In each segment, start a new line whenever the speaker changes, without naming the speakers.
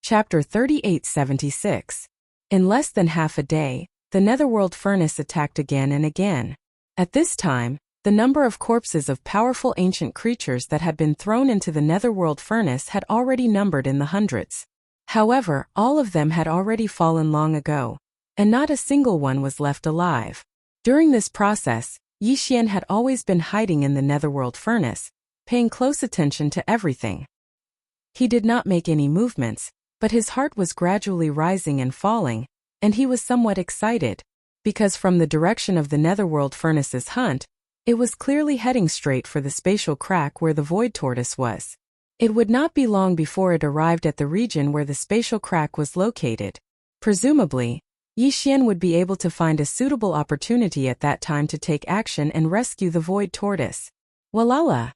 Chapter 3876. In less than half a day, the netherworld furnace attacked again and again. At this time, the number of corpses of powerful ancient creatures that had been thrown into the netherworld furnace had already numbered in the hundreds. However, all of them had already fallen long ago, and not a single one was left alive. During this process, Yi Xian had always been hiding in the netherworld furnace, paying close attention to everything. He did not make any movements, but his heart was gradually rising and falling, and he was somewhat excited, because from the direction of the netherworld furnace's hunt, it was clearly heading straight for the spatial crack where the void tortoise was. It would not be long before it arrived at the region where the spatial crack was located. Presumably, Yi Xian would be able to find a suitable opportunity at that time to take action and rescue the void tortoise. Walala!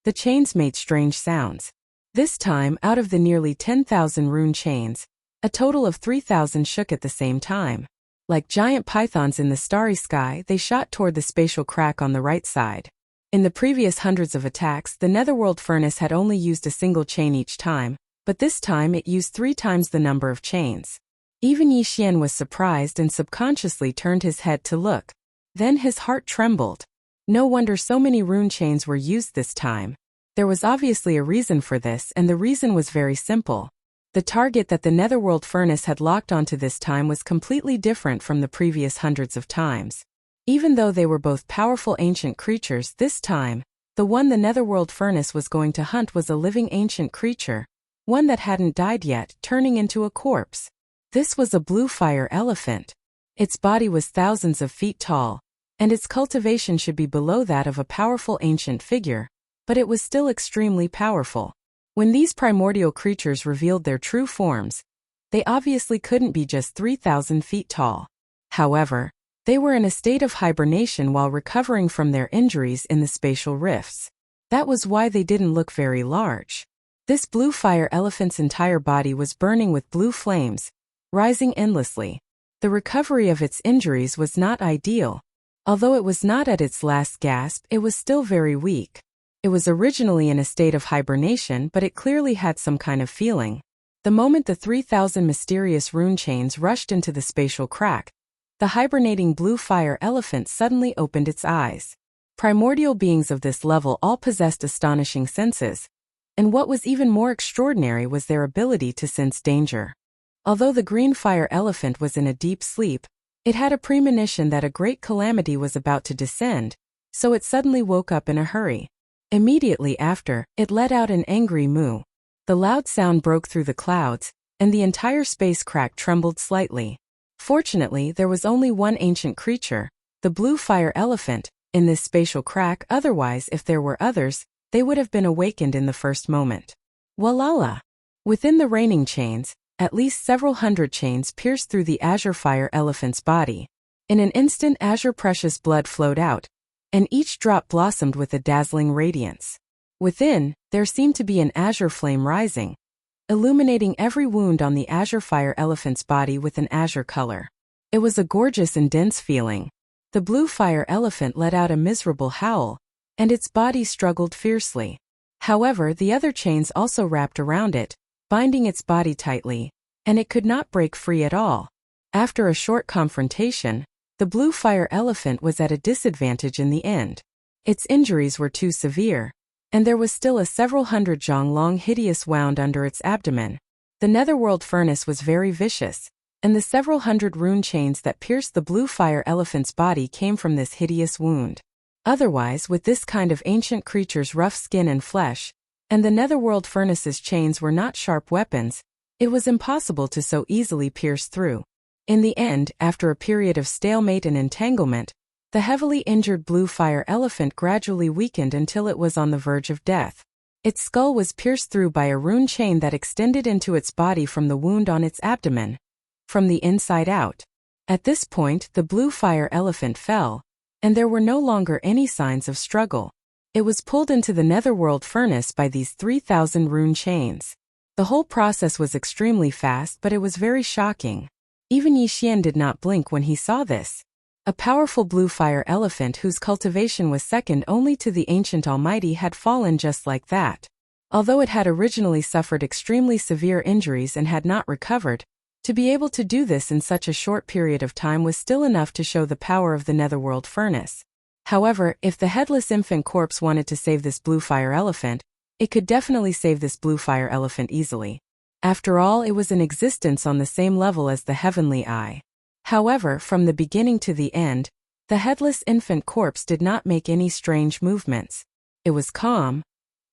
The chains made strange sounds. This time, out of the nearly 10,000 rune chains, a total of 3,000 shook at the same time. Like giant pythons in the starry sky, they shot toward the spatial crack on the right side. In the previous hundreds of attacks, the netherworld furnace had only used a single chain each time, but this time it used 3 times the number of chains. Even Yi Xian was surprised and subconsciously turned his head to look. Then his heart trembled. No wonder so many rune chains were used this time. There was obviously a reason for this, and the reason was very simple. The target that the netherworld furnace had locked onto this time was completely different from the previous hundreds of times. Even though they were both powerful ancient creatures, this time, the one the netherworld furnace was going to hunt was a living ancient creature, one that hadn't died yet, turning into a corpse. This was a blue fire elephant. Its body was thousands of feet tall, and its cultivation should be below that of a powerful ancient figure, but it was still extremely powerful. When these primordial creatures revealed their true forms, they obviously couldn't be just 3,000 feet tall. However, they were in a state of hibernation while recovering from their injuries in the spatial rifts. That was why they didn't look very large. This blue fire elephant's entire body was burning with blue flames, rising endlessly. The recovery of its injuries was not ideal. Although it was not at its last gasp, it was still very weak. It was originally in a state of hibernation, but it clearly had some kind of feeling. The moment the 3,000 mysterious rune chains rushed into the spatial crack, the hibernating blue fire elephant suddenly opened its eyes. Primordial beings of this level all possessed astonishing senses, and what was even more extraordinary was their ability to sense danger. Although the green fire elephant was in a deep sleep, it had a premonition that a great calamity was about to descend, so it suddenly woke up in a hurry. Immediately after, it let out an angry moo. The loud sound broke through the clouds, and the entire space crack trembled slightly. Fortunately, there was only one ancient creature, the blue fire elephant, in this spatial crack. Otherwise, if there were others, they would have been awakened in the first moment. Walala! Within the raining chains, at least several hundred chains pierced through the azure fire elephant's body. In an instant, azure precious blood flowed out, and each drop blossomed with a dazzling radiance. Within, there seemed to be an azure flame rising, illuminating every wound on the azure fire elephant's body with an azure color. It was a gorgeous and dense feeling. The blue fire elephant let out a miserable howl, and its body struggled fiercely. However, the other chains also wrapped around it, binding its body tightly, and it could not break free at all. After a short confrontation, the blue fire elephant was at a disadvantage in the end. Its injuries were too severe, and there was still a several hundred zhang long hideous wound under its abdomen. The netherworld furnace was very vicious, and the several hundred rune chains that pierced the blue fire elephant's body came from this hideous wound. Otherwise, with this kind of ancient creature's rough skin and flesh, and the netherworld furnace's chains were not sharp weapons, it was impossible to so easily pierce through. In the end, after a period of stalemate and entanglement, the heavily injured blue fire elephant gradually weakened until it was on the verge of death. Its skull was pierced through by a rune chain that extended into its body from the wound on its abdomen, from the inside out. At this point, the blue fire elephant fell, and there were no longer any signs of struggle. It was pulled into the netherworld furnace by these 3,000 rune chains. The whole process was extremely fast, but it was very shocking. Even Yi Xian did not blink when he saw this. A powerful blue fire elephant whose cultivation was second only to the ancient almighty had fallen just like that. Although it had originally suffered extremely severe injuries and had not recovered, to be able to do this in such a short period of time was still enough to show the power of the netherworld furnace. However, if the headless infant corpse wanted to save this blue fire elephant, it could definitely save this blue fire elephant easily. After all, it was in existence on the same level as the heavenly eye. However, from the beginning to the end, the headless infant corpse did not make any strange movements. It was calm,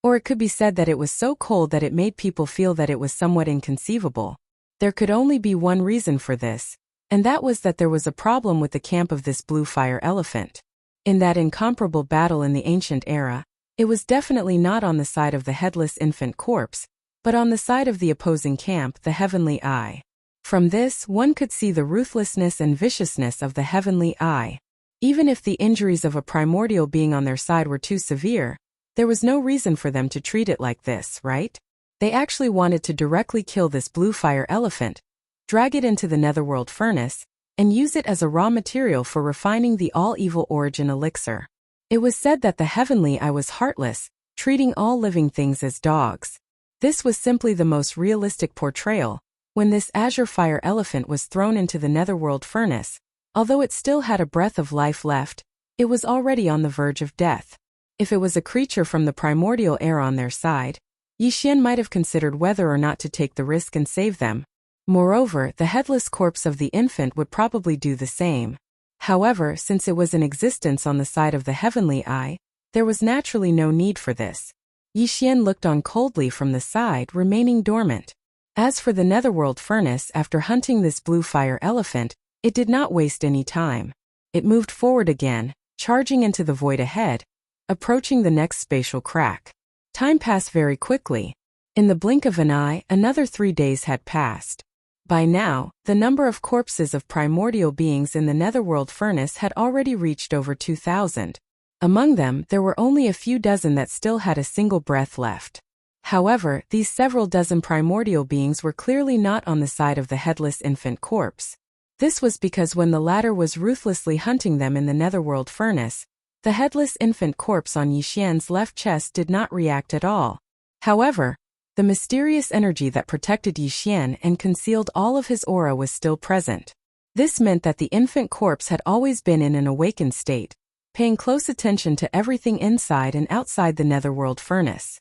or it could be said that it was so cold that it made people feel that it was somewhat inconceivable. There could only be one reason for this, and that was that there was a problem with the camp of this blue fire elephant. In that incomparable battle in the ancient era, it was definitely not on the side of the headless infant corpse, but on the side of the opposing camp, the heavenly eye. From this, one could see the ruthlessness and viciousness of the heavenly eye. Even if the injuries of a primordial being on their side were too severe, there was no reason for them to treat it like this, right? They actually wanted to directly kill this blue fire elephant, drag it into the netherworld furnace, and use it as a raw material for refining the all-evil origin elixir. It was said that the heavenly eye was heartless, treating all living things as dogs. This was simply the most realistic portrayal. When this azure fire elephant was thrown into the netherworld furnace, although it still had a breath of life left, it was already on the verge of death. If it was a creature from the primordial era on their side, Yixian might have considered whether or not to take the risk and save them. Moreover, the headless corpse of the infant would probably do the same. However, since it was in existence on the side of the heavenly eye, there was naturally no need for this. Yixian looked on coldly from the side, remaining dormant. As for the netherworld furnace, after hunting this blue fire elephant, it did not waste any time. It moved forward again, charging into the void ahead, approaching the next spatial crack. Time passed very quickly. In the blink of an eye, another 3 days had passed. By now, the number of corpses of primordial beings in the netherworld furnace had already reached over 2,000. Among them, there were only a few dozen that still had a single breath left. However, these several dozen primordial beings were clearly not on the side of the headless infant corpse. This was because when the latter was ruthlessly hunting them in the netherworld furnace, the headless infant corpse on Yixian's left chest did not react at all. However, the mysterious energy that protected Yixian and concealed all of his aura was still present. This meant that the infant corpse had always been in an awakened state, paying close attention to everything inside and outside the netherworld furnace.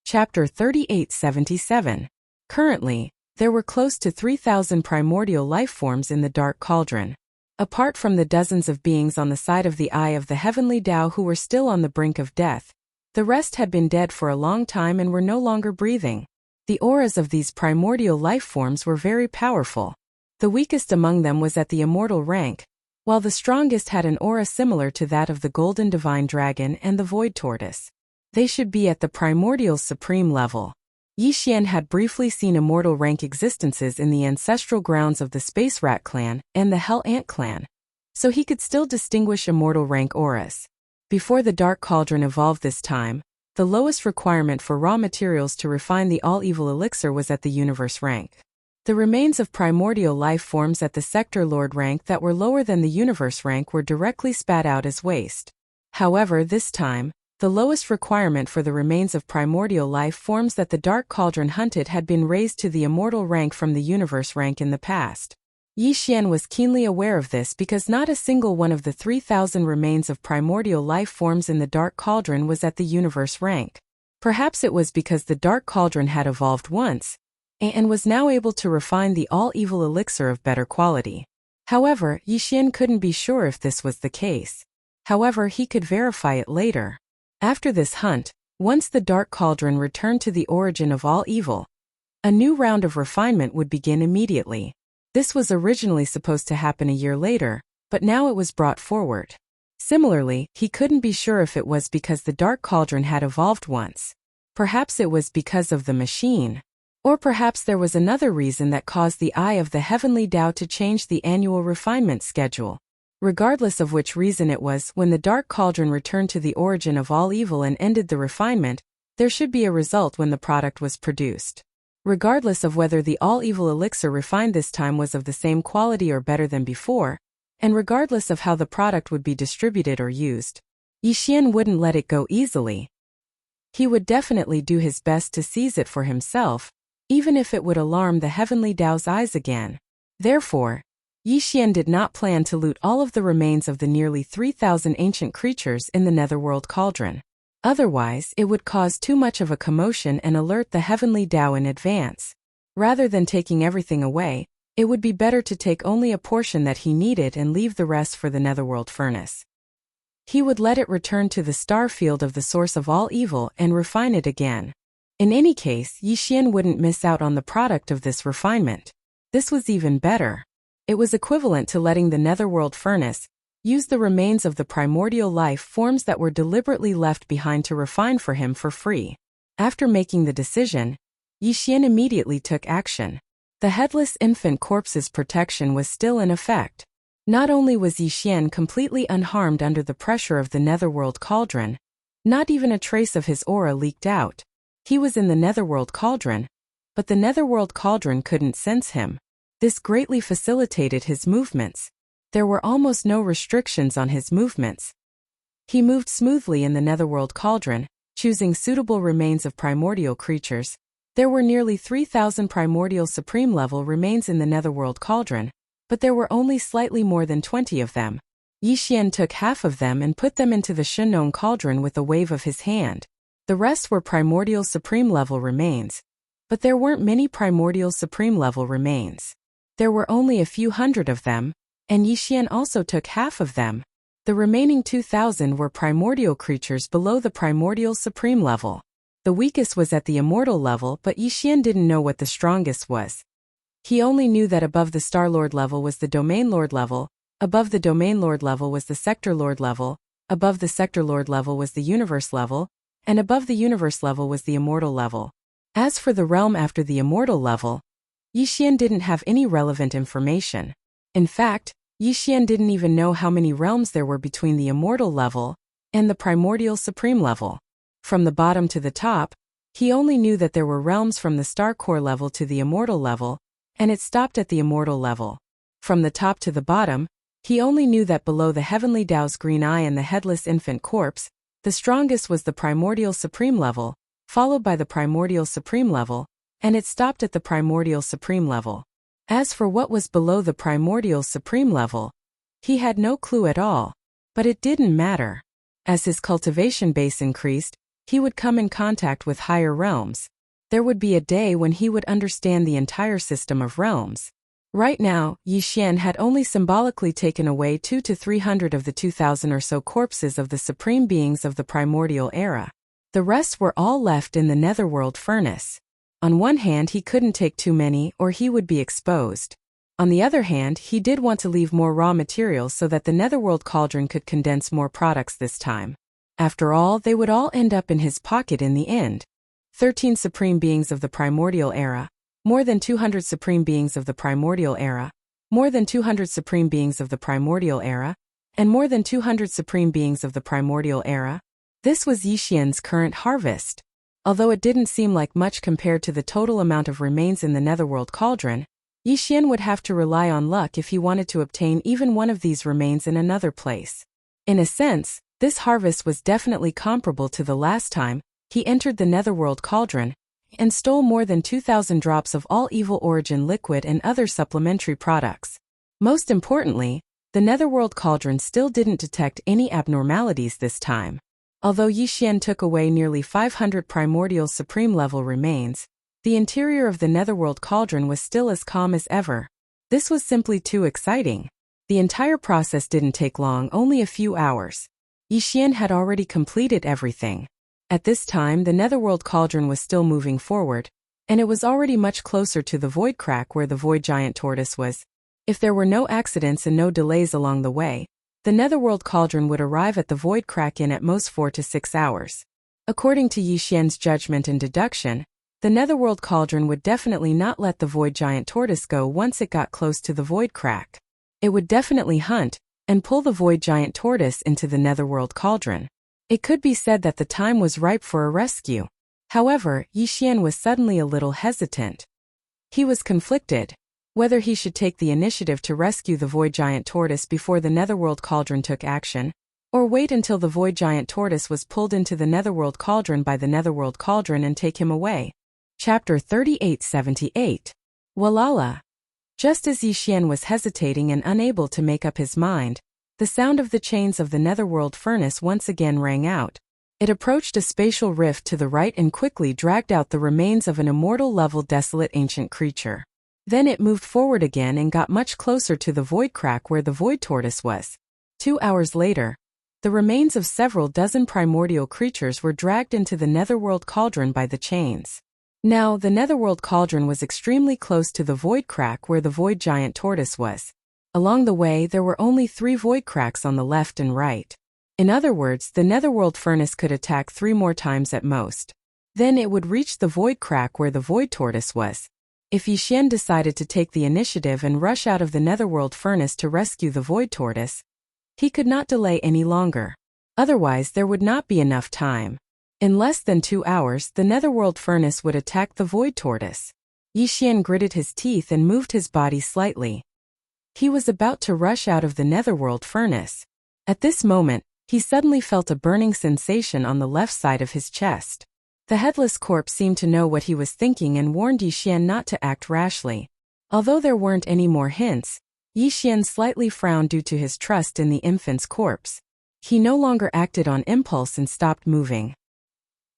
Chapter 3877. Currently, there were close to 3,000 primordial life forms in the Dark Cauldron. Apart from the dozens of beings on the side of the Eye of the Heavenly Tao who were still on the brink of death, the rest had been dead for a long time and were no longer breathing. The auras of these primordial life forms were very powerful. The weakest among them was at the immortal rank, while the strongest had an aura similar to that of the golden divine dragon and the void tortoise. They should be at the primordial supreme level. Yixian had briefly seen immortal rank existences in the ancestral grounds of the Space Rat clan and the Hell Ant clan, so he could still distinguish immortal rank auras. Before the Dark Cauldron evolved this time, the lowest requirement for raw materials to refine the all-evil elixir was at the universe rank. The remains of primordial life forms at the Sector Lord rank that were lower than the universe rank were directly spat out as waste. However, this time, the lowest requirement for the remains of primordial life forms that the Dark Cauldron hunted had been raised to the immortal rank from the universe rank in the past. Yixian was keenly aware of this because not a single one of the 3,000 remains of primordial life forms in the Dark Cauldron was at the universe rank. Perhaps it was because the Dark Cauldron had evolved once, and was now able to refine the all-evil elixir of better quality. However, Yixian couldn't be sure if this was the case. However, he could verify it later. After this hunt, once the Dark Cauldron returned to the origin of all evil, a new round of refinement would begin immediately. This was originally supposed to happen a year later, but now it was brought forward. Similarly, he couldn't be sure if it was because the Dark Cauldron had evolved once. Perhaps it was because of the machine. Or perhaps there was another reason that caused the Eye of the Heavenly Tao to change the annual refinement schedule. Regardless of which reason it was, when the Dark Cauldron returned to the origin of all evil and ended the refinement, there should be a result when the product was produced. Regardless of whether the all-evil elixir refined this time was of the same quality or better than before, and regardless of how the product would be distributed or used, Yixian wouldn't let it go easily. He would definitely do his best to seize it for himself, even if it would alarm the heavenly Tao's eyes again. Therefore, Yi Xian did not plan to loot all of the remains of the nearly 3,000 ancient creatures in the Netherworld Cauldron. Otherwise, it would cause too much of a commotion and alert the heavenly Tao in advance. Rather than taking everything away, it would be better to take only a portion that he needed and leave the rest for the Netherworld furnace. He would let it return to the star field of the source of all evil and refine it again. In any case, Yi Xian wouldn't miss out on the product of this refinement. This was even better. It was equivalent to letting the Netherworld furnace use the remains of the primordial life forms that were deliberately left behind to refine for him for free. After making the decision, Yi Xian immediately took action. The headless infant corpse's protection was still in effect. Not only was Yi Xian completely unharmed under the pressure of the Netherworld Cauldron, not even a trace of his aura leaked out. He was in the Netherworld Cauldron, but the Netherworld Cauldron couldn't sense him. This greatly facilitated his movements. There were almost no restrictions on his movements. He moved smoothly in the Netherworld Cauldron, choosing suitable remains of primordial creatures. There were nearly 3,000 primordial supreme level remains in the Netherworld Cauldron, but there were only slightly more than 20 of them. Yi Xian took half of them and put them into the Shenong Cauldron with a wave of his hand. The rest were primordial supreme level remains. But there weren't many primordial supreme level remains. There were only a few hundred of them, and Yi Xian also took half of them. The remaining 2,000 were primordial creatures below the primordial supreme level. The weakest was at the immortal level, but Yi Xian didn't know what the strongest was. He only knew that above the Star Lord level was the Domain Lord level, above the Domain Lord level was the Sector Lord level, above the Sector Lord level was the Universe level, and above the Universe level was the Immortal level. As for the realm after the Immortal level, Yi Xian didn't have any relevant information. In fact, Yi Xian didn't even know how many realms there were between the Immortal level and the Primordial Supreme level. From the bottom to the top, he only knew that there were realms from the Star Core level to the Immortal level, and it stopped at the Immortal level. From the top to the bottom, he only knew that below the Heavenly Tao's green eye and the headless infant corpse, the strongest was the Primordial Supreme level, followed by the Primordial Supreme level, and it stopped at the Primordial Supreme level. As for what was below the Primordial Supreme level, he had no clue at all, but it didn't matter. As his cultivation base increased, he would come in contact with higher realms. There would be a day when he would understand the entire system of realms. Right now, Yi Xian had only symbolically taken away 200 to 300 of the 2,000 or so corpses of the supreme beings of the primordial era. The rest were all left in the Netherworld furnace. On one hand, he couldn't take too many or he would be exposed. On the other hand, he did want to leave more raw materials so that the Netherworld Cauldron could condense more products this time. After all, they would all end up in his pocket in the end. 13 supreme beings of the primordial era, more than 200 supreme beings of the primordial era, more than 200 supreme beings of the primordial era, and more than 200 supreme beings of the primordial era. This was Yi Xian's current harvest. Although it didn't seem like much compared to the total amount of remains in the Netherworld Cauldron, Yi Xian would have to rely on luck if he wanted to obtain even one of these remains in another place. In a sense, this harvest was definitely comparable to the last time he entered the Netherworld Cauldron and stole more than 2,000 drops of all evil origin liquid and other supplementary products. Most importantly, the Netherworld Cauldron still didn't detect any abnormalities this time. Although Yi Xian took away nearly 500 primordial supreme level remains, the interior of the Netherworld Cauldron was still as calm as ever. This was simply too exciting. The entire process didn't take long, only a few hours. Yi Xian had already completed everything. At this time, the Netherworld Cauldron was still moving forward, and it was already much closer to the Void Crack where the Void Giant Tortoise was. If there were no accidents and no delays along the way, the Netherworld Cauldron would arrive at the Void Crack in at most 4 to 6 hours. According to Yi Xian's judgment and deduction, the Netherworld Cauldron would definitely not let the Void Giant Tortoise go once it got close to the Void Crack. It would definitely hunt and pull the Void Giant Tortoise into the Netherworld Cauldron. It could be said that the time was ripe for a rescue. However, Yi Xian was suddenly a little hesitant. He was conflicted whether he should take the initiative to rescue the Void Giant Tortoise before the Netherworld Cauldron took action, Or wait until the void giant tortoise was pulled into the netherworld cauldron by the netherworld cauldron and take him away. Chapter 3878. Walala. Just as Yixian was hesitating and unable to make up his mind, the sound of the chains of the netherworld furnace once again rang out. It approached a spatial rift to the right and quickly dragged out the remains of an immortal-level desolate ancient creature. Then it moved forward again and got much closer to the void crack where the void tortoise was. 2 hours later, the remains of several dozen primordial creatures were dragged into the netherworld cauldron by the chains. Now, the netherworld cauldron was extremely close to the void crack where the void giant tortoise was. Along the way, there were only 3 void cracks on the left and right. In other words, the netherworld furnace could attack 3 more times at most. Then it would reach the void crack where the void tortoise was. If Yixian decided to take the initiative and rush out of the netherworld furnace to rescue the void tortoise, he could not delay any longer. Otherwise, there would not be enough time. In less than 2 hours, the netherworld furnace would attack the void tortoise. Yixian gritted his teeth and moved his body slightly. He was about to rush out of the netherworld furnace. At this moment, he suddenly felt a burning sensation on the left side of his chest. The headless corpse seemed to know what he was thinking and warned Yixian not to act rashly. Although there weren't any more hints, Yixian slightly frowned due to his trust in the infant's corpse. He no longer acted on impulse and stopped moving.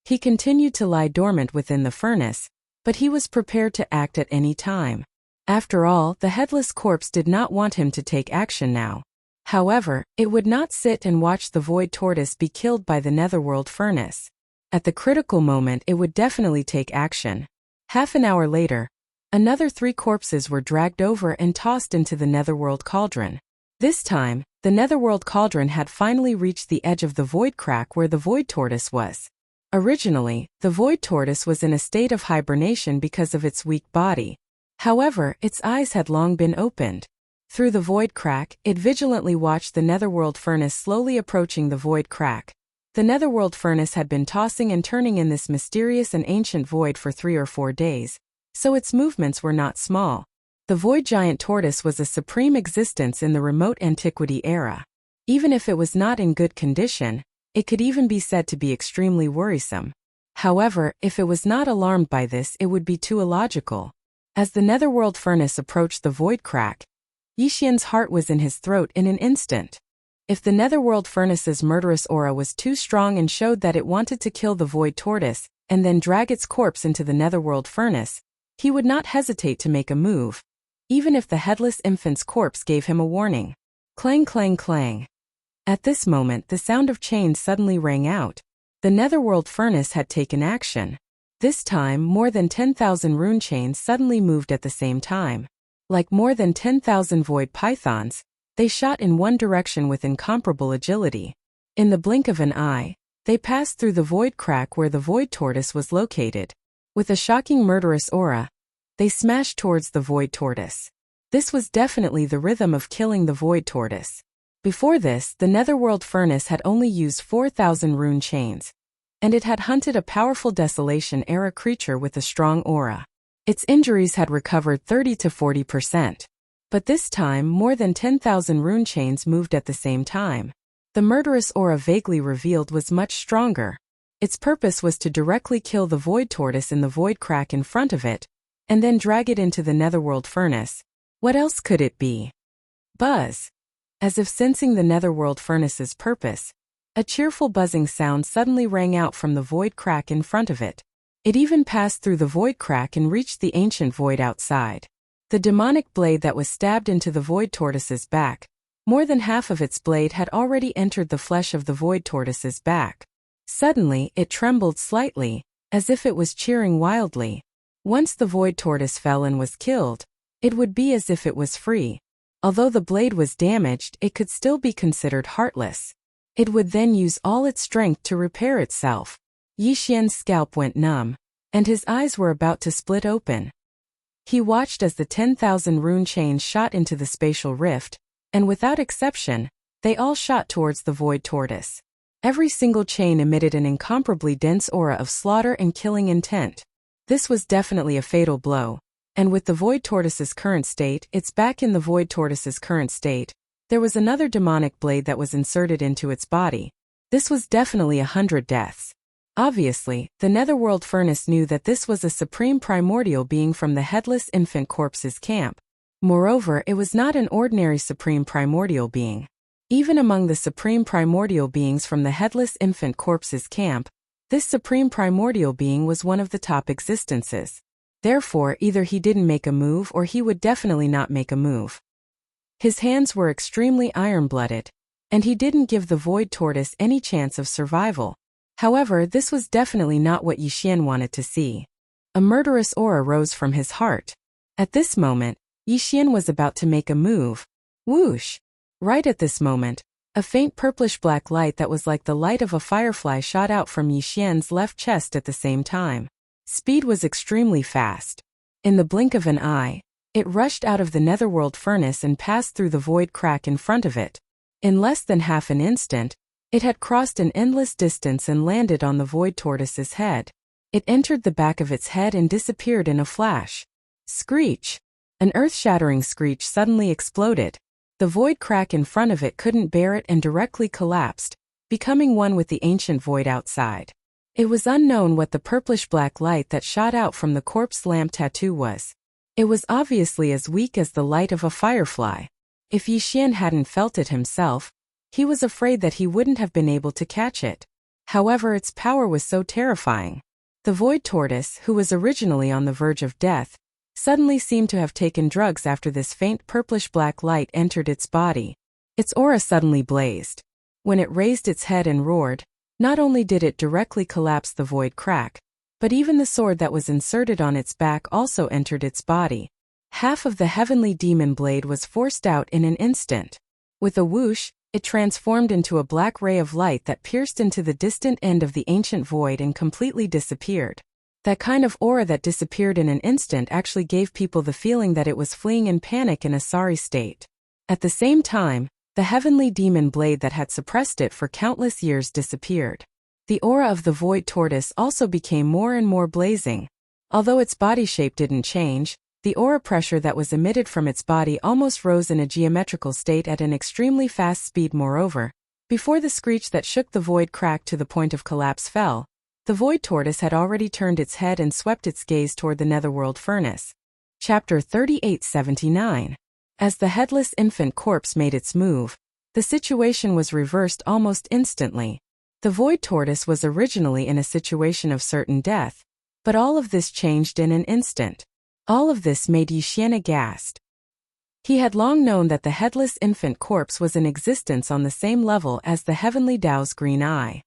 He continued to lie dormant within the furnace, but he was prepared to act at any time. After all, the headless corpse did not want him to take action now. However, it would not sit and watch the void tortoise be killed by the netherworld furnace. At the critical moment, it would definitely take action. Half an hour later, another 3 corpses were dragged over and tossed into the netherworld cauldron. This time, the netherworld cauldron had finally reached the edge of the void crack where the void tortoise was. Originally, the void tortoise was in a state of hibernation because of its weak body. However, its eyes had long been opened. Through the void crack, it vigilantly watched the netherworld furnace slowly approaching the void crack. The netherworld furnace had been tossing and turning in this mysterious and ancient void for 3 or 4 days, so its movements were not small. The void giant tortoise was a supreme existence in the remote antiquity era. Even if it was not in good condition, it could even be said to be extremely worrisome. However, if it was not alarmed by this, it would be too illogical. As the netherworld furnace approached the void crack, Yixian's heart was in his throat in an instant. If the netherworld furnace's murderous aura was too strong and showed that it wanted to kill the void tortoise, and then drag its corpse into the netherworld furnace, he would not hesitate to make a move, even if the headless infant's corpse gave him a warning. Clang, clang, clang. At this moment, the sound of chains suddenly rang out. The netherworld furnace had taken action. This time, more than 10,000 rune chains suddenly moved at the same time. Like more than 10,000 void pythons, they shot in one direction with incomparable agility. In the blink of an eye, they passed through the void crack where the void tortoise was located. With a shocking murderous aura, they smashed towards the void tortoise. This was definitely the rhythm of killing the void tortoise. Before this, the netherworld furnace had only used 4,000 rune chains, and it had hunted a powerful desolation-era creature with a strong aura. Its injuries had recovered 30 to 40%. But this time, more than 10,000 rune chains moved at the same time. The murderous aura vaguely revealed was much stronger. Its purpose was to directly kill the void tortoise in the void crack in front of it, and then drag it into the netherworld furnace. What else could it be? Buzz. As if sensing the netherworld furnace's purpose, a cheerful buzzing sound suddenly rang out from the void crack in front of it. It even passed through the void crack and reached the ancient void outside. The demonic blade that was stabbed into the void tortoise's back, more than half of its blade had already entered the flesh of the void tortoise's back. Suddenly, it trembled slightly, as if it was cheering wildly. Once the void tortoise fell and was killed, it would be as if it was free. Although the blade was damaged, it could still be considered heartless. It would then use all its strength to repair itself. Yixian's scalp went numb, and his eyes were about to split open. He watched as the 10,000 rune chains shot into the spatial rift, and without exception, they all shot towards the void tortoise. Every single chain emitted an incomparably dense aura of slaughter and killing intent. This was definitely a fatal blow, and with the void tortoise's current state, its back in the void tortoise's current state, There was another demonic blade that was inserted into its body. This was definitely 100 deaths. Obviously, the Netherworld Furnace knew that this was a supreme primordial being from the Headless Infant Corpse's camp. Moreover, it was not an ordinary supreme primordial being. Even among the supreme primordial beings from the Headless Infant Corpse's camp, this supreme primordial being was one of the top existences. Therefore, either he didn't make a move or he would definitely not make a move. His hands were extremely iron-blooded, and he didn't give the Void Tortoise any chance of survival. However, this was definitely not what Yixian wanted to see. A murderous aura rose from his heart. At this moment, Yixian was about to make a move. Whoosh! Right at this moment, a faint purplish-black light that was like the light of a firefly shot out from Yixian's left chest at the same time. Speed was extremely fast. In the blink of an eye, it rushed out of the Netherworld Furnace and passed through the void crack in front of it. In less than half an instant, it had crossed an endless distance and landed on the Void Tortoise's head. It entered the back of its head and disappeared in a flash. Screech! An earth-shattering screech suddenly exploded. The void crack in front of it couldn't bear it and directly collapsed, becoming one with the ancient void outside. It was unknown what the purplish-black light that shot out from the corpse lamp tattoo was. It was obviously as weak as the light of a firefly. If Yixian hadn't felt it himself, he was afraid that he wouldn't have been able to catch it. However, its power was so terrifying. The Void Tortoise, who was originally on the verge of death, suddenly seemed to have taken drugs after this faint purplish-black light entered its body. Its aura suddenly blazed. When it raised its head and roared, not only did it directly collapse the void crack, but even the sword that was inserted on its back also entered its body. Half of the heavenly demon blade was forced out in an instant. With a whoosh, it transformed into a black ray of light that pierced into the distant end of the ancient void and completely disappeared. That kind of aura that disappeared in an instant actually gave people the feeling that it was fleeing in panic in a sorry state. At the same time, the heavenly demon blade that had suppressed it for countless years disappeared. The aura of the Void Tortoise also became more and more blazing. Although its body shape didn't change, the aura pressure that was emitted from its body almost rose in a geometrical state at an extremely fast speed. Moreover, before the screech that shook the void crack to the point of collapse fell, the Void Tortoise had already turned its head and swept its gaze toward the Netherworld Furnace. Chapter 3879. As the Headless Infant Corpse made its move, the situation was reversed almost instantly. The Void Tortoise was originally in a situation of certain death, but all of this changed in an instant. All of this made Yixian aghast. He had long known that the Headless Infant Corpse was in existence on the same level as the Heavenly Tao's green eye.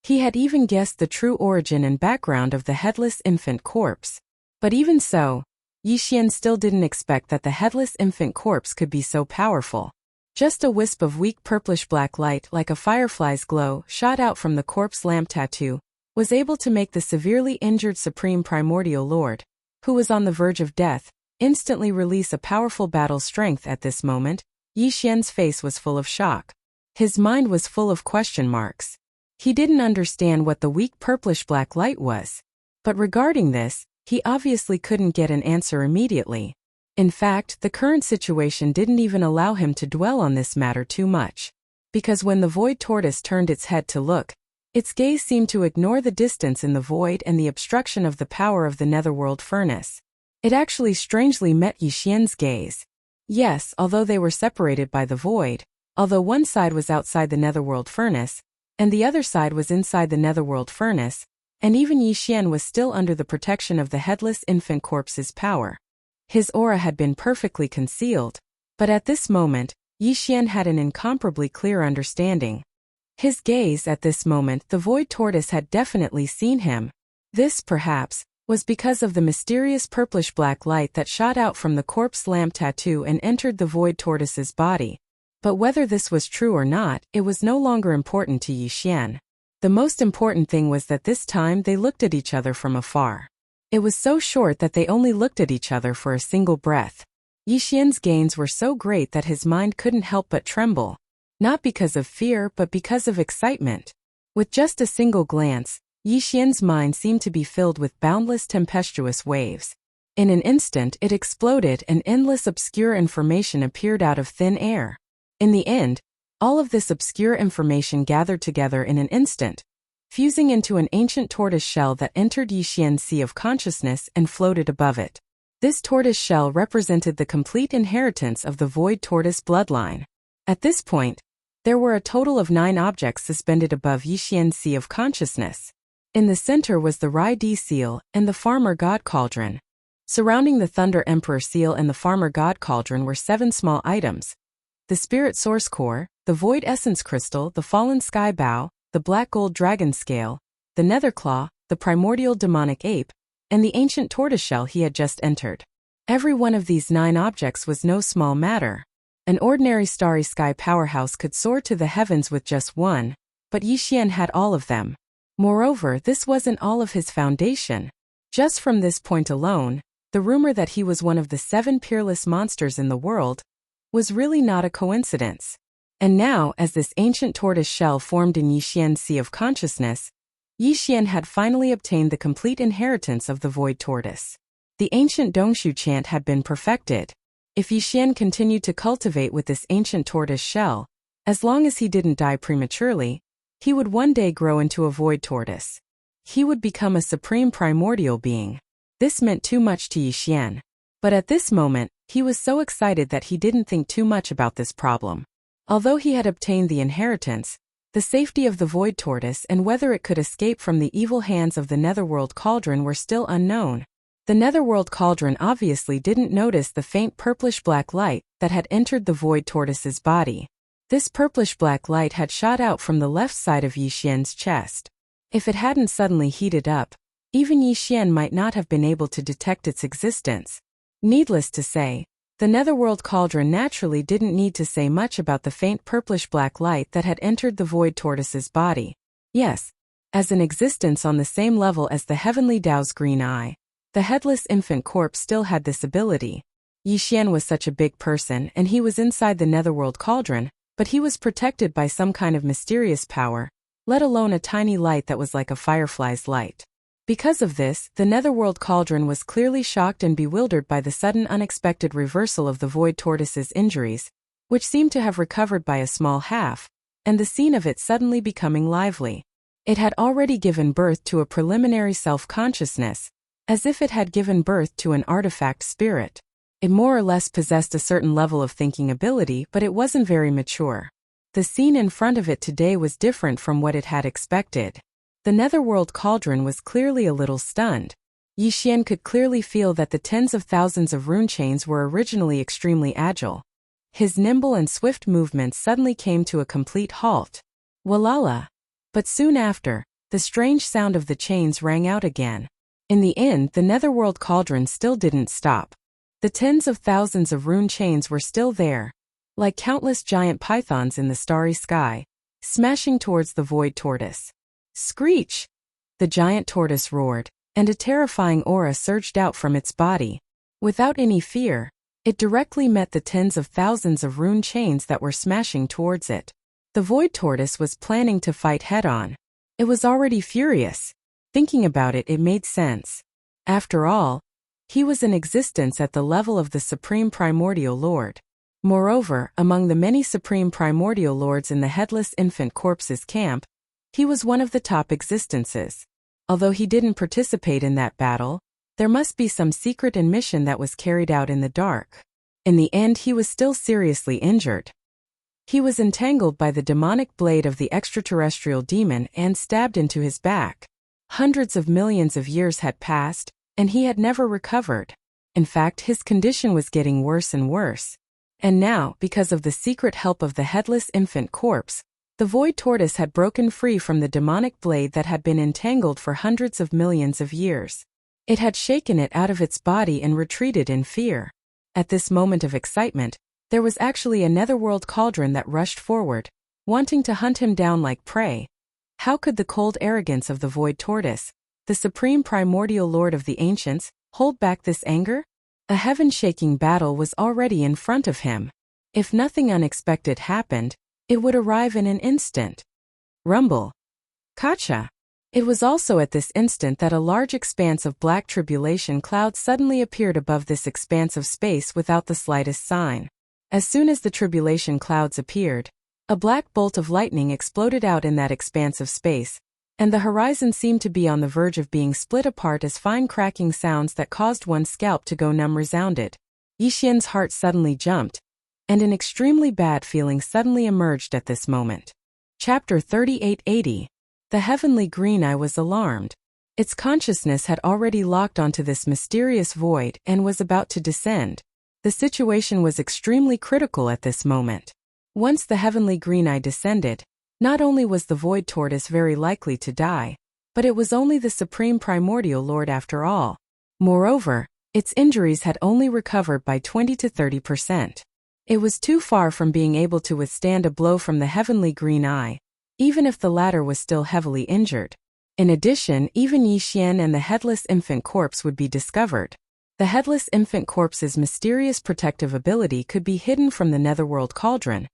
He had even guessed the true origin and background of the Headless Infant Corpse. But even so, Yixian still didn't expect that the Headless Infant Corpse could be so powerful. Just a wisp of weak purplish-black light like a firefly's glow shot out from the corpse lamp tattoo, was able to make the severely injured Supreme Primordial Lord, who was on the verge of death, instantly release a powerful battle strength. At this moment, Yixian's face was full of shock. His mind was full of question marks. He didn't understand what the weak purplish-black light was. But regarding this, he obviously couldn't get an answer immediately. In fact, the current situation didn't even allow him to dwell on this matter too much. Because when the Void Tortoise turned its head to look, its gaze seemed to ignore the distance in the void and the obstruction of the power of the Netherworld Furnace. It actually strangely met Yixian's gaze. Yes, although they were separated by the void, although one side was outside the Netherworld Furnace, and the other side was inside the Netherworld Furnace, and even Yixian was still under the protection of the Headless Infant Corpse's power. His aura had been perfectly concealed, but at this moment, Yixian had an incomparably clear understanding. His gaze at this moment, the Void Tortoise had definitely seen him. This, perhaps, was because of the mysterious purplish-black light that shot out from the corpse lamp tattoo and entered the Void Tortoise's body. But whether this was true or not, it was no longer important to Yixian. The most important thing was that this time they looked at each other from afar. It was so short that they only looked at each other for a single breath. Yixian's gains were so great that his mind couldn't help but tremble. Not because of fear but because of excitement. With just a single glance, Yixian's mind seemed to be filled with boundless tempestuous waves. In an instant it exploded and endless obscure information appeared out of thin air. In the end, all of this obscure information gathered together in an instant, fusing into an ancient tortoise shell that entered Yixian's sea of consciousness and floated above it. This tortoise shell represented the complete inheritance of the void tortoise bloodline. At this point, there were a total of 9 objects suspended above Yixian's sea of consciousness. In the center was the Rai Di seal and the Farmer God Cauldron. Surrounding the Thunder Emperor seal and the Farmer God Cauldron were 7 small items: the Spirit Source Core, the Void Essence Crystal, the Fallen Sky Bow, the Black Gold Dragon Scale, the Nether Claw, the Primordial Demonic Ape, and the ancient tortoiseshell he had just entered. Every one of these 9 objects was no small matter. An ordinary starry sky powerhouse could soar to the heavens with just one, but Yixian had all of them. Moreover, this wasn't all of his foundation. Just from this point alone, the rumor that he was one of the 7 peerless monsters in the world was really not a coincidence. And now, as this ancient tortoise shell formed in Yixian's sea of consciousness, Yixian had finally obtained the complete inheritance of the void tortoise. The ancient Dongshu chant had been perfected. If Yixian continued to cultivate with this ancient tortoise shell, as long as he didn't die prematurely, he would one day grow into a void tortoise. He would become a supreme primordial being. This meant too much to Yixian. But at this moment, he was so excited that he didn't think too much about this problem. Although he had obtained the inheritance, the safety of the void tortoise and whether it could escape from the evil hands of the Netherworld Cauldron were still unknown. The Netherworld Cauldron obviously didn't notice the faint purplish-black light that had entered the void tortoise's body. This purplish-black light had shot out from the left side of Yixian's chest. If it hadn't suddenly heated up, even Yixian might not have been able to detect its existence. Needless to say, the Netherworld Cauldron naturally didn't need to say much about the faint purplish-black light that had entered the void tortoise's body. Yes, as an existence on the same level as the Heavenly Tao's green eye, the headless infant corpse still had this ability. Yixian was such a big person and he was inside the Netherworld Cauldron, but he was protected by some kind of mysterious power, let alone a tiny light that was like a firefly's light. Because of this, the Netherworld Cauldron was clearly shocked and bewildered by the sudden unexpected reversal of the void tortoise's injuries, which seemed to have recovered by a small half, and the scene of it suddenly becoming lively. It had already given birth to a preliminary self-consciousness, as if it had given birth to an artifact spirit. It more or less possessed a certain level of thinking ability, but it wasn't very mature. The scene in front of it today was different from what it had expected. The Netherworld Cauldron was clearly a little stunned. Yixian could clearly feel that the tens of thousands of rune chains were originally extremely agile. His nimble and swift movements suddenly came to a complete halt. Walala! But soon after, the strange sound of the chains rang out again. In the end, the Netherworld Cauldron still didn't stop. The tens of thousands of rune chains were still there, like countless giant pythons in the starry sky, smashing towards the void tortoise. Screech! The giant tortoise roared, and a terrifying aura surged out from its body. Without any fear, it directly met the tens of thousands of rune chains that were smashing towards it. The void tortoise was planning to fight head-on. It was already furious. Thinking about it, it made sense. After all, he was in existence at the level of the Supreme Primordial Lord. Moreover, among the many Supreme Primordial Lords in the Headless Infant Corpse's camp, he was one of the top existences. Although he didn't participate in that battle, there must be some secret mission that was carried out in the dark. In the end, he was still seriously injured. He was entangled by the demonic blade of the extraterrestrial demon and stabbed into his back. Hundreds of millions of years had passed, and he had never recovered. In fact, his condition was getting worse and worse. And now, because of the secret help of the Headless Infant Corpse, the void tortoise had broken free from the demonic blade that had been entangled for hundreds of millions of years. It had shaken it out of its body and retreated in fear. At this moment of excitement, there was actually a Netherworld Cauldron that rushed forward, wanting to hunt him down like prey. How could the cold arrogance of the void tortoise, the supreme primordial lord of the ancients, hold back this anger? A heaven-shaking battle was already in front of him. If nothing unexpected happened, it would arrive in an instant. Rumble. Kacha. It was also at this instant that a large expanse of black tribulation cloud suddenly appeared above this expanse of space without the slightest sign. As soon as the tribulation clouds appeared, a black bolt of lightning exploded out in that expanse of space, and the horizon seemed to be on the verge of being split apart as fine cracking sounds that caused one's scalp to go numb resounded. Yixian's heart suddenly jumped, and an extremely bad feeling suddenly emerged at this moment. Chapter 3880. The heavenly green eye was alarmed. Its consciousness had already locked onto this mysterious void and was about to descend. The situation was extremely critical at this moment. Once the heavenly green eye descended, not only was the void tortoise very likely to die, but it was only the supreme primordial lord after all. Moreover, its injuries had only recovered by 20 to 30%. It was too far from being able to withstand a blow from the heavenly green eye, even if the latter was still heavily injured. In addition, even Yixian and the headless infant corpse would be discovered. The headless infant corpse's mysterious protective ability could be hidden from the netherworld cauldron,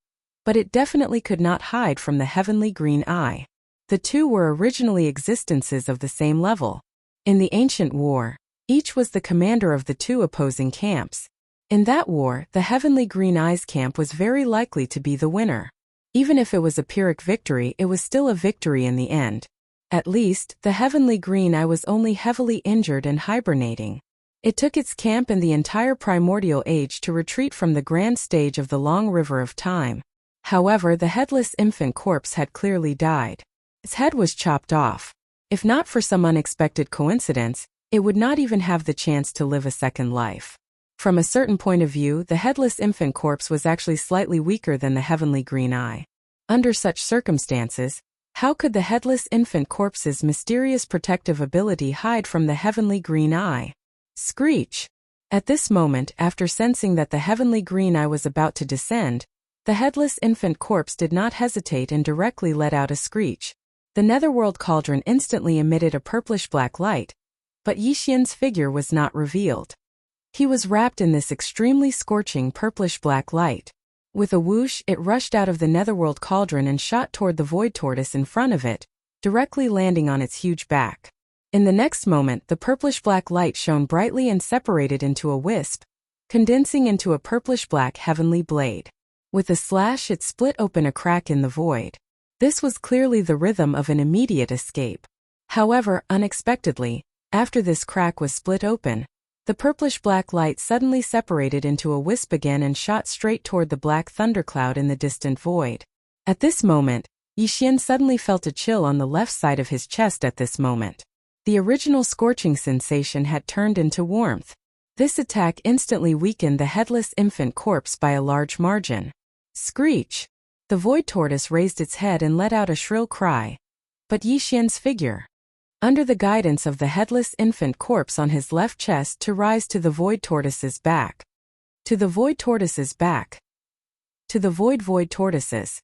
but it definitely could not hide from the heavenly green eye. The two were originally existences of the same level. In the ancient war, each was the commander of the two opposing camps. In that war, the heavenly green eye's camp was very likely to be the winner. Even if it was a Pyrrhic victory, it was still a victory in the end. At least, the heavenly green eye was only heavily injured and hibernating. It took its camp and the entire primordial age to retreat from the grand stage of the long river of time. However, the headless infant corpse had clearly died. Its head was chopped off. If not for some unexpected coincidence, it would not even have the chance to live a second life. From a certain point of view, the headless infant corpse was actually slightly weaker than the heavenly green eye. Under such circumstances, how could the headless infant corpse's mysterious protective ability hide from the heavenly green eye? Screech! At this moment, after sensing that the heavenly green eye was about to descend, the headless infant corpse did not hesitate and directly let out a screech. The netherworld cauldron instantly emitted a purplish-black light, but Yixian's figure was not revealed. He was wrapped in this extremely scorching purplish-black light. With a whoosh, it rushed out of the netherworld cauldron and shot toward the void tortoise in front of it, directly landing on its huge back. In the next moment, the purplish-black light shone brightly and separated into a wisp, condensing into a purplish-black heavenly blade. With a slash, it split open a crack in the void. This was clearly the rhythm of an immediate escape. However, unexpectedly, after this crack was split open, the purplish-black light suddenly separated into a wisp again and shot straight toward the black thundercloud in the distant void. At this moment, Yixian suddenly felt a chill on the left side of his chest at this moment. The original scorching sensation had turned into warmth. This attack instantly weakened the headless infant corpse by a large margin. Screech! The void tortoise raised its head and let out a shrill cry. But Yixian's figure, under the guidance of the headless infant corpse on his left chest, to rise to the void tortoise's back. To the void tortoise's back. To the void tortoises.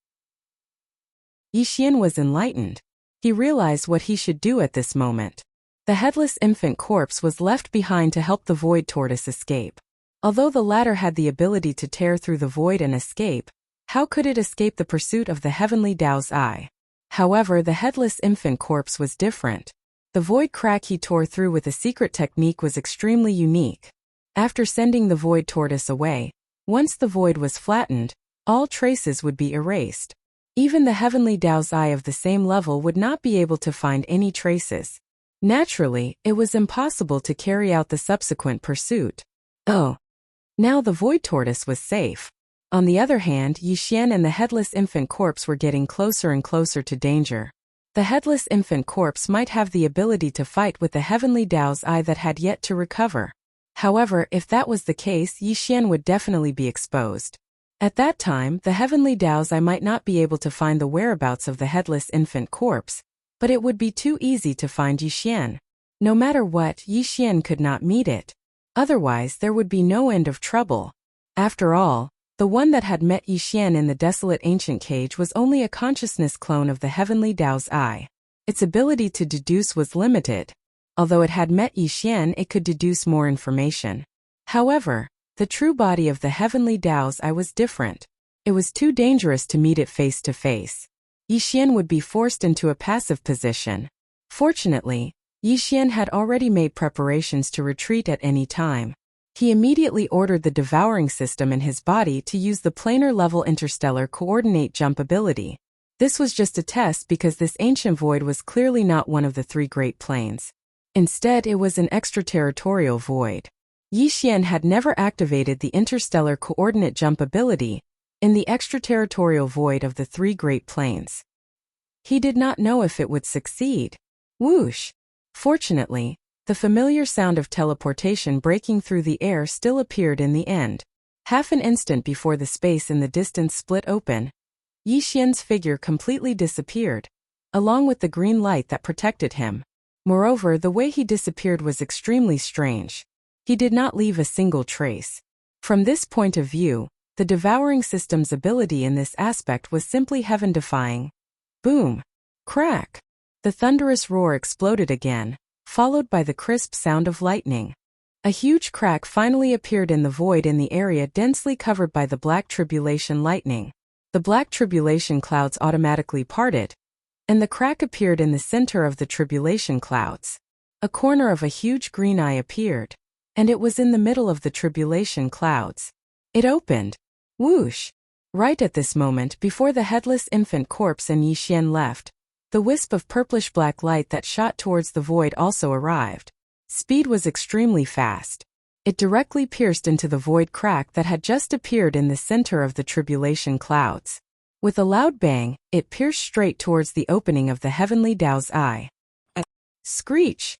Yixian was enlightened. He realized what he should do at this moment. The headless infant corpse was left behind to help the void tortoise escape. Although the latter had the ability to tear through the void and escape, how could it escape the pursuit of the heavenly Tao's eye? However, the headless infant corpse was different. The void crack he tore through with a secret technique was extremely unique. After sending the void tortoise away, once the void was flattened, all traces would be erased. Even the heavenly Tao's eye of the same level would not be able to find any traces. Naturally, it was impossible to carry out the subsequent pursuit. Oh! Now the void tortoise was safe. On the other hand, Yixian and the headless infant corpse were getting closer and closer to danger. The headless infant corpse might have the ability to fight with the heavenly Tao's eye that had yet to recover. However, if that was the case, Yixian would definitely be exposed. At that time, the heavenly Tao's eye might not be able to find the whereabouts of the headless infant corpse, but it would be too easy to find Yixian. No matter what, Yixian could not meet it. Otherwise, there would be no end of trouble. After all, the one that had met Yixian in the desolate ancient cage was only a consciousness clone of the heavenly Tao's eye. Its ability to deduce was limited. Although it had met Yixian, it could deduce more information. However, the true body of the heavenly Tao's eye was different. It was too dangerous to meet it face to face. Yixian would be forced into a passive position. Fortunately, Yixian had already made preparations to retreat at any time. He immediately ordered the Devouring system in his body to use the planar-level interstellar coordinate jump ability. This was just a test because this ancient void was clearly not one of the three great planes. Instead, it was an extraterritorial void. Yi Xian had never activated the interstellar coordinate jump ability in the extraterritorial void of the three great planes. He did not know if it would succeed. Whoosh! Fortunately, the familiar sound of teleportation breaking through the air still appeared in the end. Half an instant before the space in the distance split open, Yi Xian's figure completely disappeared, along with the green light that protected him. Moreover, the way he disappeared was extremely strange. He did not leave a single trace. From this point of view, the Devouring system's ability in this aspect was simply heaven-defying. Boom! Crack! The thunderous roar exploded again, followed by the crisp sound of lightning. A huge crack finally appeared in the void in the area densely covered by the Black Tribulation lightning. The Black Tribulation clouds automatically parted, and the crack appeared in the center of the Tribulation clouds. A corner of a huge green eye appeared, and it was in the middle of the Tribulation clouds. It opened. Whoosh! Right at this moment, before the headless infant corpse and Yi Xian left, the wisp of purplish-black light that shot towards the void also arrived. Speed was extremely fast. It directly pierced into the void crack that had just appeared in the center of the Tribulation clouds. With a loud bang, it pierced straight towards the opening of the heavenly Tao's eye. A screech!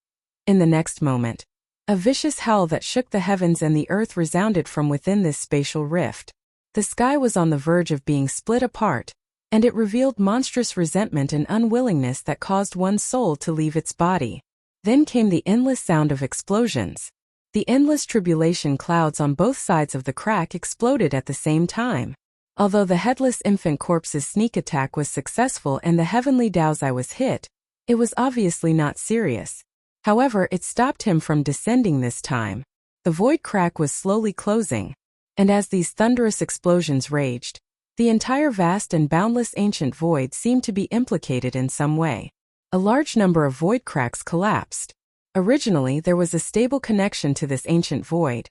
In the next moment, a vicious howl that shook the heavens and the earth resounded from within this spatial rift. The sky was on the verge of being split apart, and it revealed monstrous resentment and unwillingness that caused one's soul to leave its body. Then came the endless sound of explosions. The endless Tribulation clouds on both sides of the crack exploded at the same time. Although the headless infant corpse's sneak attack was successful and the heavenly Tao's eye was hit, it was obviously not serious. However, it stopped him from descending this time. The void crack was slowly closing, and as these thunderous explosions raged, the entire vast and boundless ancient void seemed to be implicated in some way. A large number of void cracks collapsed. Originally, there was a stable connection to this ancient void,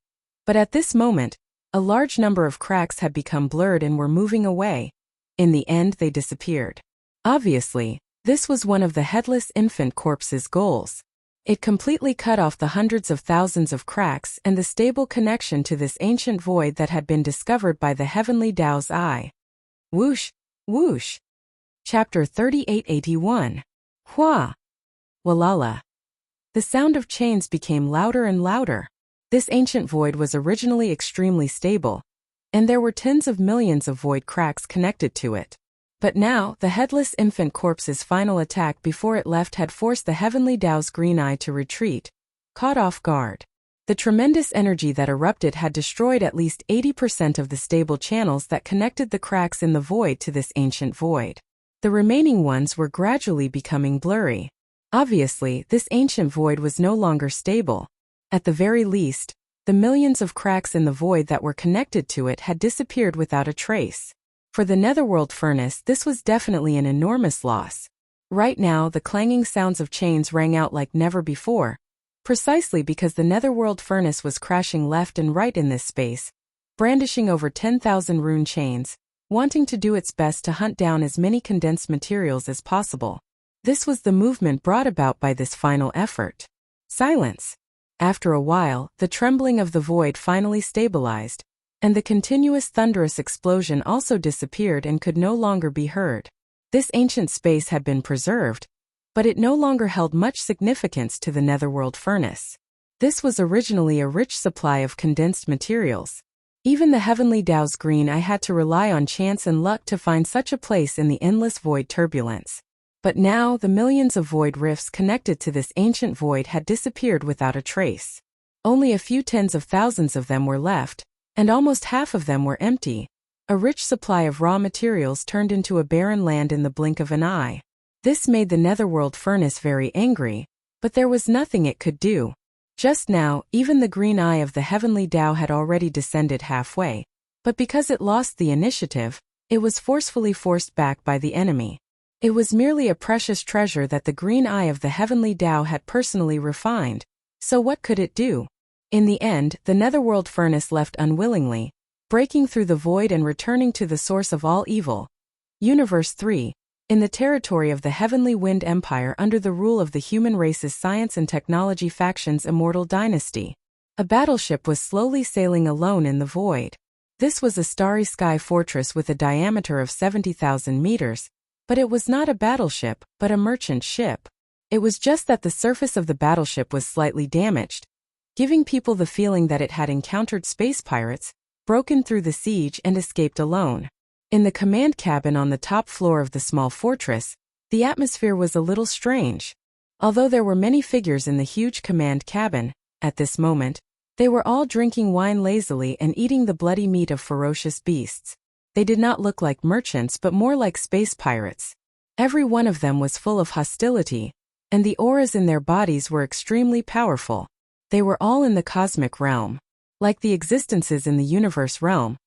but at this moment, a large number of cracks had become blurred and were moving away. In the end, they disappeared. Obviously, this was one of the headless infant corpse's goals. It completely cut off the hundreds of thousands of cracks and the stable connection to this ancient void that had been discovered by the heavenly Tao's eye. Whoosh! Whoosh! Chapter 3881. Hua! Walala! The sound of chains became louder and louder. This ancient void was originally extremely stable, and there were tens of millions of void cracks connected to it. But now, the headless infant corpse's final attack before it left had forced the heavenly Tao's green eye to retreat, caught off guard. The tremendous energy that erupted had destroyed at least 80% of the stable channels that connected the cracks in the void to this ancient void. The remaining ones were gradually becoming blurry. Obviously, this ancient void was no longer stable. At the very least, the millions of cracks in the void that were connected to it had disappeared without a trace. For the netherworld furnace, this was definitely an enormous loss. Right now, the clanging sounds of chains rang out like never before, precisely because the netherworld furnace was crashing left and right in this space, brandishing over 10,000 rune chains, wanting to do its best to hunt down as many condensed materials as possible. This was the movement brought about by this final effort. Silence. After a while, the trembling of the void finally stabilized, and the continuous thunderous explosion also disappeared and could no longer be heard. This ancient space had been preserved, but it no longer held much significance to the netherworld furnace. This was originally a rich supply of condensed materials. Even the heavenly Tao's green eye had to rely on chance and luck to find such a place in the endless void turbulence. But now, the millions of void rifts connected to this ancient void had disappeared without a trace. Only a few tens of thousands of them were left, and almost half of them were empty. A rich supply of raw materials turned into a barren land in the blink of an eye. This made the netherworld furnace very angry, but there was nothing it could do. Just now, even the green eye of the heavenly Tao had already descended halfway, but because it lost the initiative, it was forcefully forced back by the enemy. It was merely a precious treasure that the green eye of the heavenly Tao had personally refined, so what could it do? In the end, the netherworld furnace left unwillingly, breaking through the void and returning to the source of all evil. Universe 3. In the territory of the Heavenly Wind Empire under the rule of the human race's science and technology faction's immortal dynasty. A battleship was slowly sailing alone in the void. This was a starry sky fortress with a diameter of 70,000 meters, but it was not a battleship, but a merchant ship. It was just that the surface of the battleship was slightly damaged, giving people the feeling that it had encountered space pirates, broken through the siege and escaped alone. In the command cabin on the top floor of the small fortress, the atmosphere was a little strange. Although there were many figures in the huge command cabin, at this moment, they were all drinking wine lazily and eating the bloody meat of ferocious beasts. They did not look like merchants but more like space pirates. Every one of them was full of hostility, and the auras in their bodies were extremely powerful. They were all in the cosmic realm. Like the existences in the universe realm,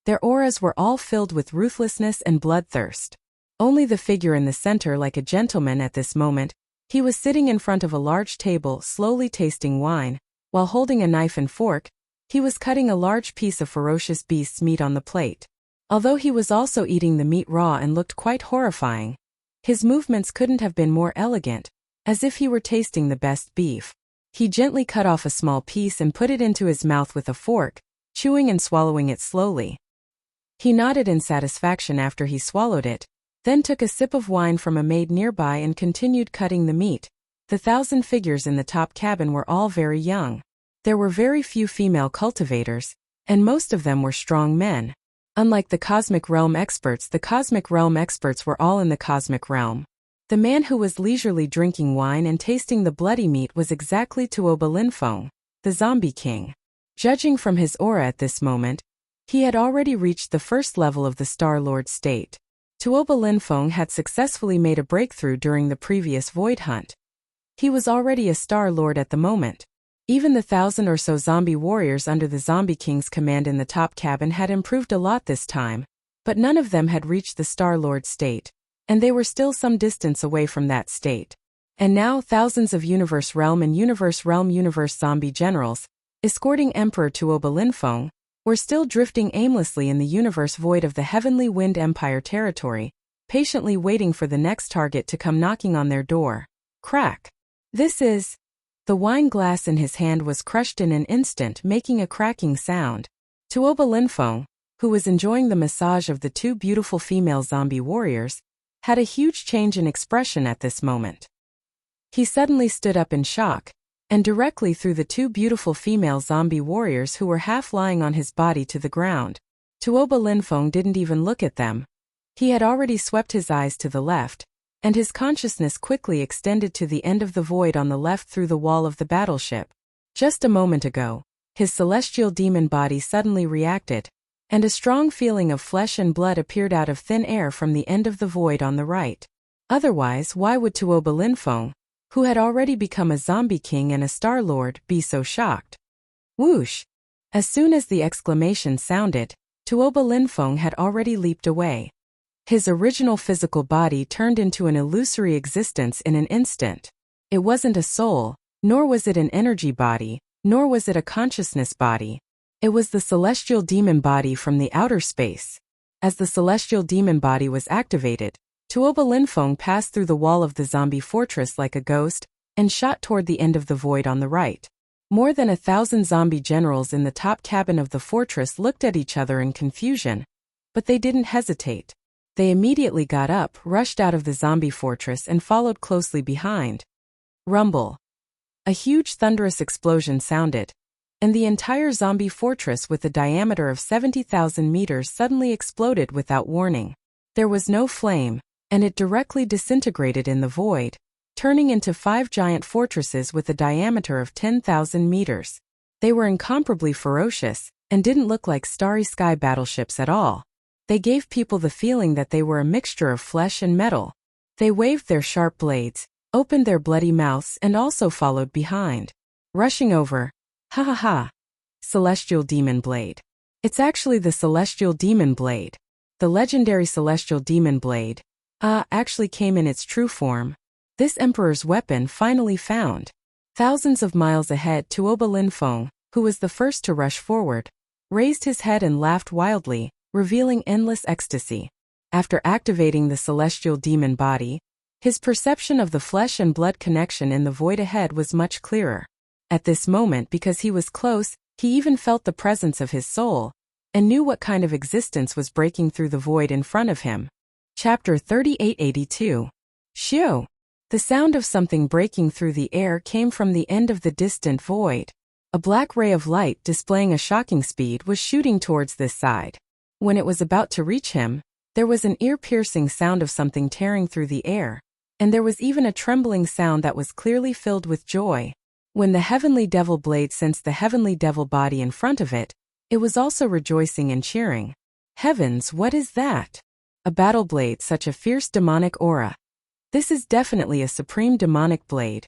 their auras were all filled with ruthlessness and bloodthirst. Only the figure in the center, like a gentleman at this moment, he was sitting in front of a large table slowly tasting wine, while holding a knife and fork, he was cutting a large piece of ferocious beast's meat on the plate. Although he was also eating the meat raw and looked quite horrifying, his movements couldn't have been more elegant, as if he were tasting the best beef. He gently cut off a small piece and put it into his mouth with a fork, chewing and swallowing it slowly. He nodded in satisfaction after he swallowed it, then took a sip of wine from a maid nearby and continued cutting the meat. The 1,000 figures in the top cabin were all very young. There were very few female cultivators, and most of them were strong men. Unlike the cosmic realm experts were all in the cosmic realm. The man who was leisurely drinking wine and tasting the bloody meat was exactly Tuoba Linfeng, the zombie king. Judging from his aura at this moment, he had already reached the first level of the Star Lord state. Tuoba Linfeng had successfully made a breakthrough during the previous void hunt. He was already a Star Lord at the moment. Even the 1,000 or so zombie warriors under the Zombie King's command in the top cabin had improved a lot this time, but none of them had reached the Star Lord state, and they were still some distance away from that state. And now thousands of Universe Realm Universe Zombie generals, escorting Emperor Tuoba Linfeng, were still drifting aimlessly in the universe void of the Heavenly Wind Empire territory, patiently waiting for the next target to come knocking on their door. Crack. This is... The wine glass in his hand was crushed in an instant, making a cracking sound. Tuoba Linfeng, who was enjoying the massage of the two beautiful female zombie warriors, had a huge change in expression at this moment. He suddenly stood up in shock, and directly threw the two beautiful female zombie warriors who were half lying on his body to the ground. Tuoba Linfeng didn't even look at them. He had already swept his eyes to the left, and his consciousness quickly extended to the end of the void on the left through the wall of the battleship. Just a moment ago, his celestial demon body suddenly reacted, and a strong feeling of flesh and blood appeared out of thin air from the end of the void on the right. Otherwise, why would Tuoba Linfeng, who had already become a zombie king and a Star Lord, be so shocked? Whoosh! As soon as the exclamation sounded, Tuoba Linfeng had already leaped away. His original physical body turned into an illusory existence in an instant. It wasn't a soul, nor was it an energy body, nor was it a consciousness body. It was the celestial demon body from the outer space. As the celestial demon body was activated, Tuoba Linfeng passed through the wall of the zombie fortress like a ghost, and shot toward the end of the void on the right. More than 1,000 zombie generals in the top cabin of the fortress looked at each other in confusion, but they didn't hesitate. They immediately got up, rushed out of the zombie fortress and followed closely behind. Rumble. A huge thunderous explosion sounded, and the entire zombie fortress with a diameter of 70,000 meters suddenly exploded without warning. There was no flame, and it directly disintegrated in the void, turning into 5 giant fortresses with a diameter of 10,000 meters. They were incomparably ferocious, and didn't look like starry sky battleships at all. They gave people the feeling that they were a mixture of flesh and metal. They waved their sharp blades, opened their bloody mouths and also followed behind. Rushing over. Ha ha ha. Celestial Demon Blade. It's actually the Celestial Demon Blade. The legendary Celestial Demon Blade, actually came in its true form. This Emperor's weapon finally found. Thousands of miles ahead, Tuoba Linfeng, who was the first to rush forward, raised his head and laughed wildly, revealing endless ecstasy. After activating the celestial demon body, his perception of the flesh and blood connection in the void ahead was much clearer. At this moment, because he was close, he even felt the presence of his soul, and knew what kind of existence was breaking through the void in front of him. Chapter 3882. Shio. The sound of something breaking through the air came from the end of the distant void. A black ray of light displaying a shocking speed was shooting towards this side. When it was about to reach him, there was an ear-piercing sound of something tearing through the air, and there was even a trembling sound that was clearly filled with joy. When the heavenly devil blade sensed the heavenly devil body in front of it, it was also rejoicing and cheering. Heavens, what is that? A battle blade, such a fierce demonic aura. This is definitely a supreme demonic blade.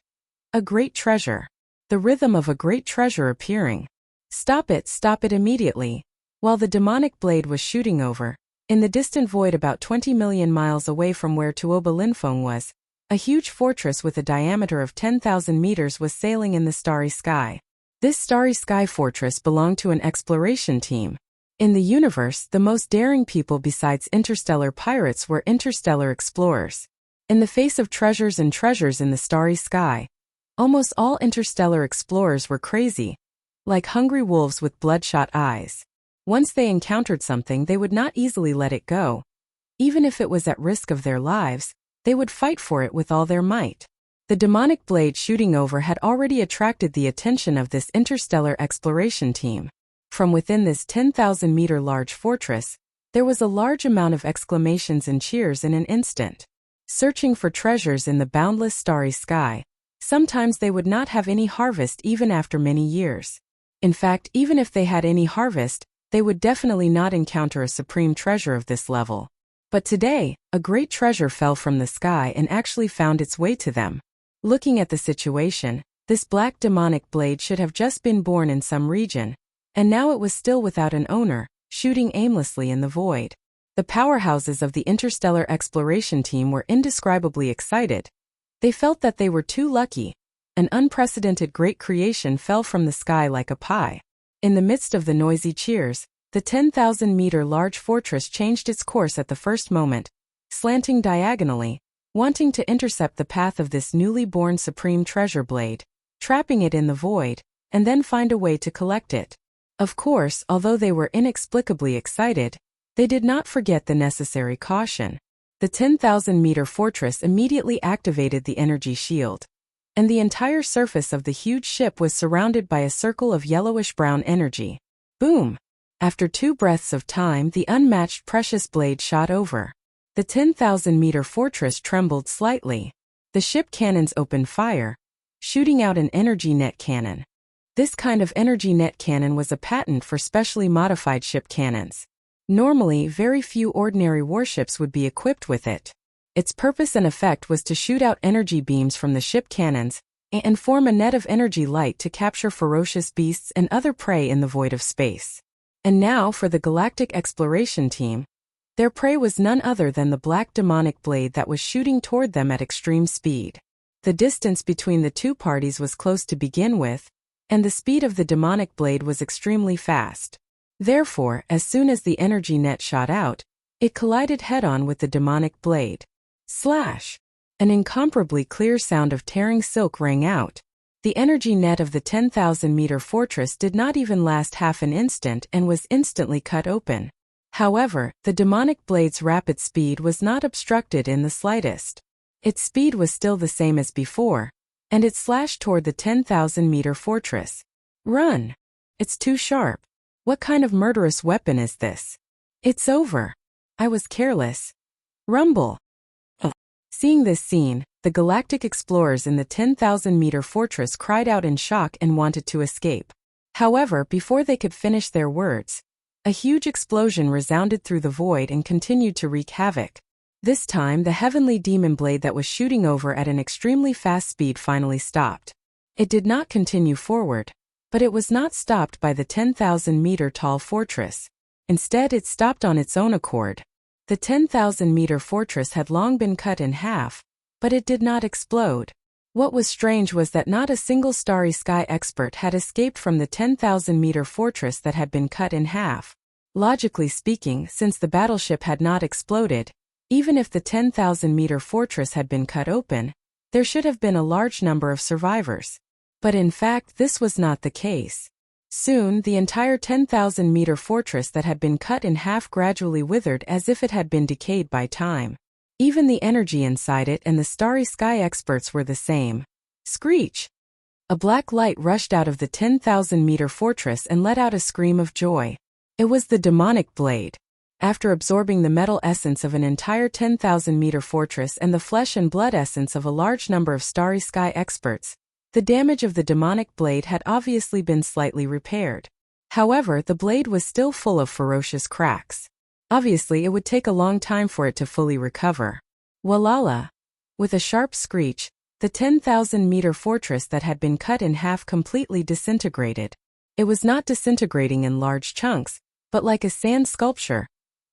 A great treasure. The rhythm of a great treasure appearing. Stop it immediately. While the demonic blade was shooting over, in the distant void about 20 million miles away from where Tuoba Linfeng was, a huge fortress with a diameter of 10,000 meters was sailing in the starry sky. This starry sky fortress belonged to an exploration team. In the universe, the most daring people besides interstellar pirates were interstellar explorers. In the face of treasures and treasures in the starry sky, almost all interstellar explorers were crazy, like hungry wolves with bloodshot eyes. Once they encountered something, they would not easily let it go. Even if it was at risk of their lives, they would fight for it with all their might. The demonic blade shooting over had already attracted the attention of this interstellar exploration team. From within this 10,000-meter large fortress, there was a large amount of exclamations and cheers in an instant. Searching for treasures in the boundless starry sky, sometimes they would not have any harvest even after many years. In fact, even if they had any harvest, they would definitely not encounter a supreme treasure of this level. But today, a great treasure fell from the sky and actually found its way to them. Looking at the situation, this black demonic blade should have just been born in some region, and now it was still without an owner, shooting aimlessly in the void. The powerhouses of the interstellar exploration team were indescribably excited. They felt that they were too lucky. An unprecedented great creation fell from the sky like a pie. In the midst of the noisy cheers, the 10,000-meter large fortress changed its course at the first moment, slanting diagonally, wanting to intercept the path of this newly born supreme treasure blade, trapping it in the void, and then find a way to collect it. Of course, although they were inexplicably excited, they did not forget the necessary caution. The 10,000-meter fortress immediately activated the energy shield, and the entire surface of the huge ship was surrounded by a circle of yellowish-brown energy. Boom! After 2 breaths of time, the unmatched precious blade shot over. The 10,000-meter fortress trembled slightly. The ship cannons opened fire, shooting out an energy net cannon. This kind of energy net cannon was a patent for specially modified ship cannons. Normally, very few ordinary warships would be equipped with it. Its purpose and effect was to shoot out energy beams from the ship cannons and form a net of energy light to capture ferocious beasts and other prey in the void of space. And now for the galactic exploration team. Their prey was none other than the black demonic blade that was shooting toward them at extreme speed. The distance between the two parties was close to begin with, and the speed of the demonic blade was extremely fast. Therefore, as soon as the energy net shot out, it collided head-on with the demonic blade. Slash! An incomparably clear sound of tearing silk rang out. The energy net of the 10,000-meter fortress did not even last half an instant and was instantly cut open. However, the demonic blade's rapid speed was not obstructed in the slightest. Its speed was still the same as before, and it slashed toward the 10,000-meter fortress. Run! It's too sharp. What kind of murderous weapon is this? It's over. I was careless. Rumble. Seeing this scene, the galactic explorers in the 10,000-meter fortress cried out in shock and wanted to escape. However, before they could finish their words, a huge explosion resounded through the void and continued to wreak havoc. This time, the heavenly demon blade that was shooting over at an extremely fast speed finally stopped. It did not continue forward, but it was not stopped by the 10,000-meter tall fortress. Instead, it stopped on its own accord. The 10,000-meter fortress had long been cut in half, but it did not explode. What was strange was that not a single starry sky expert had escaped from the 10,000-meter fortress that had been cut in half. Logically speaking, since the battleship had not exploded, even if the 10,000-meter fortress had been cut open, there should have been a large number of survivors. But in fact, this was not the case. Soon, the entire 10,000-meter fortress that had been cut in half gradually withered as if it had been decayed by time. Even the energy inside it and the starry sky experts were the same. Screech! A black light rushed out of the 10,000-meter fortress and let out a scream of joy. It was the demonic blade. After absorbing the metal essence of an entire 10,000-meter fortress and the flesh and blood essence of a large number of starry sky experts, the damage of the demonic blade had obviously been slightly repaired. However, the blade was still full of ferocious cracks. Obviously, it would take a long time for it to fully recover. Walala! With a sharp screech, the 10,000-meter fortress that had been cut in half completely disintegrated. It was not disintegrating in large chunks, but like a sand sculpture.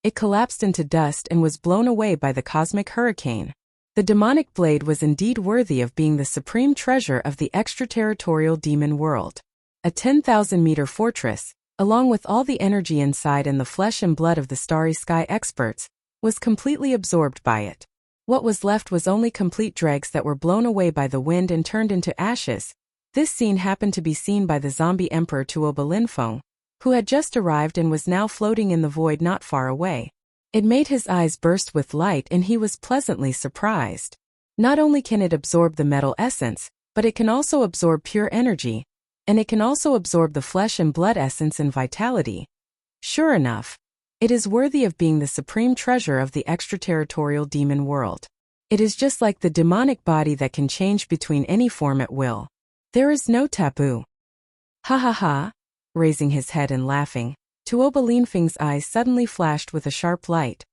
It collapsed into dust and was blown away by the cosmic hurricane. The demonic blade was indeed worthy of being the supreme treasure of the extraterritorial demon world. A 10,000-meter fortress, along with all the energy inside and the flesh and blood of the starry sky experts, was completely absorbed by it. What was left was only complete dregs that were blown away by the wind and turned into ashes. This scene happened to be seen by the zombie emperor Tuoba Linfeng, who had just arrived and was now floating in the void not far away. It made his eyes burst with light and he was pleasantly surprised. Not only can it absorb the metal essence, but it can also absorb pure energy, and it can also absorb the flesh and blood essence and vitality. Sure enough, it is worthy of being the supreme treasure of the extraterritorial demon world. It is just like the demonic body that can change between any form at will. There is no taboo. Ha ha ha! Raising his head and laughing, Tuoba Linfeng's eyes suddenly flashed with a sharp light.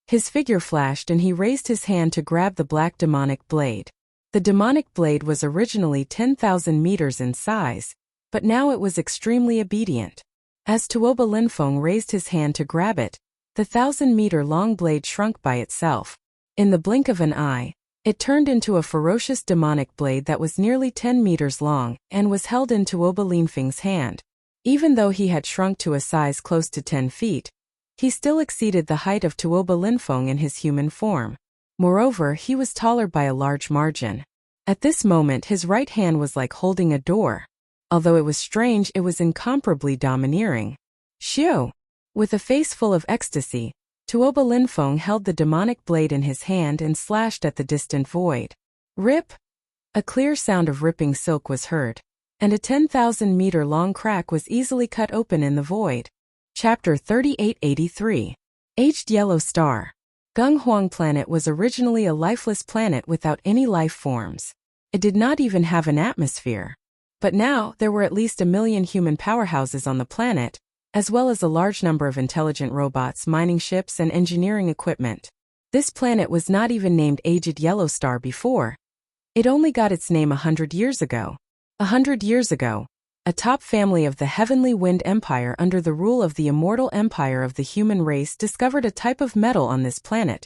His figure flashed and he raised his hand to grab the black demonic blade. The demonic blade was originally 10,000 meters in size, but now it was extremely obedient. As Tuoba Linfeng raised his hand to grab it, the 1,000-meter-long blade shrunk by itself. In the blink of an eye, it turned into a ferocious demonic blade that was nearly 10 meters long and was held in Tuoba Linfeng's hand. Even though he had shrunk to a size close to 10 feet, he still exceeded the height of Tuoba Linfeng in his human form. Moreover, he was taller by a large margin. At this moment, his right hand was like holding a door. Although it was strange, it was incomparably domineering. Xiu! With a face full of ecstasy, Tuoba Linfeng held the demonic blade in his hand and slashed at the distant void. Rip! A clear sound of ripping silk was heard, and a 10,000-meter-long crack was easily cut open in the void. Chapter 3883. Aged Yellow Star. Gung Huang Planet was originally a lifeless planet without any life forms. It did not even have an atmosphere. But now, there were at least 1 million human powerhouses on the planet, as well as a large number of intelligent robots, mining ships, and engineering equipment. This planet was not even named Aged Yellow Star before. It only got its name 100 years ago. 100 years ago, a top family of the Heavenly Wind Empire under the rule of the immortal empire of the human race discovered a type of metal on this planet,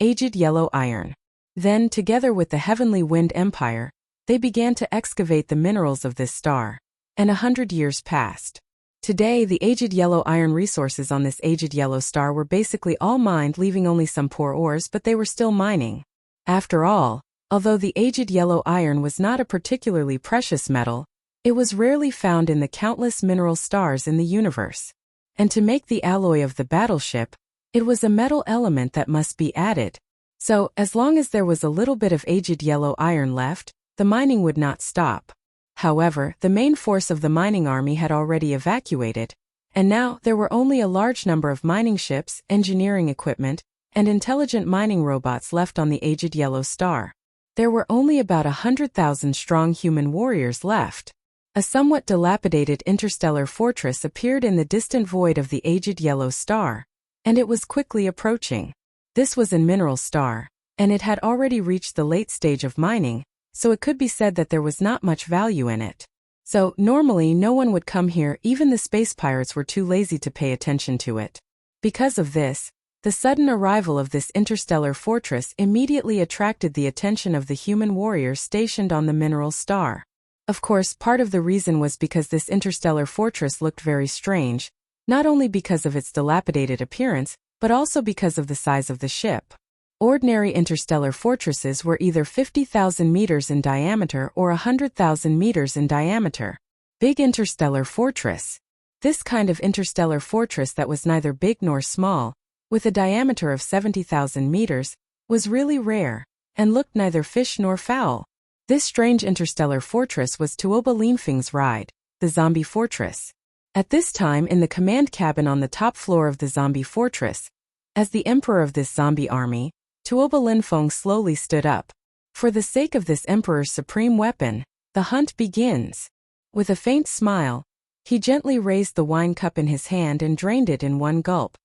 aged yellow iron. Then, together with the Heavenly Wind Empire, they began to excavate the minerals of this star. And 100 years passed. Today, the aged yellow iron resources on this aged yellow star were basically all mined, leaving only some poor ores, but they were still mining. After all, although the aged yellow iron was not a particularly precious metal, it was rarely found in the countless mineral stars in the universe. And to make the alloy of the battleship, it was a metal element that must be added. So, as long as there was a little bit of aged yellow iron left, the mining would not stop. However, the main force of the mining army had already evacuated, and now there were only a large number of mining ships, engineering equipment, and intelligent mining robots left on the aged yellow star. There were only about 100,000 strong human warriors left. A somewhat dilapidated interstellar fortress appeared in the distant void of the aged yellow star, and it was quickly approaching. This was a mineral star, and it had already reached the late stage of mining, so it could be said that there was not much value in it. So, normally no one would come here, even the space pirates were too lazy to pay attention to it. Because of this, the The sudden arrival of this interstellar fortress immediately attracted the attention of the human warriors stationed on the mineral star. Of course, part of the reason was because this interstellar fortress looked very strange, not only because of its dilapidated appearance, but also because of the size of the ship. Ordinary interstellar fortresses were either 50,000 meters in diameter or 100,000 meters in diameter. Big interstellar fortress. This kind of interstellar fortress that was neither big nor small, with a diameter of 70,000 meters, was really rare, and looked neither fish nor fowl. This strange interstellar fortress was Tuoba Linfeng's ride, the zombie fortress. At this time in the command cabin on the top floor of the zombie fortress, as the emperor of this zombie army, Tuoba Linfeng slowly stood up. For the sake of this emperor's supreme weapon, the hunt begins. With a faint smile, he gently raised the wine cup in his hand and drained it in one gulp.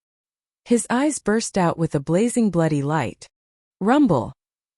His eyes burst out with a blazing bloody light. Rumble!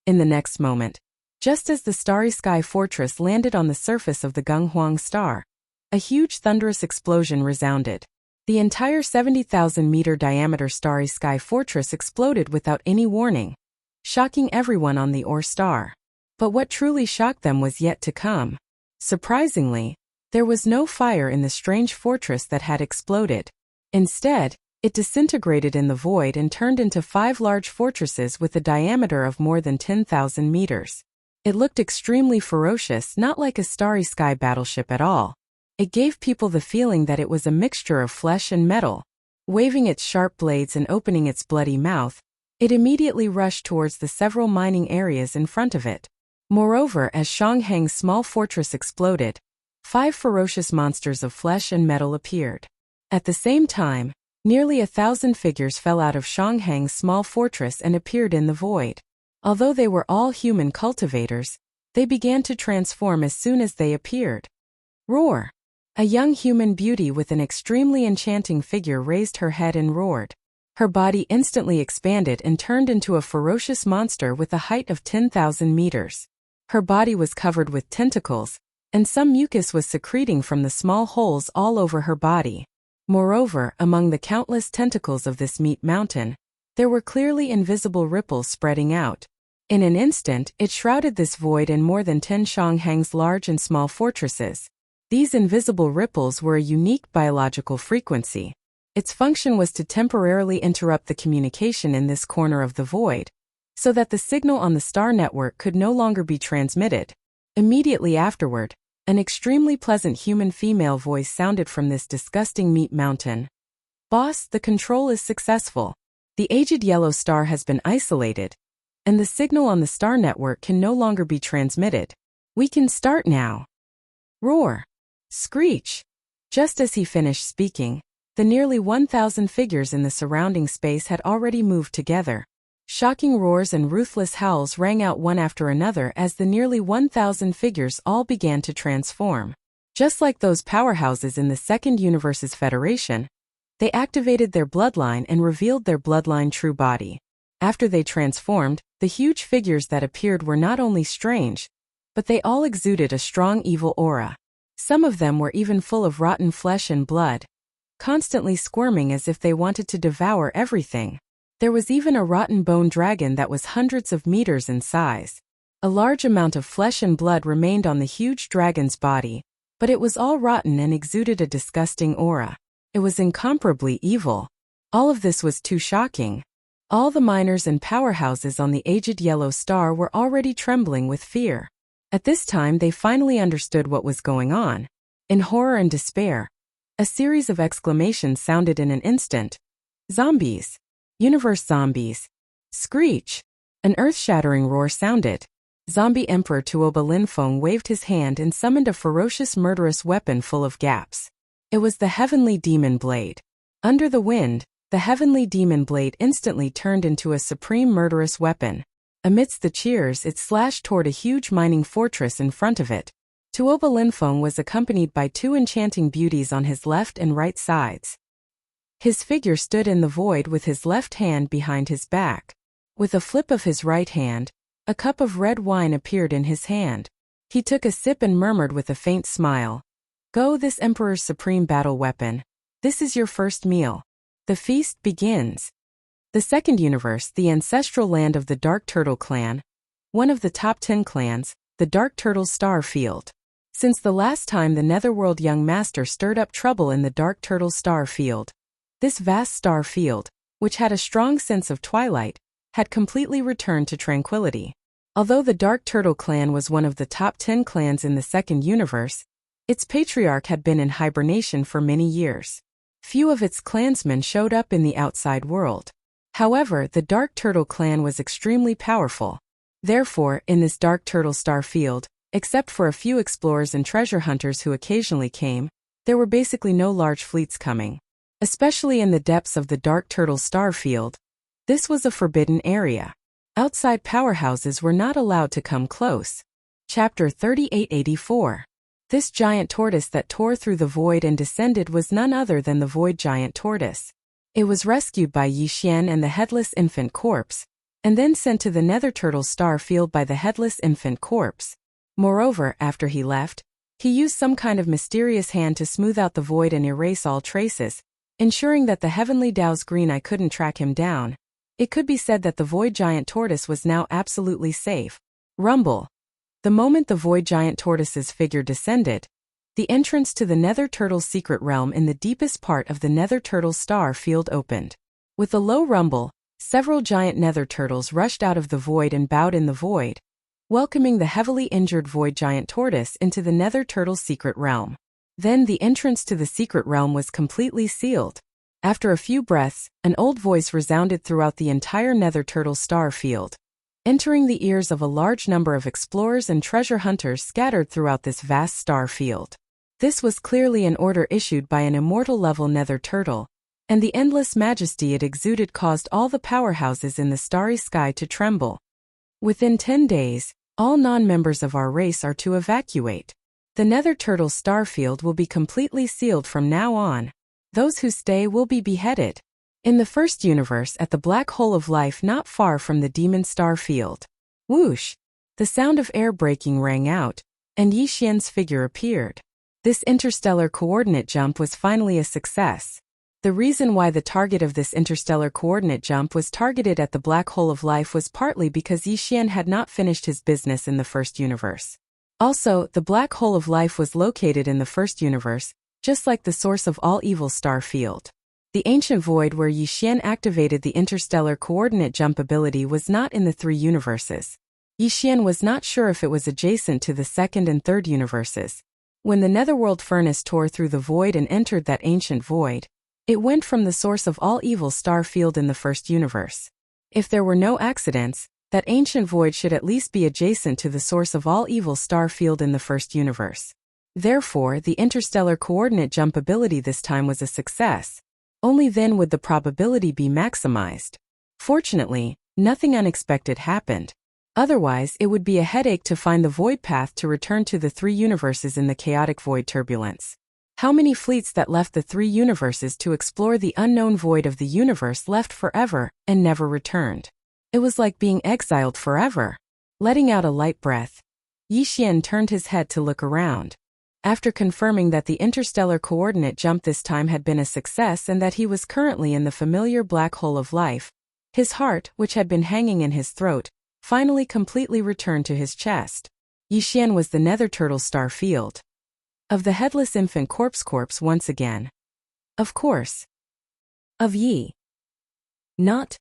In the next moment, just as the starry sky fortress landed on the surface of the Gunghuang star, a huge thunderous explosion resounded. The entire 70,000-meter diameter starry sky fortress exploded without any warning, shocking everyone on the Or star. But what truly shocked them was yet to come. Surprisingly, there was no fire in the strange fortress that had exploded. Instead, it disintegrated in the void and turned into 5 large fortresses with a diameter of more than 10,000 meters. It looked extremely ferocious, not like a starry sky battleship at all. It gave people the feeling that it was a mixture of flesh and metal. Waving its sharp blades and opening its bloody mouth, it immediately rushed towards the several mining areas in front of it. Moreover, as Shanghang's small fortress exploded, 5 ferocious monsters of flesh and metal appeared. At the same time, nearly 1,000 figures fell out of Shanghang's small fortress and appeared in the void. Although they were all human cultivators, they began to transform as soon as they appeared. Roar! A young human beauty with an extremely enchanting figure raised her head and roared. Her body instantly expanded and turned into a ferocious monster with a height of 10,000 meters. Her body was covered with tentacles, and some mucus was secreting from the small holes all over her body. Moreover, among the countless tentacles of this meat mountain, there were clearly invisible ripples spreading out. In an instant, it shrouded this void in more than 10 Shanghang's large and small fortresses. These invisible ripples were a unique biological frequency. Its function was to temporarily interrupt the communication in this corner of the void, so that the signal on the star network could no longer be transmitted. Immediately afterward, an extremely pleasant human female voice sounded from this disgusting meat mountain. "Boss, the control is successful. The aged yellow star has been isolated, and the signal on the star network can no longer be transmitted. We can start now." Roar! Screech! Just as he finished speaking, the nearly 1,000 figures in the surrounding space had already moved together. Shocking roars and ruthless howls rang out one after another as the nearly 1,000 figures all began to transform. Just like those powerhouses in the Second Universe's Federation, they activated their bloodline and revealed their bloodline true body. After they transformed, the huge figures that appeared were not only strange, but they all exuded a strong evil aura. Some of them were even full of rotten flesh and blood, constantly squirming as if they wanted to devour everything. There was even a rotten bone dragon that was hundreds of meters in size. A large amount of flesh and blood remained on the huge dragon's body, but it was all rotten and exuded a disgusting aura. It was incomparably evil. All of this was too shocking. All the miners and powerhouses on the aged yellow star were already trembling with fear. At this time they finally understood what was going on. In horror and despair, a series of exclamations sounded in an instant. Zombies! Universe zombies! Screech! An earth-shattering roar sounded. Zombie Emperor Tuoba Linfeng waved his hand and summoned a ferocious murderous weapon full of gaps. It was the Heavenly Demon Blade. Under the wind, the Heavenly Demon Blade instantly turned into a supreme murderous weapon. Amidst the cheers, it slashed toward a huge mining fortress in front of it. Tuoba Linfeng was accompanied by 2 enchanting beauties on his left and right sides. His figure stood in the void with his left hand behind his back. With a flip of his right hand, a cup of red wine appeared in his hand. He took a sip and murmured with a faint smile, "Go, this Emperor's supreme battle weapon. This is your first meal. The feast begins." The second universe, the ancestral land of the Dark Turtle clan, one of the top 10 clans, the Dark Turtle star field. Since the last time the Netherworld young master stirred up trouble in the Dark Turtle star field, this vast star field, which had a strong sense of twilight, had completely returned to tranquility. Although the Dark Turtle clan was one of the top 10 clans in the second universe, its patriarch had been in hibernation for many years. Few of its clansmen showed up in the outside world. However, the Dark Turtle clan was extremely powerful. Therefore, in this Dark Turtle star field, except for a few explorers and treasure hunters who occasionally came, there were basically no large fleets coming. Especially in the depths of the Dark Turtle star field, this was a forbidden area. Outside powerhouses were not allowed to come close. Chapter 3884. This giant tortoise that tore through the void and descended was none other than the Void Giant Tortoise. It was rescued by Yi Xian and the Headless Infant Corpse, and then sent to the Nether Turtle star field by the Headless Infant Corpse. Moreover, after he left, he used some kind of mysterious hand to smooth out the void and erase all traces, ensuring that the Heavenly Dao's green eye couldn't track him down. It could be said that the Void Giant Tortoise was now absolutely safe. Rumble. The moment the Void Giant Tortoise's figure descended, the entrance to the Nether Turtle's secret realm in the deepest part of the Nether Turtle star field opened. With a low rumble, several giant Nether Turtles rushed out of the void and bowed in the void, welcoming the heavily injured Void Giant Tortoise into the Nether Turtle's secret realm. Then the entrance to the secret realm was completely sealed. After a few breaths, an old voice resounded throughout the entire Nether Turtle star field, entering the ears of a large number of explorers and treasure hunters scattered throughout this vast star field. This was clearly an order issued by an immortal-level Nether Turtle, and the endless majesty it exuded caused all the powerhouses in the starry sky to tremble. Within 10 days, all non-members of our race are to evacuate. The Nether Turtle star field will be completely sealed from now on. Those who stay will be beheaded. In the first universe at the black hole of life not far from the demon star field. Whoosh! The sound of air breaking rang out, and Yi Xian's figure appeared. This interstellar coordinate jump was finally a success. The reason why the target of this interstellar coordinate jump was targeted at the black hole of life was partly because Yi Xian had not finished his business in the first universe. Also, the black hole of life was located in the first universe, just like the source of all evil star field. The ancient void where Yi Xian activated the interstellar coordinate jump ability was not in the 3 universes. Yi Xian was not sure if it was adjacent to the second and third universes. When the netherworld furnace tore through the void and entered that ancient void, it went from the source of all evil star field in the first universe. If there were no accidents, that ancient void should at least be adjacent to the source of all evil star field in the first universe. Therefore, the interstellar coordinate jump ability this time was a success. Only then would the probability be maximized. Fortunately, nothing unexpected happened. Otherwise, it would be a headache to find the void path to return to the 3 universes in the chaotic void turbulence. How many fleets that left the 3 universes to explore the unknown void of the universe left forever and never returned? It was like being exiled forever. Letting out a light breath, Yi Xian turned his head to look around. After confirming that the interstellar coordinate jump this time had been a success and that he was currently in the familiar black hole of life, his heart, which had been hanging in his throat, finally completely returned to his chest. Yi Xian was the Nether Turtle star field. Of the Headless Infant Corpse once again. Of course. Of Yi. Not.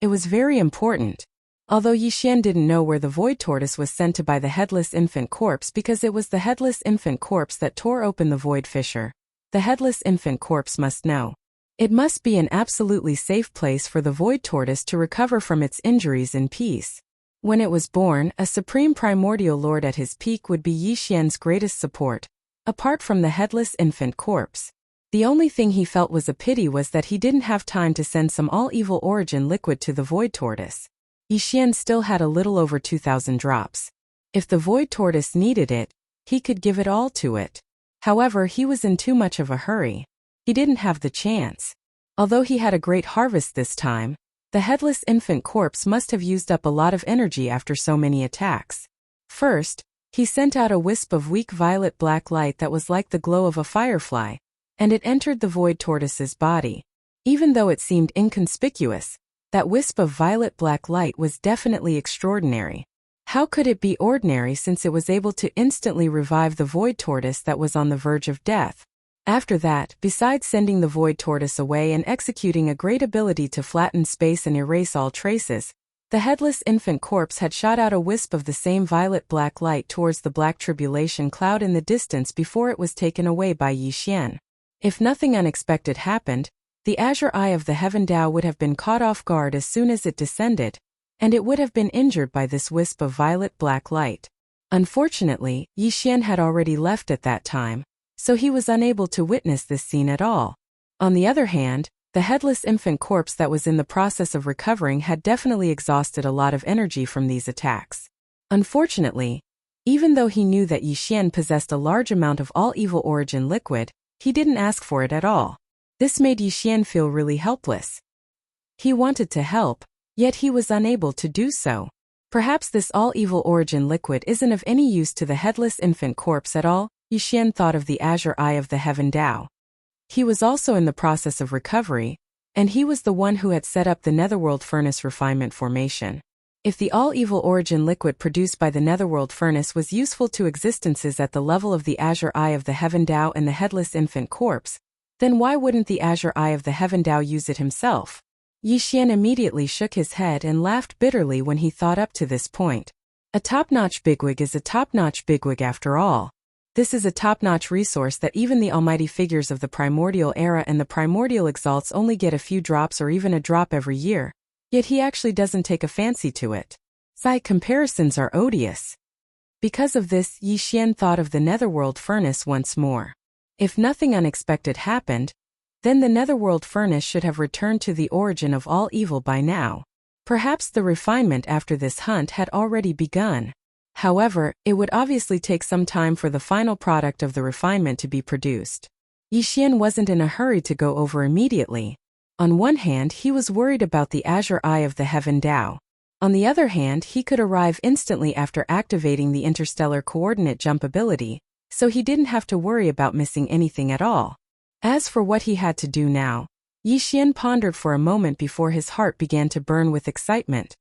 It was very important. Although Yi Xian didn't know where the Void Tortoise was sent to by the Headless Infant Corpse because it was the Headless Infant Corpse that tore open the Void Fissure, the Headless Infant Corpse must know. It must be an absolutely safe place for the Void Tortoise to recover from its injuries in peace. When it was born, a supreme primordial lord at his peak would be Yi Xian's greatest support, apart from the Headless Infant Corpse. The only thing he felt was a pity was that he didn't have time to send some all-evil origin liquid to the Void Tortoise. Yi Xian still had a little over 2,000 drops. If the Void Tortoise needed it, he could give it all to it. However, he was in too much of a hurry. He didn't have the chance. Although he had a great harvest this time, the Headless Infant Corpse must have used up a lot of energy after so many attacks. First, he sent out a wisp of weak violet-black light that was like the glow of a firefly, and it entered the Void Tortoise's body. Even though it seemed inconspicuous, that wisp of violet-black light was definitely extraordinary. How could it be ordinary since it was able to instantly revive the void tortoise that was on the verge of death? After that, besides sending the void tortoise away and executing a great ability to flatten space and erase all traces, the headless infant corpse had shot out a wisp of the same violet-black light towards the black tribulation cloud in the distance before it was taken away by Yi Xian. If nothing unexpected happened, the azure eye of the Heaven Dao would have been caught off guard as soon as it descended, and it would have been injured by this wisp of violet-black light. Unfortunately, Yi Xian had already left at that time, so he was unable to witness this scene at all. On the other hand, the headless infant corpse that was in the process of recovering had definitely exhausted a lot of energy from these attacks. Unfortunately, even though he knew that Yi Xian possessed a large amount of all evil origin liquid, he didn't ask for it at all. This made Yi Xian feel really helpless. He wanted to help, yet he was unable to do so. Perhaps this all evil origin liquid isn't of any use to the headless infant corpse at all. Yi Xian thought of the azure eye of the Heaven Dao. He was also in the process of recovery, and he was the one who had set up the Netherworld Furnace refinement formation. If the all-evil origin liquid produced by the Netherworld Furnace was useful to existences at the level of the azure eye of the Heaven Dao and the headless infant corpse, then why wouldn't the azure eye of the Heaven Dao use it himself? Yi Xian immediately shook his head and laughed bitterly when he thought up to this point. A top-notch bigwig is a top-notch bigwig after all. This is a top-notch resource that even the almighty figures of the primordial era and the primordial exalts only get a few drops or even a drop every year, yet he actually doesn't take a fancy to it. Side comparisons are odious. Because of this, Yi Xian thought of the Netherworld Furnace once more. If nothing unexpected happened, then the Netherworld Furnace should have returned to the origin of all evil by now. Perhaps the refinement after this hunt had already begun. However, it would obviously take some time for the final product of the refinement to be produced. Yi Xian wasn't in a hurry to go over immediately. On one hand, he was worried about the azure eye of the Heaven Dao. On the other hand, he could arrive instantly after activating the interstellar coordinate jump ability, so he didn't have to worry about missing anything at all. As for what he had to do now, Yi Xian pondered for a moment before his heart began to burn with excitement.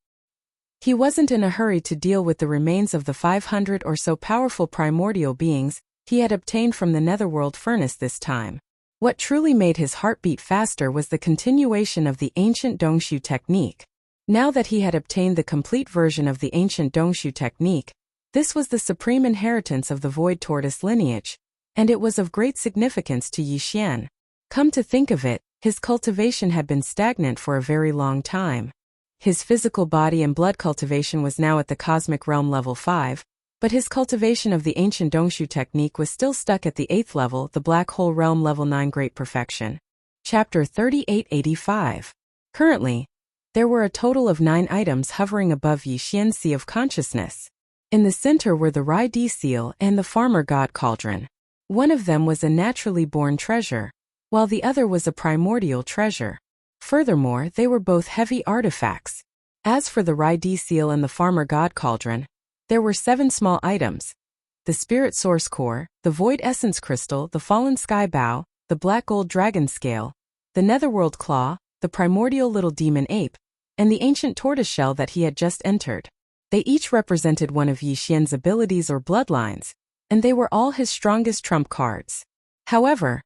He wasn't in a hurry to deal with the remains of the 500 or so powerful primordial beings he had obtained from the Netherworld Furnace this time. What truly made his heart beat faster was the continuation of the ancient Dongshu technique. Now that he had obtained the complete version of the ancient Dongshu technique, this was the supreme inheritance of the Void Tortoise lineage, and it was of great significance to Yi Xian. Come to think of it, his cultivation had been stagnant for a very long time. His physical body and blood cultivation was now at the Cosmic Realm level 5, but his cultivation of the ancient Dongshu technique was still stuck at the 8th level, the Black Hole Realm level 9 Great Perfection. Chapter 3885. Currently, there were a total of 9 items hovering above Yi Xian's Sea of Consciousness. In the center were the Rai Di Seal and the Farmer God Cauldron. One of them was a naturally born treasure, while the other was a primordial treasure. Furthermore, they were both heavy artifacts. As for the Rai Di Seal and the Farmer God Cauldron, there were 7 small items: the Spirit Source Core, the Void Essence Crystal, the Fallen Sky Bow, the Black Gold Dragon Scale, the Netherworld Claw, the Primordial Little Demon Ape, and the Ancient Tortoise Shell that he had just entered. They each represented one of Yi Xian's abilities or bloodlines, and they were all his strongest trump cards. However,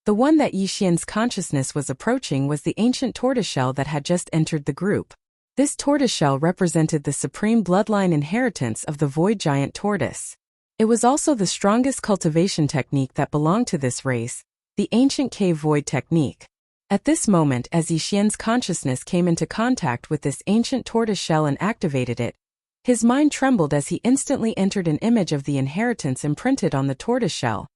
the one that Yi Xian's consciousness was approaching was the ancient tortoiseshell that had just entered the group. This tortoiseshell represented the supreme bloodline inheritance of the void giant tortoise. It was also the strongest cultivation technique that belonged to this race, the ancient cave void technique. At this moment, as Yi Xian's consciousness came into contact with this ancient tortoiseshell and activated it, his mind trembled as he instantly entered an image of the inheritance imprinted on the tortoiseshell.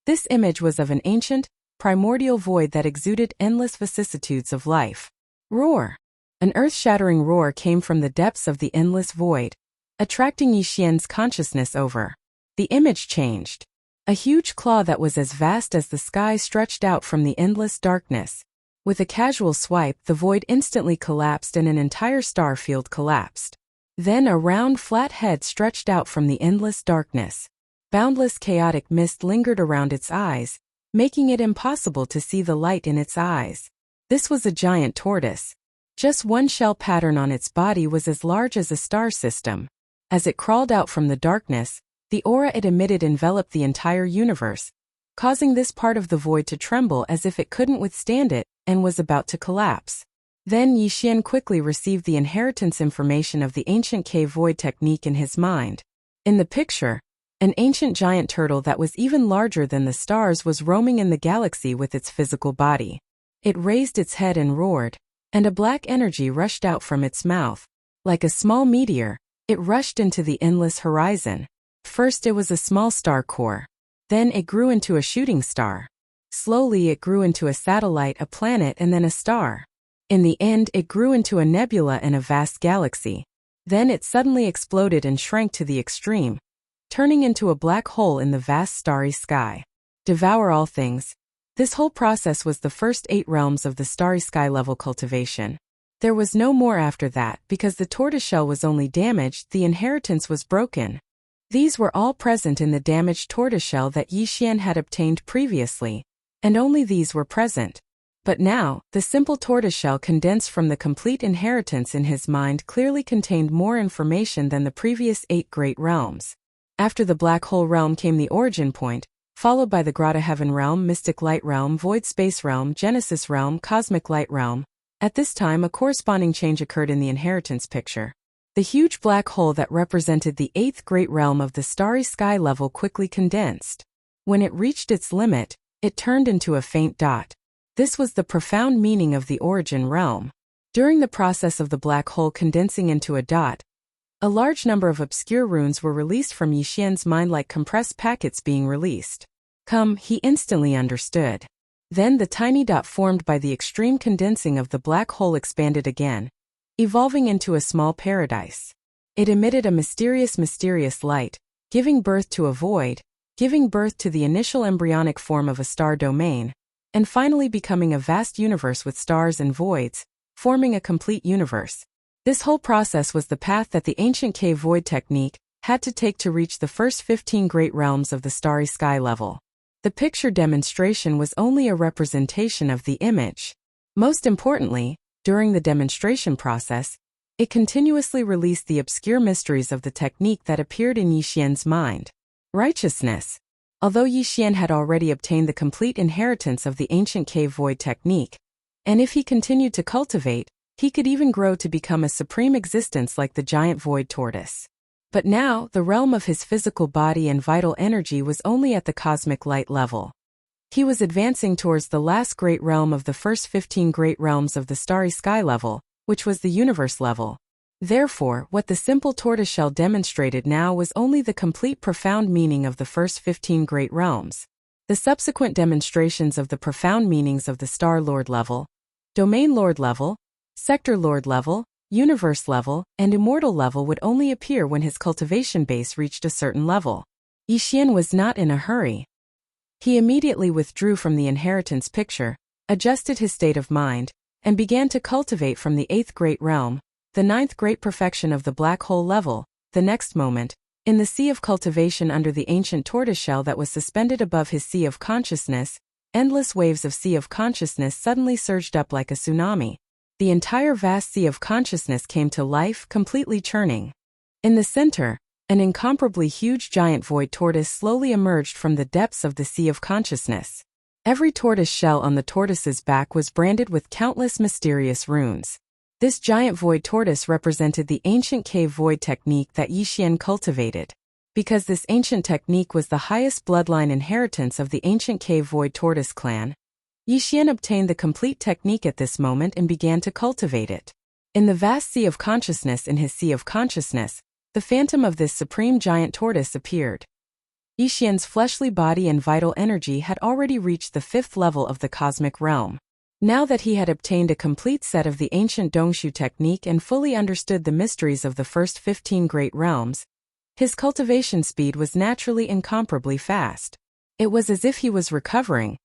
This image was of an ancient, primordial void that exuded endless vicissitudes of life. Roar! An earth-shattering roar came from the depths of the endless void, attracting Yi Xian's consciousness over. The image changed. A huge claw that was as vast as the sky stretched out from the endless darkness. With a casual swipe, the void instantly collapsed and an entire star field collapsed. Then a round, flat head stretched out from the endless darkness. Boundless chaotic mist lingered around its eyes, making it impossible to see the light in its eyes. This was a giant tortoise. Just one shell pattern on its body was as large as a star system. As it crawled out from the darkness, the aura it emitted enveloped the entire universe, causing this part of the void to tremble as if it couldn't withstand it and was about to collapse. Then Yixian quickly received the inheritance information of the ancient cave void technique in his mind. In the picture, an ancient giant turtle that was even larger than the stars was roaming in the galaxy with its physical body. It raised its head and roared, and a black energy rushed out from its mouth. Like a small meteor, it rushed into the endless horizon. First it was a small star core. Then it grew into a shooting star. Slowly it grew into a satellite, a planet, and then a star. In the end, it grew into a nebula and a vast galaxy. Then it suddenly exploded and shrank to the extreme, turning into a black hole in the vast starry sky. Devour all things. This whole process was the first 8 realms of the starry sky level cultivation. There was no more after that because the tortoiseshell was only damaged, the inheritance was broken. These were all present in the damaged tortoiseshell that Yixian had obtained previously, and only these were present. But now, the simple tortoiseshell condensed from the complete inheritance in his mind clearly contained more information than the previous 8 great realms. After the black hole realm came the origin point, followed by the Grata Heaven realm, mystic light realm, void space realm, Genesis realm, cosmic light realm. At this time a corresponding change occurred in the inheritance picture. The huge black hole that represented the 8th great realm of the starry sky level quickly condensed. When it reached its limit, it turned into a faint dot. This was the profound meaning of the origin realm. During the process of the black hole condensing into a dot, a large number of obscure runes were released from Yixian's mind like compressed packets being released. He instantly understood. Then the tiny dot formed by the extreme condensing of the black hole expanded again, evolving into a small paradise. It emitted a mysterious light, giving birth to a void, giving birth to the initial embryonic form of a star domain, and finally becoming a vast universe with stars and voids, forming a complete universe. This whole process was the path that the ancient cave void technique had to take to reach the first 15 great realms of the starry sky level. The picture demonstration was only a representation of the image. Most importantly, during the demonstration process, it continuously released the obscure mysteries of the technique that appeared in Yixian's mind. Righteousness. Although Yixian had already obtained the complete inheritance of the ancient cave void technique, and if he continued to cultivate, he could even grow to become a supreme existence like the giant void tortoise. But now, the realm of his physical body and vital energy was only at the cosmic light level. He was advancing towards the last great realm of the first 15 great realms of the starry sky level, which was the universe level. Therefore, what the simple tortoiseshell demonstrated now was only the complete profound meaning of the first 15 great realms. The subsequent demonstrations of the profound meanings of the Star Lord level, Domain Lord level, Sector Lord level, Universe level, and Immortal level would only appear when his cultivation base reached a certain level. Yixian was not in a hurry. He immediately withdrew from the inheritance picture, adjusted his state of mind, and began to cultivate from the 8th great realm, the 9th great perfection of the black hole level. The next moment, in the sea of cultivation under the ancient tortoiseshell that was suspended above his sea of consciousness, endless waves of sea of consciousness suddenly surged up like a tsunami. The entire vast sea of consciousness came to life, completely churning. In the center, an incomparably huge giant void tortoise slowly emerged from the depths of the sea of consciousness. Every tortoise shell on the tortoise's back was branded with countless mysterious runes. This giant void tortoise represented the ancient cave void technique that Yixian cultivated. Because this ancient technique was the highest bloodline inheritance of the ancient cave void tortoise clan, Yixian obtained the complete technique at this moment and began to cultivate it. In the vast sea of consciousness, in his sea of consciousness, the phantom of this supreme giant tortoise appeared. Yixian's fleshly body and vital energy had already reached the 5th level of the cosmic realm. Now that he had obtained a complete set of the ancient Dongshu technique and fully understood the mysteries of the first 15 great realms, his cultivation speed was naturally incomparably fast. It was as if he was recovering,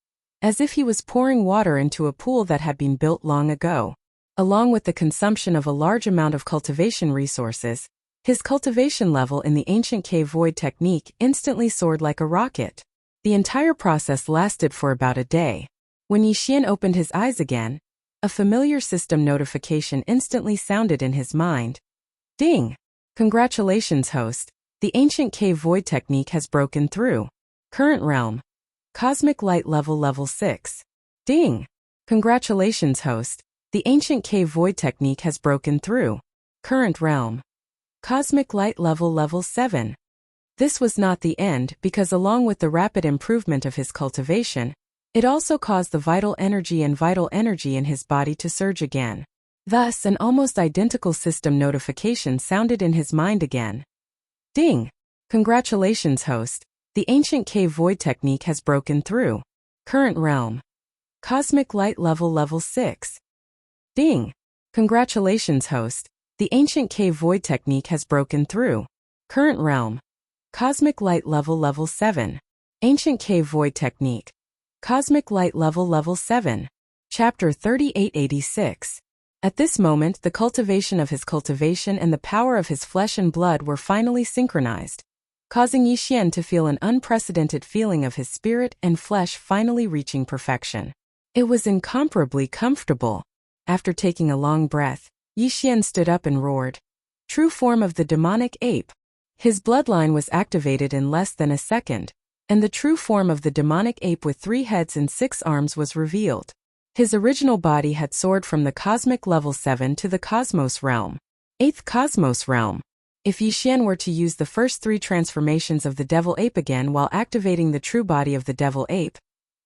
as if he was pouring water into a pool that had been built long ago. Along with the consumption of a large amount of cultivation resources, his cultivation level in the ancient cave void technique instantly soared like a rocket. The entire process lasted for about a day. When Yixian opened his eyes again, A familiar system notification instantly sounded in his mind. Ding! Congratulations, host. The ancient cave void technique has broken through. Current realm. Cosmic light level 6. Ding! Congratulations, host. The ancient cave void technique has broken through. Current realm. Cosmic light level 7. This was not the end because along with the rapid improvement of his cultivation, it also caused the vital energy in his body to surge again. Thus, an almost identical system notification sounded in his mind again. Ding! Congratulations, host. The ancient cave void technique has broken through. Current realm. Cosmic light level 6. Ding! Congratulations, host. The ancient cave void technique has broken through. Current realm. Cosmic light level 7. Ancient cave void technique. Cosmic light level 7. Chapter 3886. At this moment, the cultivation of his cultivation and the power of his flesh and blood were finally synchronized, causing Yixian to feel an unprecedented feeling of his spirit and flesh finally reaching perfection. It was incomparably comfortable. After taking a long breath, Yixian stood up and roared. True form of the demonic ape. His bloodline was activated in less than a second, and the true form of the demonic ape with 3 heads and 6 arms was revealed. His original body had soared from the cosmic level 7 to the cosmos realm. 8th cosmos realm. If Yixian were to use the first 3 transformations of the devil ape again while activating the true body of the devil ape,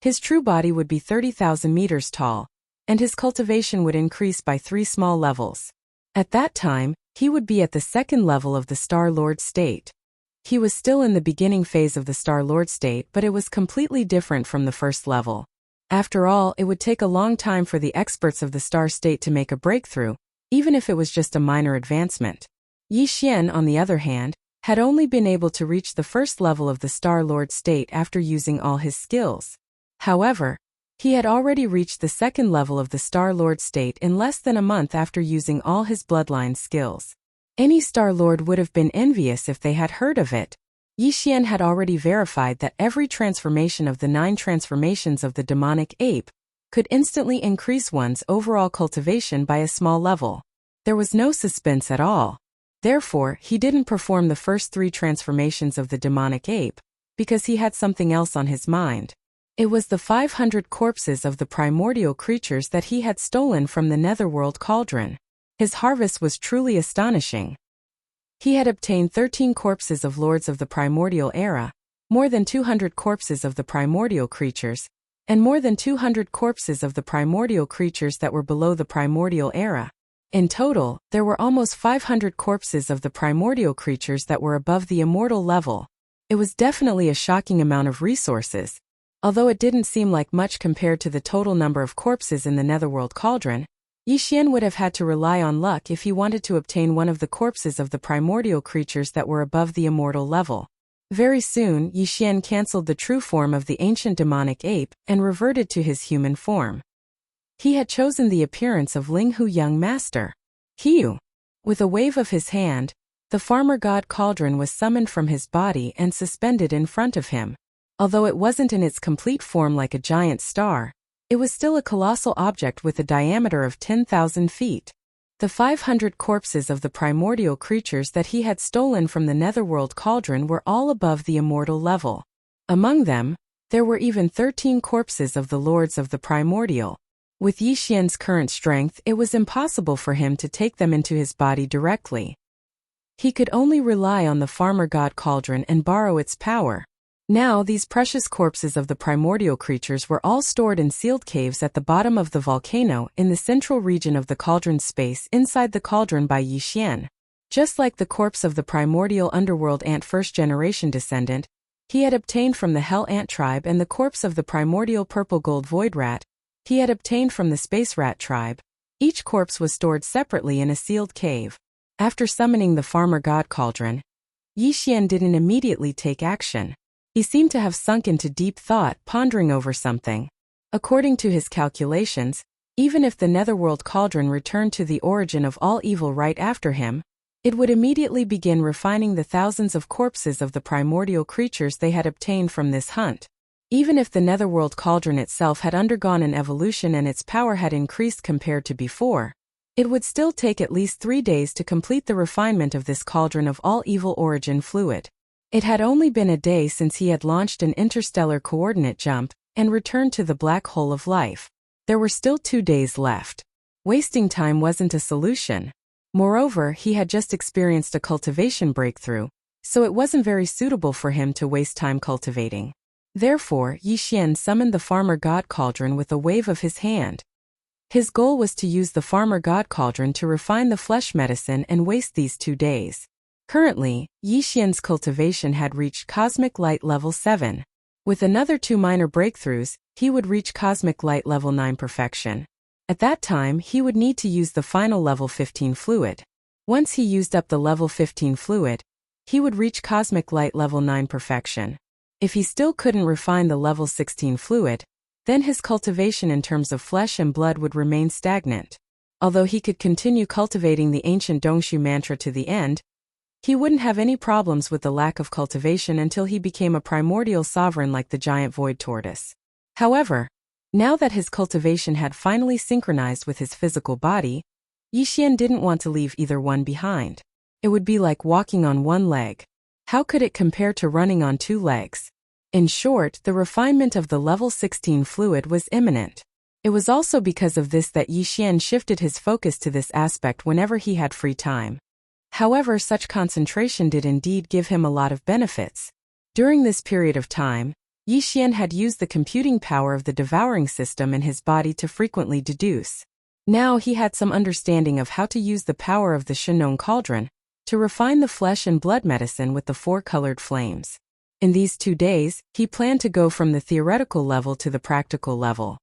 his true body would be 30,000 meters tall, and his cultivation would increase by 3 small levels. At that time, he would be at the 2nd level of the Star Lord state. He was still in the beginning phase of the Star Lord state, but it was completely different from the first level. After all, it would take a long time for the experts of the Star State to make a breakthrough, even if it was just a minor advancement. Yixian, on the other hand, had only been able to reach the first level of the Star Lord state after using all his skills. However, he had already reached the 2nd level of the Star Lord state in less than a month after using all his bloodline skills. Any Star Lord would have been envious if they had heard of it. Yixian had already verified that every transformation of the 9 transformations of the demonic ape could instantly increase one's overall cultivation by a small level. There was no suspense at all. Therefore, he didn't perform the first 3 transformations of the demonic ape, because he had something else on his mind. It was the 500 corpses of the primordial creatures that he had stolen from the netherworld cauldron. His harvest was truly astonishing. He had obtained 13 corpses of lords of the primordial era, more than 200 corpses of the primordial creatures, and more than 200 corpses of the primordial creatures that were below the primordial era. In total, there were almost 500 corpses of the primordial creatures that were above the immortal level. It was definitely a shocking amount of resources. Although it didn't seem like much compared to the total number of corpses in the netherworld cauldron, Yixian would have had to rely on luck if he wanted to obtain one of the corpses of the primordial creatures that were above the immortal level. Very soon, Yixian cancelled the true form of the ancient demonic ape and reverted to his human form. He had chosen the appearance of Linghu Young Master. Hiu! With a wave of his hand, the farmer god cauldron was summoned from his body and suspended in front of him. Although it wasn't in its complete form like a giant star, it was still a colossal object with a diameter of 10,000 feet. The 500 corpses of the primordial creatures that he had stolen from the netherworld cauldron were all above the immortal level. Among them, there were even 13 corpses of the lords of the primordial. With Yixian's current strength, it was impossible for him to take them into his body directly. He could only rely on the farmer god cauldron and borrow its power. Now, these precious corpses of the primordial creatures were all stored in sealed caves at the bottom of the volcano in the central region of the cauldron space inside the cauldron by Yixian. Just like the corpse of the primordial underworld ant first-generation descendant, he had obtained from the Hell Ant tribe, and the corpse of the primordial purple gold void rat, he had obtained from the space rat tribe. Each corpse was stored separately in a sealed cave. After summoning the farmer god cauldron, Yixian didn't immediately take action. He seemed to have sunk into deep thought, pondering over something. According to his calculations, even if the netherworld cauldron returned to the origin of all evil right after him, it would immediately begin refining the thousands of corpses of the primordial creatures they had obtained from this hunt. Even if the netherworld cauldron itself had undergone an evolution and its power had increased compared to before, it would still take at least 3 days to complete the refinement of this cauldron of all evil origin fluid. It had only been a day since he had launched an interstellar coordinate jump and returned to the black hole of life. There were still 2 days left. Wasting time wasn't a solution. Moreover, he had just experienced a cultivation breakthrough, so it wasn't very suitable for him to waste time cultivating. Therefore, Yi Xian summoned the Farmer God Cauldron with a wave of his hand. His goal was to use the Farmer God Cauldron to refine the flesh medicine and waste these 2 days. Currently, Yi Xian's cultivation had reached Cosmic Light Level 7. With another 2 minor breakthroughs, he would reach Cosmic Light Level 9 perfection. At that time, he would need to use the final Level 15 fluid. Once he used up the Level 15 fluid, he would reach Cosmic Light Level 9 perfection. If he still couldn't refine the Level 16 fluid, then his cultivation in terms of flesh and blood would remain stagnant. Although he could continue cultivating the ancient Dongshu mantra to the end, he wouldn't have any problems with the lack of cultivation until he became a primordial sovereign like the giant void tortoise. However, now that his cultivation had finally synchronized with his physical body, Yi Xian didn't want to leave either one behind. It would be like walking on one leg. How could it compare to running on 2 legs? In short, the refinement of the level 16 fluid was imminent. It was also because of this that Yi Xian shifted his focus to this aspect whenever he had free time. However, such concentration did indeed give him a lot of benefits. During this period of time, Yi Xian had used the computing power of the Devouring system in his body to frequently deduce. Now he had some understanding of how to use the power of the Shenong cauldron to refine the flesh and blood medicine with the 4 colored flames. In these 2 days, he planned to go from the theoretical level to the practical level.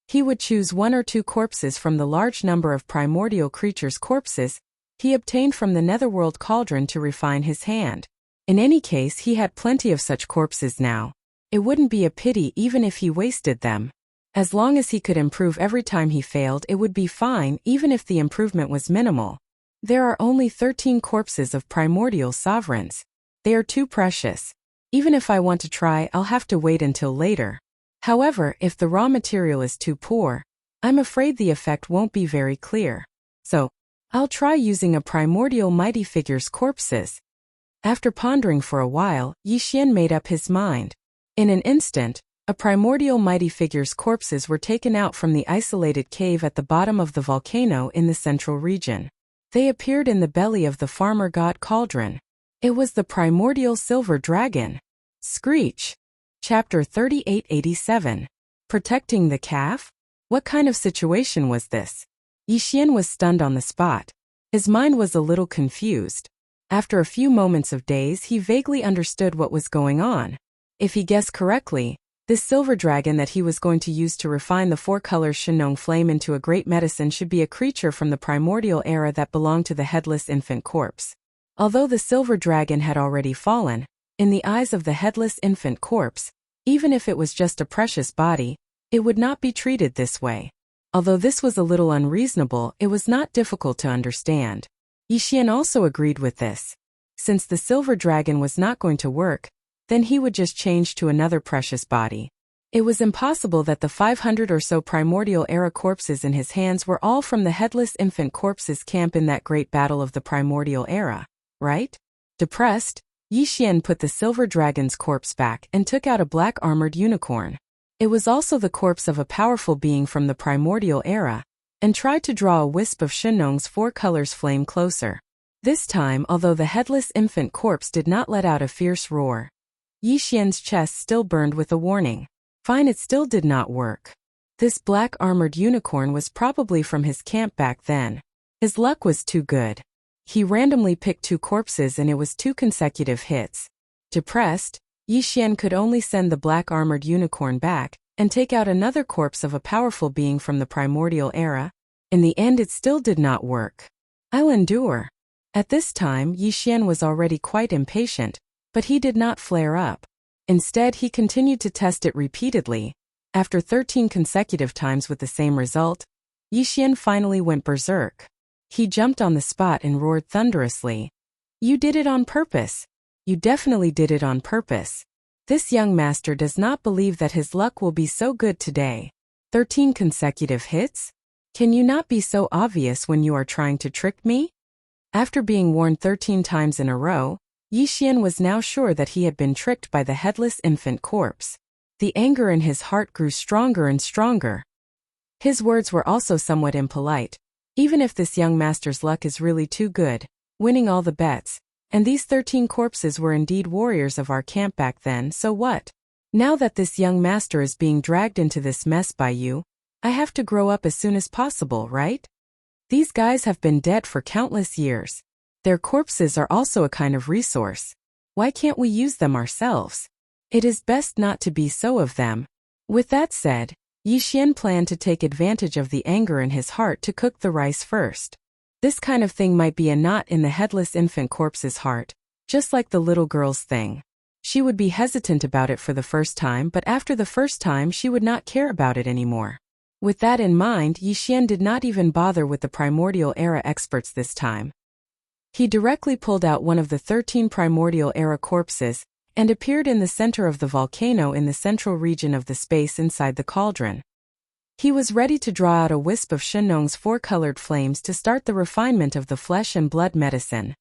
He would choose 1 or 2 corpses from the large number of primordial creatures' corpses he obtained from the netherworld cauldron to refine his hand. In any case, he had plenty of such corpses now. It wouldn't be a pity even if he wasted them. As long as he could improve every time he failed, it would be fine even if the improvement was minimal. There are only 13 corpses of primordial sovereigns. They are too precious. Even if I want to try, I'll have to wait until later. However, if the raw material is too poor, I'm afraid the effect won't be very clear. So, I'll try using a primordial mighty figure's corpses. After pondering for a while, Yi Xian made up his mind. In an instant, a primordial mighty figure's corpses were taken out from the isolated cave at the bottom of the volcano in the central region. They appeared in the belly of the Farmer God Cauldron. It was the primordial silver dragon. Screech. Chapter 3887. Protecting the calf? What kind of situation was this? Yi Xian was stunned on the spot. His mind was a little confused. After a few moments of daze, he vaguely understood what was going on. If he guessed correctly, this silver dragon that he was going to use to refine the 4 colors Shenong flame into a great medicine should be a creature from the primordial era that belonged to the headless infant corpse. Although the silver dragon had already fallen, in the eyes of the headless infant corpse, even if it was just a precious body, it would not be treated this way. Although this was a little unreasonable, it was not difficult to understand. Yi Xian also agreed with this. Since the silver dragon was not going to work, then he would just change to another precious body. It was impossible that the 500 or so primordial era corpses in his hands were all from the headless infant corpse's camp in that great battle of the primordial era, right? Depressed, Yi Xian put the silver dragon's corpse back and took out a black armored unicorn. It was also the corpse of a powerful being from the primordial era, and tried to draw a wisp of Shenong's 4 colors flame closer. This time, although the headless infant corpse did not let out a fierce roar, Yi Xian's chest still burned with a warning. Fine, it still did not work. This black armored unicorn was probably from his camp back then. His luck was too good. He randomly picked 2 corpses and it was 2 consecutive hits. Depressed, Yi Xian could only send the black armored unicorn back and take out another corpse of a powerful being from the primordial era. In the end, it still did not work. I'll endure. At this time, Yi Xian was already quite impatient, but he did not flare up. Instead, he continued to test it repeatedly. After 13 consecutive times with the same result, Yi Xian finally went berserk. He jumped on the spot and roared thunderously. You did it on purpose. You definitely did it on purpose. This young master does not believe that his luck will be so good today. 13 consecutive hits? Can you not be so obvious when you are trying to trick me? After being warned 13 times in a row, Yi Xian was now sure that he had been tricked by the headless infant corpse. The anger in his heart grew stronger and stronger. His words were also somewhat impolite. Even if this young master's luck is really too good, winning all the bets, and these 13 corpses were indeed warriors of our camp back then, so what? Now that this young master is being dragged into this mess by you, I have to grow up as soon as possible, right? These guys have been dead for countless years. Their corpses are also a kind of resource. Why can't we use them ourselves? It is best not to be so of them. With that said, Yi Xian planned to take advantage of the anger in his heart to cook the rice first. This kind of thing might be a knot in the headless infant corpse's heart, just like the little girl's thing. She would be hesitant about it for the first time, but after the first time she would not care about it anymore. With that in mind, Yi Xian did not even bother with the primordial era experts this time. He directly pulled out one of the 13 primordial era corpses and appeared in the center of the volcano in the central region of the space inside the cauldron. He was ready to draw out a wisp of Shenong's 4-colored flames to start the refinement of the flesh and blood medicine.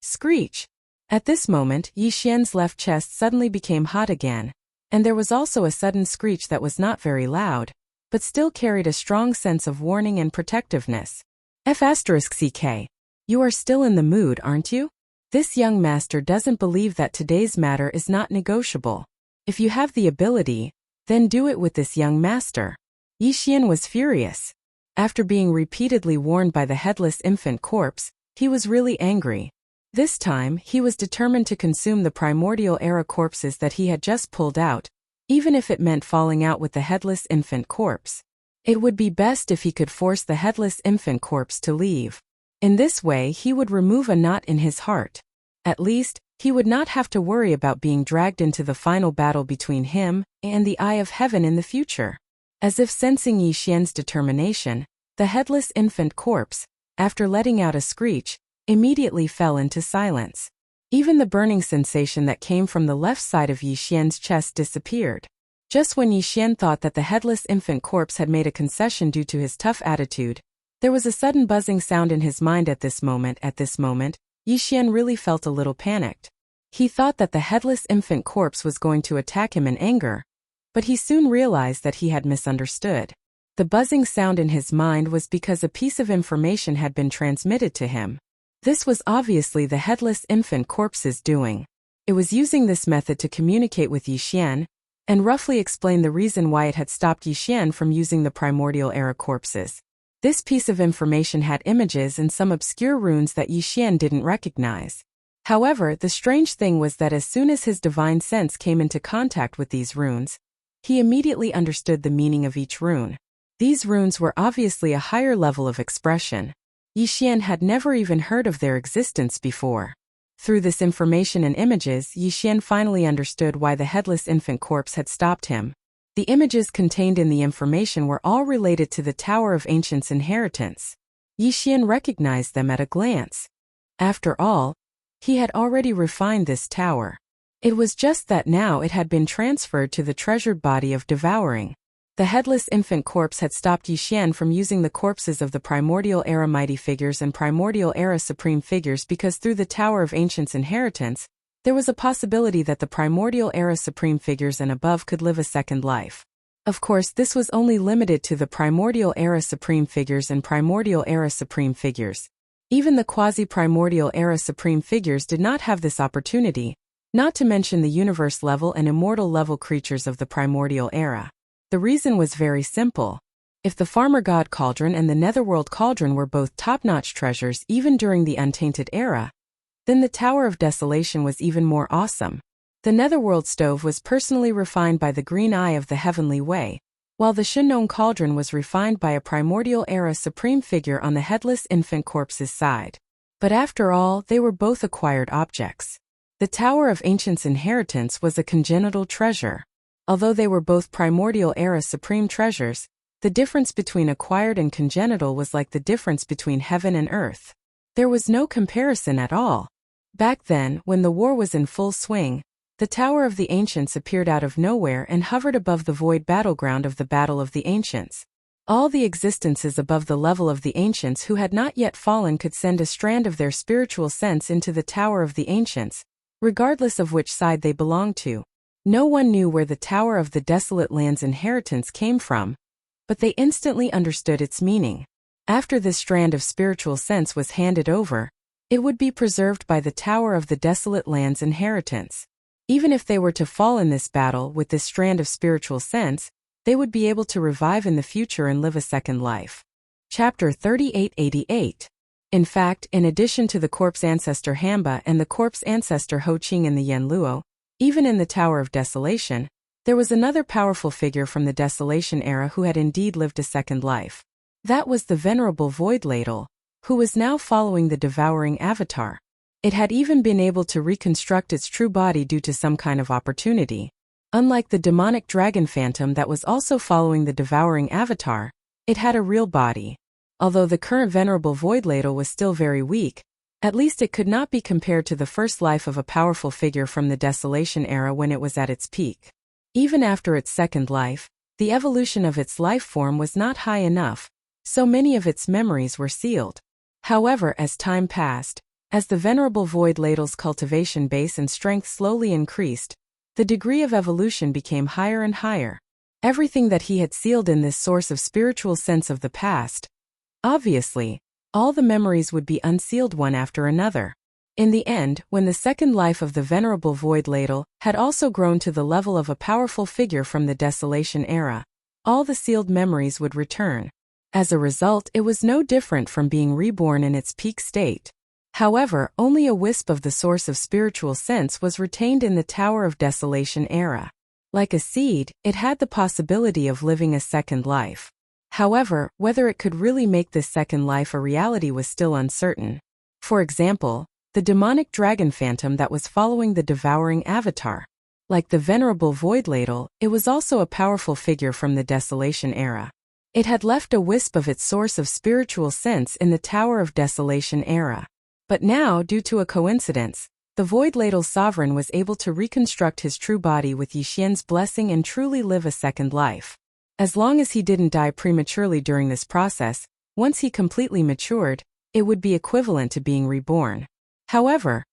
Screech! At this moment, Yi Xian's left chest suddenly became hot again, and there was also a sudden screech that was not very loud, but still carried a strong sense of warning and protectiveness. F***ck. You are still in the mood, aren't you? This young master doesn't believe that today's matter is not negotiable. If you have the ability, then do it with this young master. Yi Xian was furious. After being repeatedly warned by the headless infant corpse, he was really angry. This time, he was determined to consume the primordial era corpses that he had just pulled out, even if it meant falling out with the headless infant corpse. It would be best if he could force the headless infant corpse to leave. In this way, he would remove a knot in his heart. At least, he would not have to worry about being dragged into the final battle between him and the Eye of Heaven in the future. As if sensing Yi Xian's determination, the headless infant corpse, after letting out a screech, immediately fell into silence. Even the burning sensation that came from the left side of Yi Xian's chest disappeared. Just when Yi Xian thought that the headless infant corpse had made a concession due to his tough attitude, there was a sudden buzzing sound in his mind at this moment. Yi Xian really felt a little panicked. He thought that the headless infant corpse was going to attack him in anger, but he soon realized that he had misunderstood. The buzzing sound in his mind was because a piece of information had been transmitted to him. This was obviously the headless infant corpse's doing. It was using this method to communicate with Yi Xian, and roughly explain the reason why it had stopped Yi Xian from using the primordial era corpses. This piece of information had images and some obscure runes that Yi Xian didn't recognize. However, the strange thing was that as soon as his divine sense came into contact with these runes, he immediately understood the meaning of each rune. These runes were obviously a higher level of expression. Yi Xian had never even heard of their existence before. Through this information and images, Yi Xian finally understood why the headless infant corpse had stopped him. The images contained in the information were all related to the Tower of Ancients' inheritance. Yi Xian recognized them at a glance. After all, he had already refined this tower. It was just that now it had been transferred to the treasured body of Devouring. The headless infant corpse had stopped Yi Xian from using the corpses of the primordial era mighty figures and primordial era supreme figures because through the Tower of Ancients' inheritance, there was a possibility that the primordial era supreme figures and above could live a second life. Of course, this was only limited to the primordial era supreme figures and primordial era supreme figures. Even the quasi-primordial era supreme figures did not have this opportunity, not to mention the universe level and immortal level creatures of the primordial era. The reason was very simple. If the Farmer God Cauldron and the Netherworld Cauldron were both top-notch treasures even during the Untainted Era, then the Tower of Desolation was even more awesome. The Netherworld Stove was personally refined by the Green Eye of the Heavenly Way, while the Shenong Cauldron was refined by a Primordial Era Supreme Figure on the Headless Infant Corpse's side. But after all, they were both acquired objects. The Tower of Ancients' inheritance was a congenital treasure. Although they were both Primordial Era Supreme treasures, the difference between acquired and congenital was like the difference between heaven and earth. There was no comparison at all. Back then, when the war was in full swing, The Tower of the Ancients appeared out of nowhere and hovered above the void battleground of the Battle of the Ancients. All the existences above the level of the Ancients who had not yet fallen could send a strand of their spiritual sense into the Tower of the Ancients, regardless of which side they belonged to. No one knew where the Tower of the Desolate Land's inheritance came from, but they instantly understood its meaning. After this strand of spiritual sense was handed over, it would be preserved by the Tower of the Desolate Land's inheritance. Even if they were to fall in this battle with this strand of spiritual sense, they would be able to revive in the future and live a second life. Chapter 3888. In fact, in addition to the corpse ancestor Hamba and the corpse ancestor Ho Qing in the Yen Luo, even in the Tower of Desolation, there was another powerful figure from the Desolation era who had indeed lived a second life. That was the venerable Void Ladle, who was now following the Devouring avatar. It had even been able to reconstruct its true body due to some kind of opportunity. Unlike the demonic dragon phantom that was also following the Devouring avatar, it had a real body. Although the current venerable Void Ladle was still very weak, at least it could not be compared to the first life of a powerful figure from the Desolation era when it was at its peak. Even after its second life, the evolution of its life form was not high enough, so many of its memories were sealed. However, as time passed, as the venerable Void Ladle's cultivation base and strength slowly increased, the degree of evolution became higher and higher. Everything that he had sealed in this source of spiritual sense of the past. Obviously, all the memories would be unsealed one after another. In the end, when the second life of the venerable Void Ladle had also grown to the level of a powerful figure from the Desolation era, all the sealed memories would return. As a result, it was no different from being reborn in its peak state. However, only a wisp of the source of spiritual sense was retained in the Tower of Desolation era. Like a seed, it had the possibility of living a second life. However, whether it could really make this second life a reality was still uncertain. For example, the demonic dragon phantom that was following the Devouring avatar. Like the venerable Void Ladle, it was also a powerful figure from the Desolation era. It had left a wisp of its source of spiritual sense in the Tower of Desolation era. But now, due to a coincidence, the Void Ladle's sovereign was able to reconstruct his true body with Yixian's blessing and truly live a second life. As long as he didn't die prematurely during this process, once he completely matured, it would be equivalent to being reborn. However,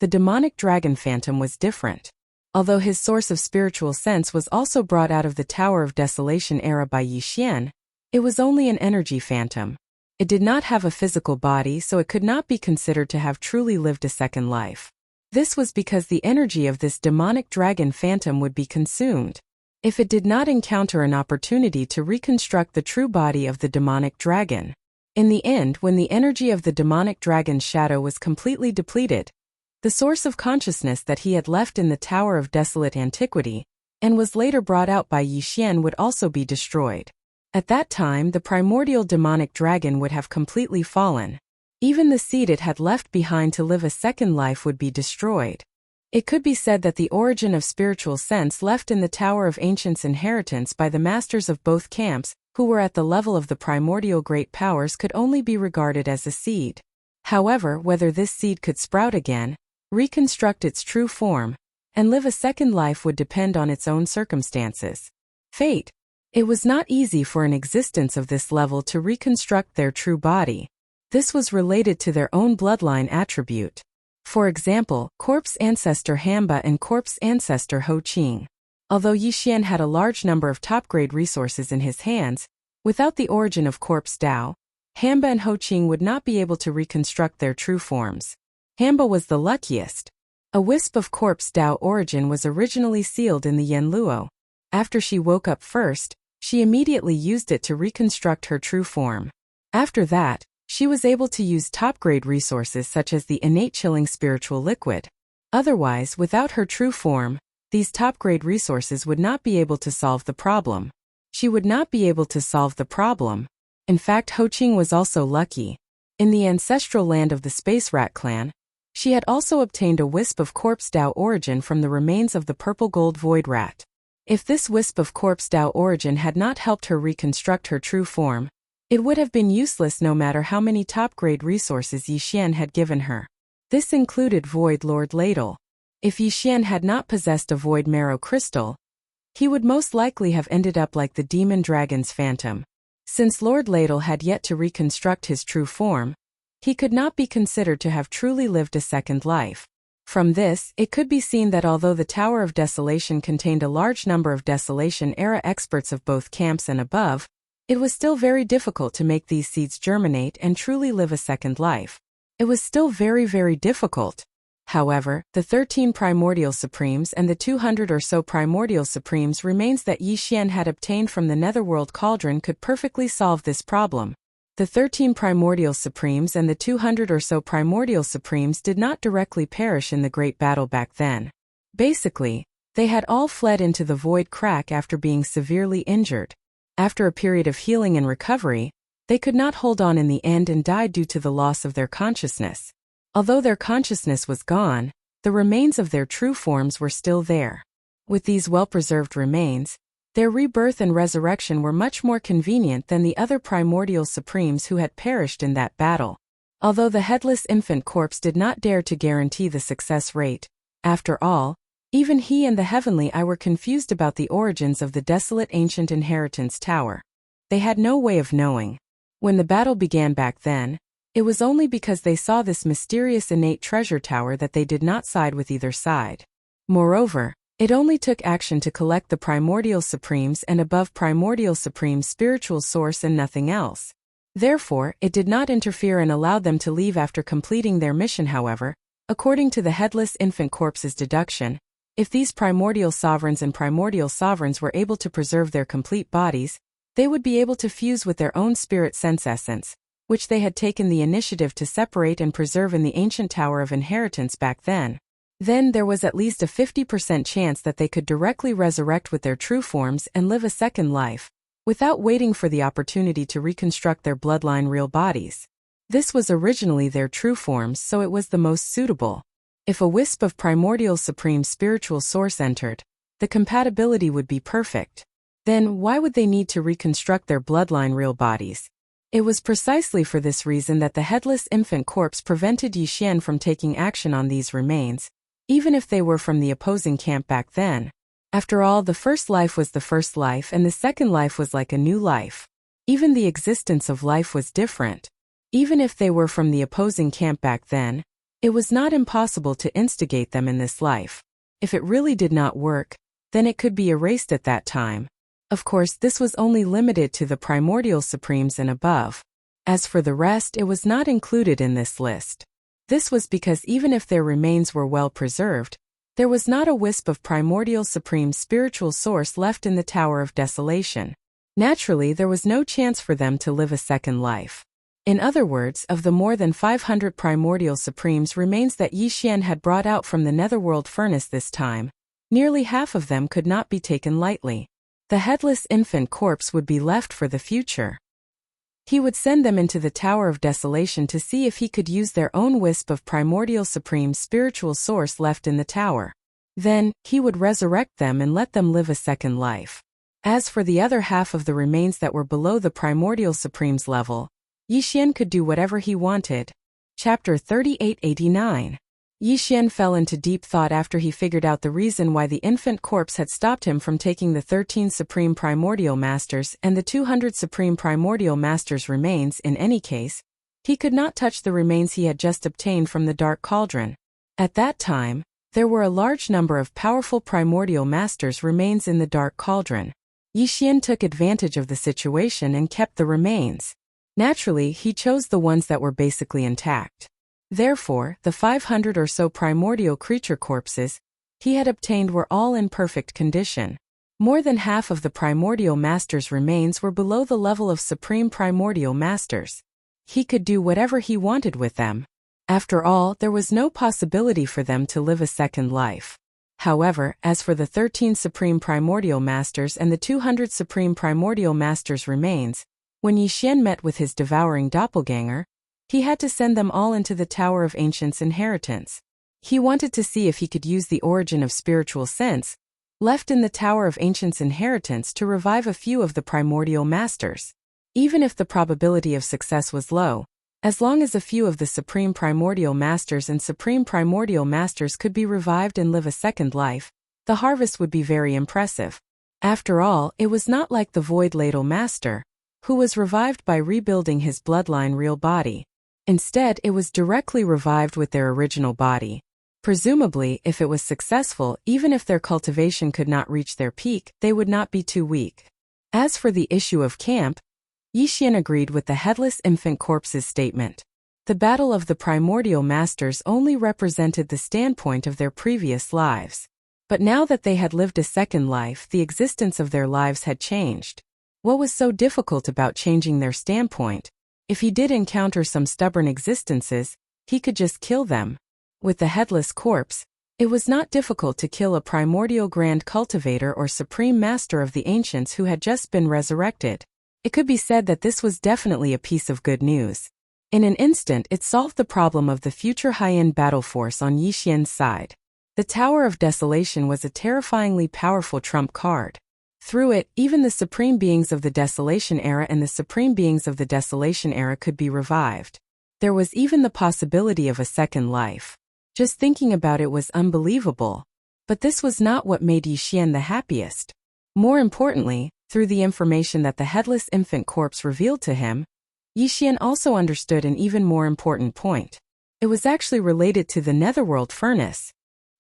the demonic dragon phantom was different. Although his source of spiritual sense was also brought out of the Tower of Desolation era by Yixian, it was only an energy phantom. It did not have a physical body, so it could not be considered to have truly lived a second life. This was because the energy of this demonic dragon phantom would be consumed if it did not encounter an opportunity to reconstruct the true body of the demonic dragon. In the end, when the energy of the demonic dragon's shadow was completely depleted, the source of consciousness that he had left in the Tower of Desolate Antiquity, and was later brought out by Yixian, would also be destroyed. At that time, the primordial demonic dragon would have completely fallen. Even the seed it had left behind to live a second life would be destroyed. It could be said that the origin of spiritual sense left in the Tower of Ancients' inheritance by the masters of both camps, who were at the level of the primordial great powers, could only be regarded as a seed. However, whether this seed could sprout again, reconstruct its true form, and live a second life would depend on its own circumstances. Fate. It was not easy for an existence of this level to reconstruct their true body. This was related to their own bloodline attribute. For example, corpse ancestor Hamba and corpse ancestor Ho Qing. Although Yixian had a large number of top-grade resources in his hands, without the origin of corpse Dao, Hamba and Ho Qing would not be able to reconstruct their true forms. Hamba was the luckiest. A wisp of corpse Dao origin was originally sealed in the Yen Luo. After she woke up first, she immediately used it to reconstruct her true form. After that, she was able to use top-grade resources such as the innate chilling spiritual liquid. Otherwise, without her true form, these top-grade resources would not be able to solve the problem. She would not be able to solve the problem. In fact, Ho Qing was also lucky. In the ancestral land of the Space Rat clan, she had also obtained a wisp of corpse Dao origin from the remains of the purple gold void rat. If this wisp of corpse Dao origin had not helped her reconstruct her true form, it would have been useless no matter how many top-grade resources Yixian had given her. This included Void Lord Ladle. If Yixian had not possessed a void marrow crystal, he would most likely have ended up like the demon dragon's phantom. Since Lord Ladle had yet to reconstruct his true form, he could not be considered to have truly lived a second life. From this, it could be seen that although the Tower of Desolation contained a large number of Desolation-era experts of both camps and above, it was still very difficult to make these seeds germinate and truly live a second life. It was still very, very difficult. However, the 13 Primordial Supremes and the 200 or so Primordial Supremes remains that Yixian had obtained from the Netherworld Cauldron could perfectly solve this problem. The 13 Primordial Supremes and the 200 or so Primordial Supremes did not directly perish in the Great Battle back then. Basically, they had all fled into the Void Crack after being severely injured. After a period of healing and recovery, they could not hold on in the end and died due to the loss of their consciousness. Although their consciousness was gone, the remains of their true forms were still there. With these well-preserved remains, their rebirth and resurrection were much more convenient than the other Primordial Supremes who had perished in that battle. Although the headless infant corpse did not dare to guarantee the success rate, after all, even he and the Heavenly Eye were confused about the origins of the desolate ancient inheritance tower. They had no way of knowing. When the battle began back then, it was only because they saw this mysterious innate treasure tower that they did not side with either side. Moreover, it only took action to collect the Primordial Supremes and above Primordial Supreme's spiritual source and nothing else. Therefore, it did not interfere and allowed them to leave after completing their mission. However, according to the headless infant corpse's deduction, if these Primordial Sovereigns and Primordial Sovereigns were able to preserve their complete bodies, they would be able to fuse with their own spirit sense essence, which they had taken the initiative to separate and preserve in the ancient Tower of Inheritance back then. Then there was at least a 50% chance that they could directly resurrect with their true forms and live a second life, without waiting for the opportunity to reconstruct their bloodline real bodies. This was originally their true forms, so it was the most suitable. If a wisp of Primordial Supreme spiritual source entered, the compatibility would be perfect. Then why would they need to reconstruct their bloodline real bodies? It was precisely for this reason that the headless infant corpse prevented Yixian from taking action on these remains, even if they were from the opposing camp back then. After all, the first life was the first life and the second life was like a new life. Even the existence of life was different. Even if they were from the opposing camp back then, it was not impossible to instigate them in this life. If it really did not work, then it could be erased at that time. Of course, this was only limited to the Primordial Supremes and above. As for the rest, it was not included in this list. This was because even if their remains were well preserved, there was not a wisp of Primordial Supreme spiritual source left in the Tower of Desolation. Naturally, there was no chance for them to live a second life. In other words, of the more than 500 Primordial Supremes remains that Yixian had brought out from the Netherworld furnace this time, nearly half of them could not be taken lightly. The headless infant corpse would be left for the future. He would send them into the Tower of Desolation to see if he could use their own wisp of Primordial Supreme spiritual source left in the tower. Then, he would resurrect them and let them live a second life. As for the other half of the remains that were below the Primordial Supreme's level, Yixian could do whatever he wanted. Chapter 3889. Yixian fell into deep thought after he figured out the reason why the infant corpse had stopped him from taking the 13 Supreme Primordial Masters and the 200 Supreme Primordial Masters remains. In any case, he could not touch the remains he had just obtained from the Dark Cauldron. At that time, there were a large number of powerful Primordial Masters remains in the Dark Cauldron. Yixian took advantage of the situation and kept the remains. Naturally, he chose the ones that were basically intact. Therefore, the 500 or so primordial creature corpses he had obtained were all in perfect condition. More than half of the Primordial Masters' remains were below the level of Supreme Primordial Masters. He could do whatever he wanted with them. After all, there was no possibility for them to live a second life. However, as for the 13 Supreme Primordial Masters and the 200 Supreme Primordial Masters' remains, when Yixian met with his devouring doppelganger, he had to send them all into the Tower of Ancients' Inheritance. He wanted to see if he could use the origin of spiritual sense left in the Tower of Ancients' Inheritance to revive a few of the Primordial Masters. Even if the probability of success was low, As long as a few of the Supreme Primordial Masters and Supreme Primordial Masters could be revived and live a second life, the harvest would be very impressive. After all, it was not like the Void Ladle Master, who was revived by rebuilding his bloodline real body. Instead, it was directly revived with their original body. Presumably, if it was successful, even if their cultivation could not reach their peak, they would not be too weak. As for the issue of camp, Yixian agreed with the Headless Infant Corpse's statement. The battle of the Primordial Masters only represented the standpoint of their previous lives. But now that they had lived a second life, the existence of their lives had changed. What was so difficult about changing their standpoint? If he did encounter some stubborn existences, he could just kill them. With the Headless Corpse, it was not difficult to kill a Primordial Grand Cultivator or Supreme Master of the Ancients who had just been resurrected. It could be said that this was definitely a piece of good news. In an instant, it solved the problem of the future high-end battle force on Yixian's side. The Tower of Desolation was a terrifyingly powerful trump card. Through it, even the Supreme Beings of the Desolation Era and the Supreme Beings of the Desolation Era could be revived. There was even the possibility of a second life. Just thinking about it was unbelievable. But this was not what made Yixian the happiest. More importantly, through the information that the Headless Infant Corpse revealed to him, Yixian also understood an even more important point. It was actually related to the Netherworld Furnace.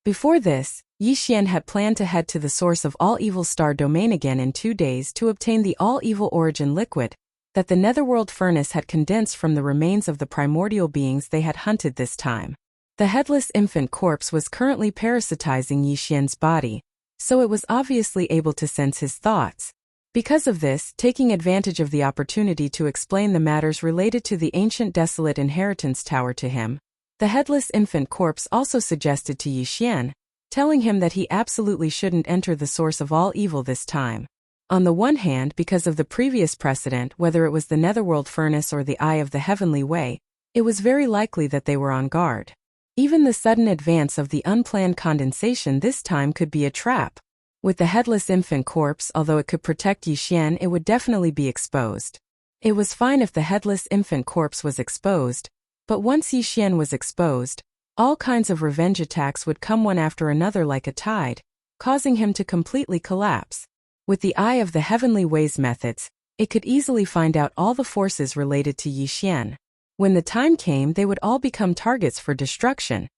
Before this, Yixian had planned to head to the source of All Evil Star Domain again in 2 days to obtain the All Evil Origin liquid that the Netherworld Furnace had condensed from the remains of the primordial beings they had hunted this time. The Headless Infant Corpse was currently parasitizing Yixian's body, so it was obviously able to sense his thoughts. Because of this, taking advantage of the opportunity to explain the matters related to the ancient desolate inheritance tower to him, the Headless Infant Corpse also suggested to Yixian, telling him that he absolutely shouldn't enter the source of all evil this time. On the one hand, because of the previous precedent, whether it was the Netherworld Furnace or the Eye of the Heavenly Way, it was very likely that they were on guard. Even the sudden advance of the unplanned condensation this time could be a trap. With the Headless Infant Corpse, although it could protect Yixian, it would definitely be exposed. It was fine if the Headless Infant Corpse was exposed, but once Yixian was exposed, all kinds of revenge attacks would come one after another like a tide, causing him to completely collapse. With the Eye of the Heavenly Ways methods, it could easily find out all the forces related to Yixian. When the time came, they would all become targets for destruction,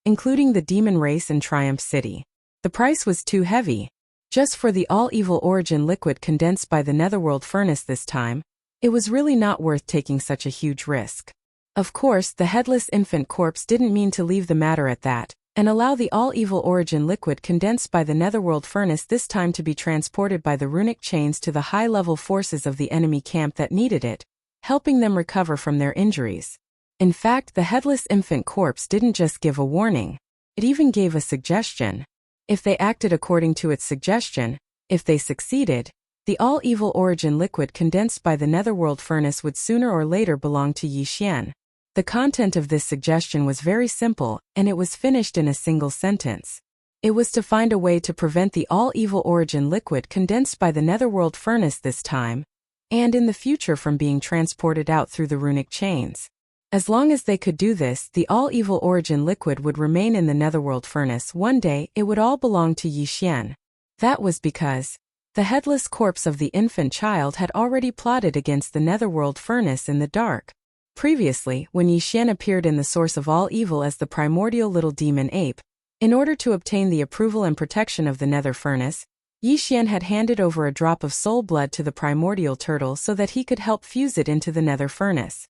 including the demon race and Triumph City. The price was too heavy. Just for the all-evil origin liquid condensed by the Netherworld Furnace this time, it was really not worth taking such a huge risk. Of course, the Headless Infant Corpse didn't mean to leave the matter at that, and allow the all-evil origin liquid condensed by the Netherworld Furnace this time to be transported by the runic chains to the high-level forces of the enemy camp that needed it, helping them recover from their injuries. In fact, the Headless Infant Corpse didn't just give a warning, it even gave a suggestion. If they acted according to its suggestion, if they succeeded, the all-evil origin liquid condensed by the Netherworld Furnace would sooner or later belong to Yixian. The content of this suggestion was very simple, and it was finished in a single sentence. It was to find a way to prevent the all-evil origin liquid condensed by the Netherworld Furnace this time, and in the future from being transported out through the runic chains. As long as they could do this, the all-evil origin liquid would remain in the Netherworld Furnace. One day, it would all belong to Yixian. That was because the Headless Corpse of the infant child had already plotted against the Netherworld Furnace in the dark. Previously, when Yixian appeared in the source of all evil as the primordial little demon ape, in order to obtain the approval and protection of the Nether Furnace, Yixian had handed over a drop of soul blood to the primordial turtle so that he could help fuse it into the Nether Furnace.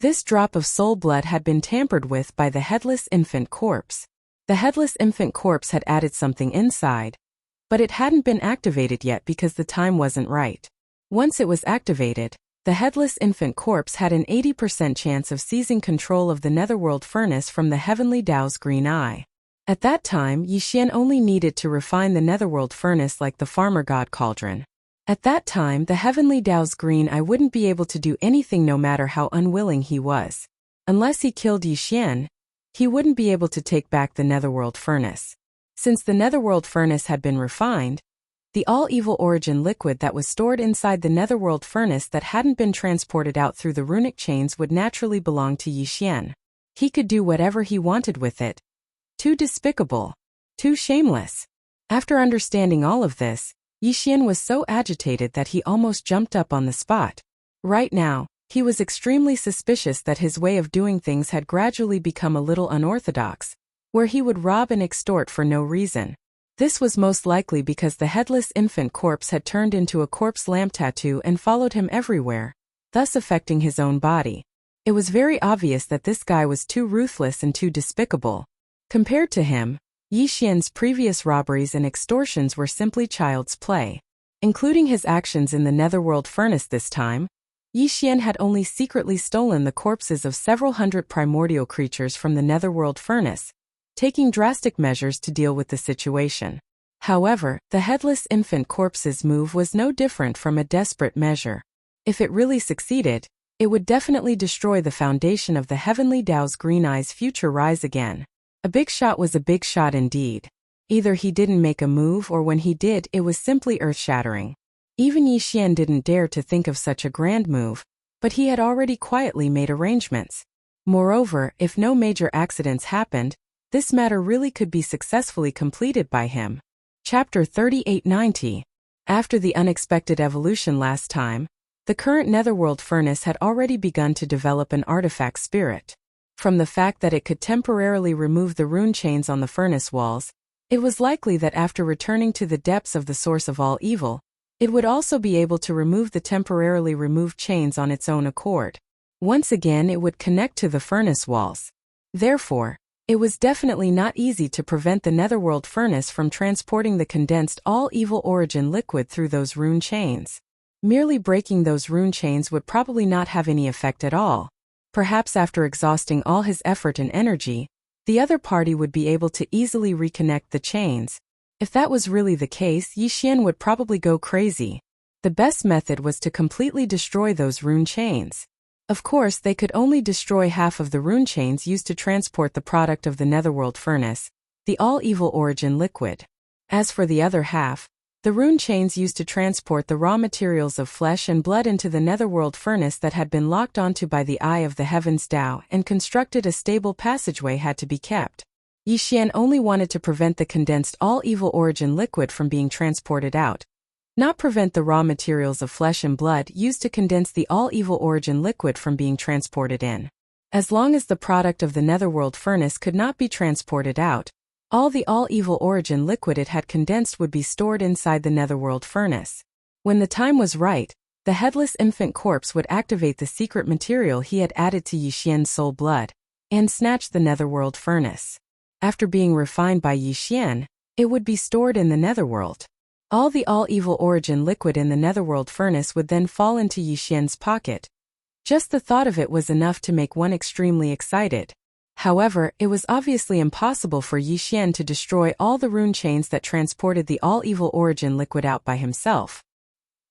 This drop of soul blood had been tampered with by the Headless Infant Corpse. The Headless Infant Corpse had added something inside, but it hadn't been activated yet because the time wasn't right. Once it was activated, the Headless Infant Corpse had an 80% chance of seizing control of the Netherworld Furnace from the Heavenly Tao's green eye. At that time, Yixian only needed to refine the Netherworld Furnace like the farmer god cauldron. At that time, the Heavenly Tao's green eye wouldn't be able to do anything no matter how unwilling he was. Unless he killed Yixian, he wouldn't be able to take back the Netherworld Furnace. Since the Netherworld Furnace had been refined, the all-evil origin liquid that was stored inside the netherworld furnace that hadn't been transported out through the runic chains would naturally belong to Yi Xian. He could do whatever he wanted with it. Too despicable. Too shameless. After understanding all of this, Yi Xian was so agitated that he almost jumped up on the spot. Right now, he was extremely suspicious that his way of doing things had gradually become a little unorthodox, where he would rob and extort for no reason. This was most likely because the headless infant corpse had turned into a corpse lamp tattoo and followed him everywhere, thus affecting his own body. It was very obvious that this guy was too ruthless and too despicable. Compared to him, Yi Xian's previous robberies and extortions were simply child's play. Including his actions in the netherworld furnace this time, Yi Xian had only secretly stolen the corpses of several hundred primordial creatures from the netherworld furnace, taking drastic measures to deal with the situation. However, the headless infant corpse's move was no different from a desperate measure. If it really succeeded, it would definitely destroy the foundation of the heavenly Tao's Green Eye's future rise again. A big shot was a big shot indeed. Either he didn't make a move or when he did, it was simply earth-shattering. Even Yi Xian didn't dare to think of such a grand move, but he had already quietly made arrangements. Moreover, if no major accidents happened, this matter really could be successfully completed by him. Chapter 3890. After the unexpected evolution last time, the current netherworld furnace had already begun to develop an artifact spirit. From the fact that it could temporarily remove the rune chains on the furnace walls, it was likely that after returning to the depths of the source of all evil, it would also be able to remove the temporarily removed chains on its own accord. Once again, it would connect to the furnace walls. Therefore, it was definitely not easy to prevent the netherworld furnace from transporting the condensed all-evil origin liquid through those rune chains. Merely breaking those rune chains would probably not have any effect at all. Perhaps after exhausting all his effort and energy, the other party would be able to easily reconnect the chains. If that was really the case, Yi Xian would probably go crazy. The best method was to completely destroy those rune chains. Of course, they could only destroy half of the rune chains used to transport the product of the netherworld furnace, the all-evil origin liquid. As for the other half, the rune chains used to transport the raw materials of flesh and blood into the netherworld furnace that had been locked onto by the Eye of the Heavens Tao and constructed a stable passageway had to be kept. Yi Xian only wanted to prevent the condensed all-evil origin liquid from being transported out, not prevent the raw materials of flesh and blood used to condense the all-evil origin liquid from being transported in. As long as the product of the netherworld furnace could not be transported out, all the all-evil origin liquid it had condensed would be stored inside the netherworld furnace. When the time was right, the headless infant corpse would activate the secret material he had added to Yi Xian's soul blood, and snatch the netherworld furnace. After being refined by Yi Xian, it would be stored in the netherworld. All the all-evil origin liquid in the netherworld furnace would then fall into Yi Xian's pocket. Just the thought of it was enough to make one extremely excited. However, it was obviously impossible for Yi Xian to destroy all the rune chains that transported the all-evil origin liquid out by himself.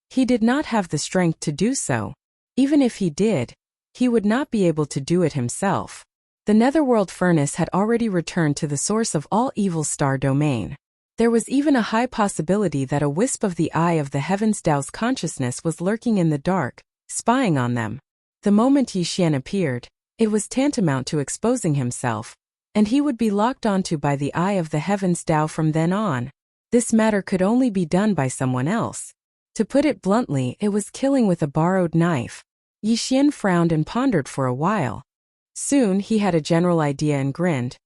He did not have the strength to do so. Even if he did, he would not be able to do it himself. The netherworld furnace had already returned to the source of all evil star domain. There was even a high possibility that a wisp of the Eye of the Heavens Tao's consciousness was lurking in the dark, spying on them. The moment Yi Xian appeared, it was tantamount to exposing himself, and he would be locked onto by the Eye of the Heavens Tao from then on. This matter could only be done by someone else. To put it bluntly, it was killing with a borrowed knife. Yi Xian frowned and pondered for a while. Soon he had a general idea and grinned.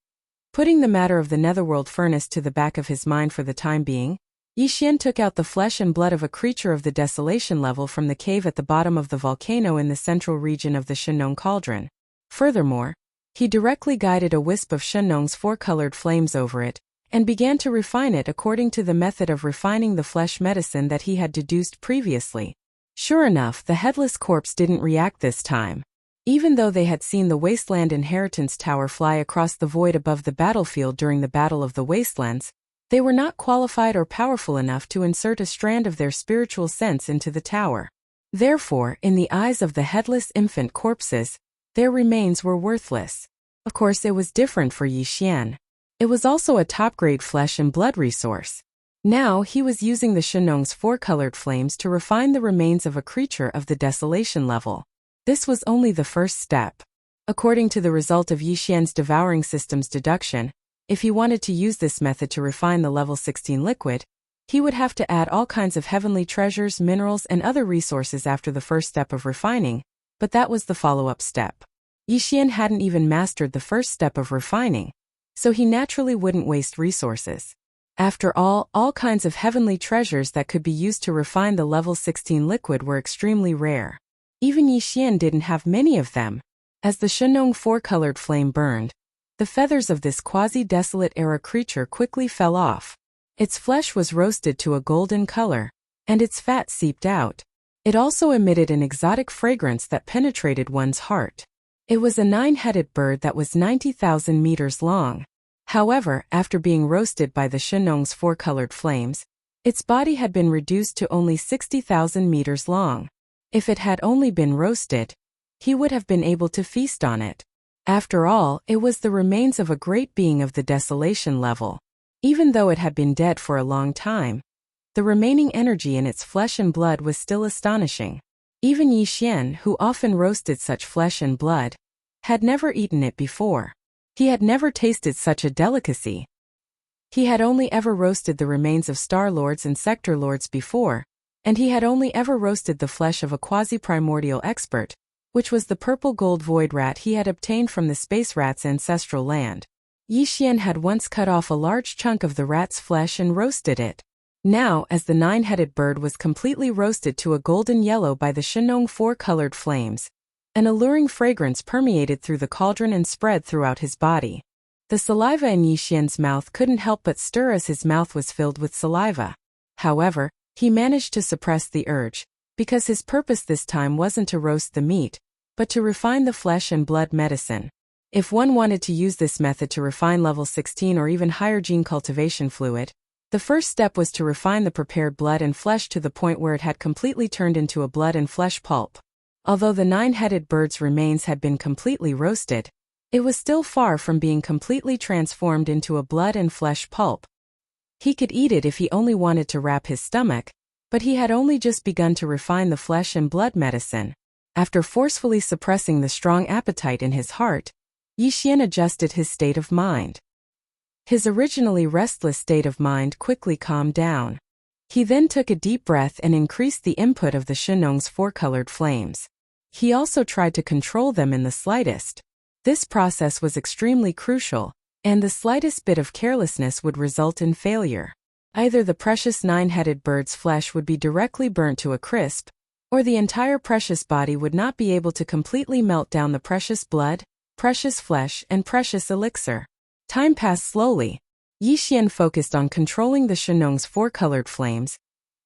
Putting the matter of the netherworld furnace to the back of his mind for the time being, Yi Xian took out the flesh and blood of a creature of the desolation level from the cave at the bottom of the volcano in the central region of the Shenong cauldron. Furthermore, he directly guided a wisp of Shenong's four-colored flames over it, and began to refine it according to the method of refining the flesh medicine that he had deduced previously. Sure enough, the headless corpse didn't react this time. Even though they had seen the Wasteland Inheritance Tower fly across the void above the battlefield during the Battle of the Wastelands, they were not qualified or powerful enough to insert a strand of their spiritual sense into the tower. Therefore, in the eyes of the headless infant corpses, their remains were worthless. Of course, it was different for Yi Xian. It was also a top-grade flesh and blood resource. Now he was using the Shenong's four-colored flames to refine the remains of a creature of the desolation level. This was only the first step. According to the result of Yixian's devouring system's deduction, if he wanted to use this method to refine the level 16 liquid, he would have to add all kinds of heavenly treasures, minerals, and other resources after the first step of refining, but that was the follow-up step. Yixian hadn't even mastered the first step of refining, so he naturally wouldn't waste resources. After all kinds of heavenly treasures that could be used to refine the level 16 liquid were extremely rare. Even Yixian didn't have many of them. As the Shenong four-colored flame burned, the feathers of this quasi-desolate era creature quickly fell off. Its flesh was roasted to a golden color, and its fat seeped out. It also emitted an exotic fragrance that penetrated one's heart. It was a 9-headed bird that was 90,000 meters long. However, after being roasted by the Shenong's four-colored flames, its body had been reduced to only 60,000 meters long. If it had only been roasted, he would have been able to feast on it. After all, it was the remains of a great being of the desolation level. Even though it had been dead for a long time, the remaining energy in its flesh and blood was still astonishing. Even Yixian, who often roasted such flesh and blood, had never eaten it before. He had never tasted such a delicacy. He had only ever roasted the remains of Star Lords and Sector Lords before, and he had only ever roasted the flesh of a quasi-primordial expert, which was the purple gold void rat he had obtained from the space rat's ancestral land. Yixian had once cut off a large chunk of the rat's flesh and roasted it. Now, as the 9-headed bird was completely roasted to a golden yellow by the Shenong four-colored flames, an alluring fragrance permeated through the cauldron and spread throughout his body. The saliva in Yixian's mouth couldn't help but stir as his mouth was filled with saliva. However, he managed to suppress the urge, because his purpose this time wasn't to roast the meat, but to refine the flesh and blood medicine. If one wanted to use this method to refine level 16 or even higher gene cultivation fluid, the first step was to refine the prepared blood and flesh to the point where it had completely turned into a blood and flesh pulp. Although the 9-headed bird's remains had been completely roasted, it was still far from being completely transformed into a blood and flesh pulp. He could eat it if he only wanted to wrap his stomach, but he had only just begun to refine the flesh and blood medicine. After forcefully suppressing the strong appetite in his heart, Yixian adjusted his state of mind. His originally restless state of mind quickly calmed down. He then took a deep breath and increased the input of the Shenong's four-colored flames. He also tried to control them in the slightest. This process was extremely crucial, and the slightest bit of carelessness would result in failure. Either the precious 9-headed bird's flesh would be directly burnt to a crisp, or the entire precious body would not be able to completely melt down the precious blood, precious flesh, and precious elixir. Time passed slowly. Yixian focused on controlling the Shenong's four-colored flames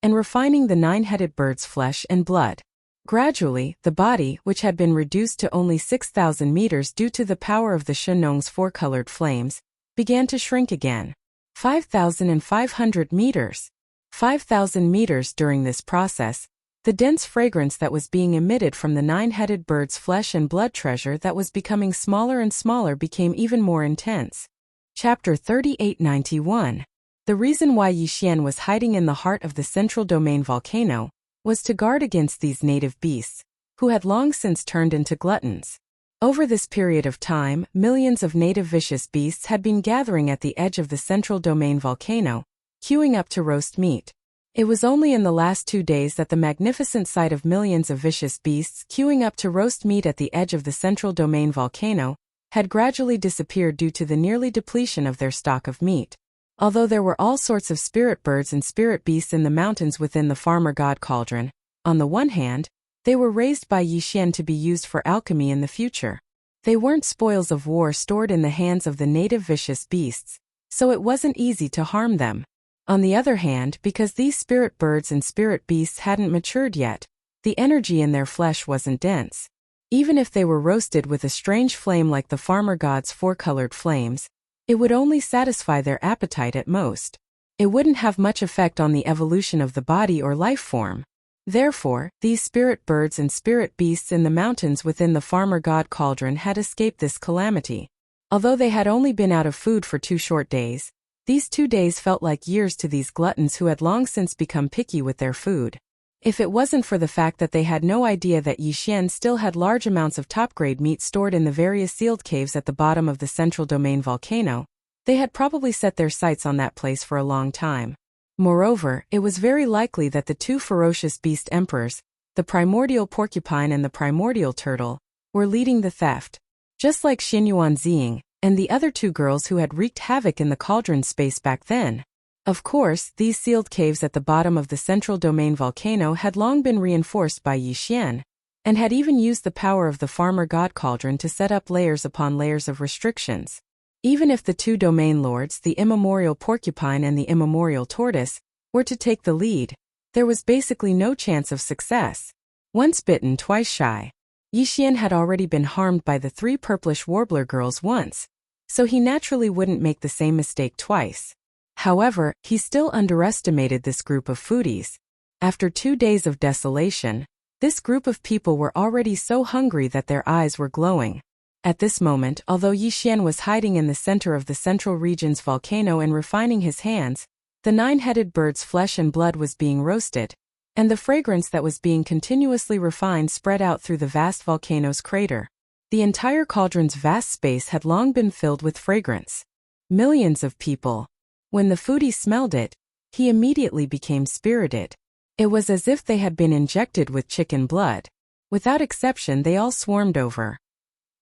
and refining the 9-headed bird's flesh and blood. Gradually, the body, which had been reduced to only 6,000 meters due to the power of the Shenong's four-colored flames, began to shrink again. 5,500 meters. 5,000 meters. During this process, the dense fragrance that was being emitted from the 9-headed bird's flesh and blood treasure that was becoming smaller and smaller became even more intense. Chapter 3891. The reason why Yixian was hiding in the heart of the central domain volcano was to guard against these native beasts, who had long since turned into gluttons. Over this period of time, millions of native vicious beasts had been gathering at the edge of the central domain volcano, queuing up to roast meat. It was only in the last 2 days that the magnificent sight of millions of vicious beasts queuing up to roast meat at the edge of the central domain volcano had gradually disappeared due to the nearly depletion of their stock of meat. Although there were all sorts of spirit birds and spirit beasts in the mountains within the farmer god cauldron, on the one hand, they were raised by Yixian to be used for alchemy in the future. They weren't spoils of war stored in the hands of the native vicious beasts, so it wasn't easy to harm them. On the other hand, because these spirit birds and spirit beasts hadn't matured yet, the energy in their flesh wasn't dense. Even if they were roasted with a strange flame like the farmer god's four-colored flames, it would only satisfy their appetite at most. It wouldn't have much effect on the evolution of the body or life form. Therefore, these spirit birds and spirit beasts in the mountains within the farmer god cauldron had escaped this calamity. Although they had only been out of food for 2 short days, These 2 days felt like years to these gluttons who had long since become picky with their food. If it wasn't for the fact that they had no idea that Yixian still had large amounts of top-grade meat stored in the various sealed caves at the bottom of the Central Domain volcano, they had probably set their sights on that place for a long time. Moreover, it was very likely that the two ferocious beast emperors, the primordial porcupine and the primordial turtle, were leading the theft. Just like Xinyuan Ziying and the other two girls who had wreaked havoc in the cauldron space back then. Of course, these sealed caves at the bottom of the Central Domain volcano had long been reinforced by Yixian, and had even used the power of the Farmer God Cauldron to set up layers upon layers of restrictions. Even if the two domain lords, the immemorial porcupine and the immemorial tortoise, were to take the lead, there was basically no chance of success. Once bitten, twice shy. Yixian had already been harmed by the three purplish warbler girls once, so he naturally wouldn't make the same mistake twice. However, he still underestimated this group of foodies. After 2 days of desolation, this group of people were already so hungry that their eyes were glowing. At this moment, although Yixian was hiding in the center of the central region's volcano and refining his hands, the 9-headed bird's flesh and blood was being roasted, and the fragrance that was being continuously refined spread out through the vast volcano's crater. The entire cauldron's vast space had long been filled with fragrance. Millions of people. When the foodie smelled it, he immediately became spirited. It was as if they had been injected with chicken blood. Without exception, they all swarmed over.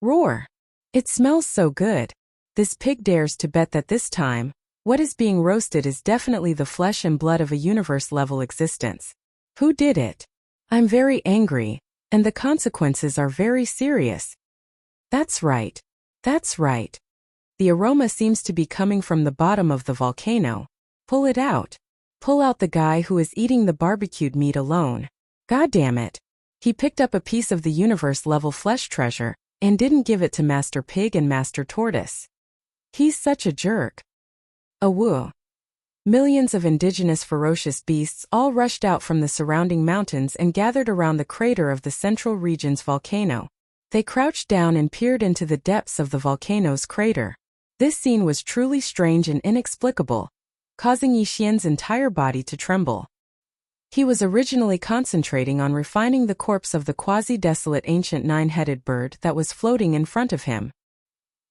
Roar! It smells so good. This pig dares to bet that this time, what is being roasted is definitely the flesh and blood of a universe-level existence. Who did it? I'm very angry, and the consequences are very serious. That's right. That's right. The aroma seems to be coming from the bottom of the volcano. Pull it out. Pull out the guy who is eating the barbecued meat alone. God damn it. He picked up a piece of the universe-level flesh treasure, and didn't give it to Master Pig and Master Tortoise. He's such a jerk. Awoo. Millions of indigenous ferocious beasts all rushed out from the surrounding mountains and gathered around the crater of the central region's volcano. They crouched down and peered into the depths of the volcano's crater. This scene was truly strange and inexplicable, causing Yixian's entire body to tremble. He was originally concentrating on refining the corpse of the quasi-desolate ancient 9-headed bird that was floating in front of him.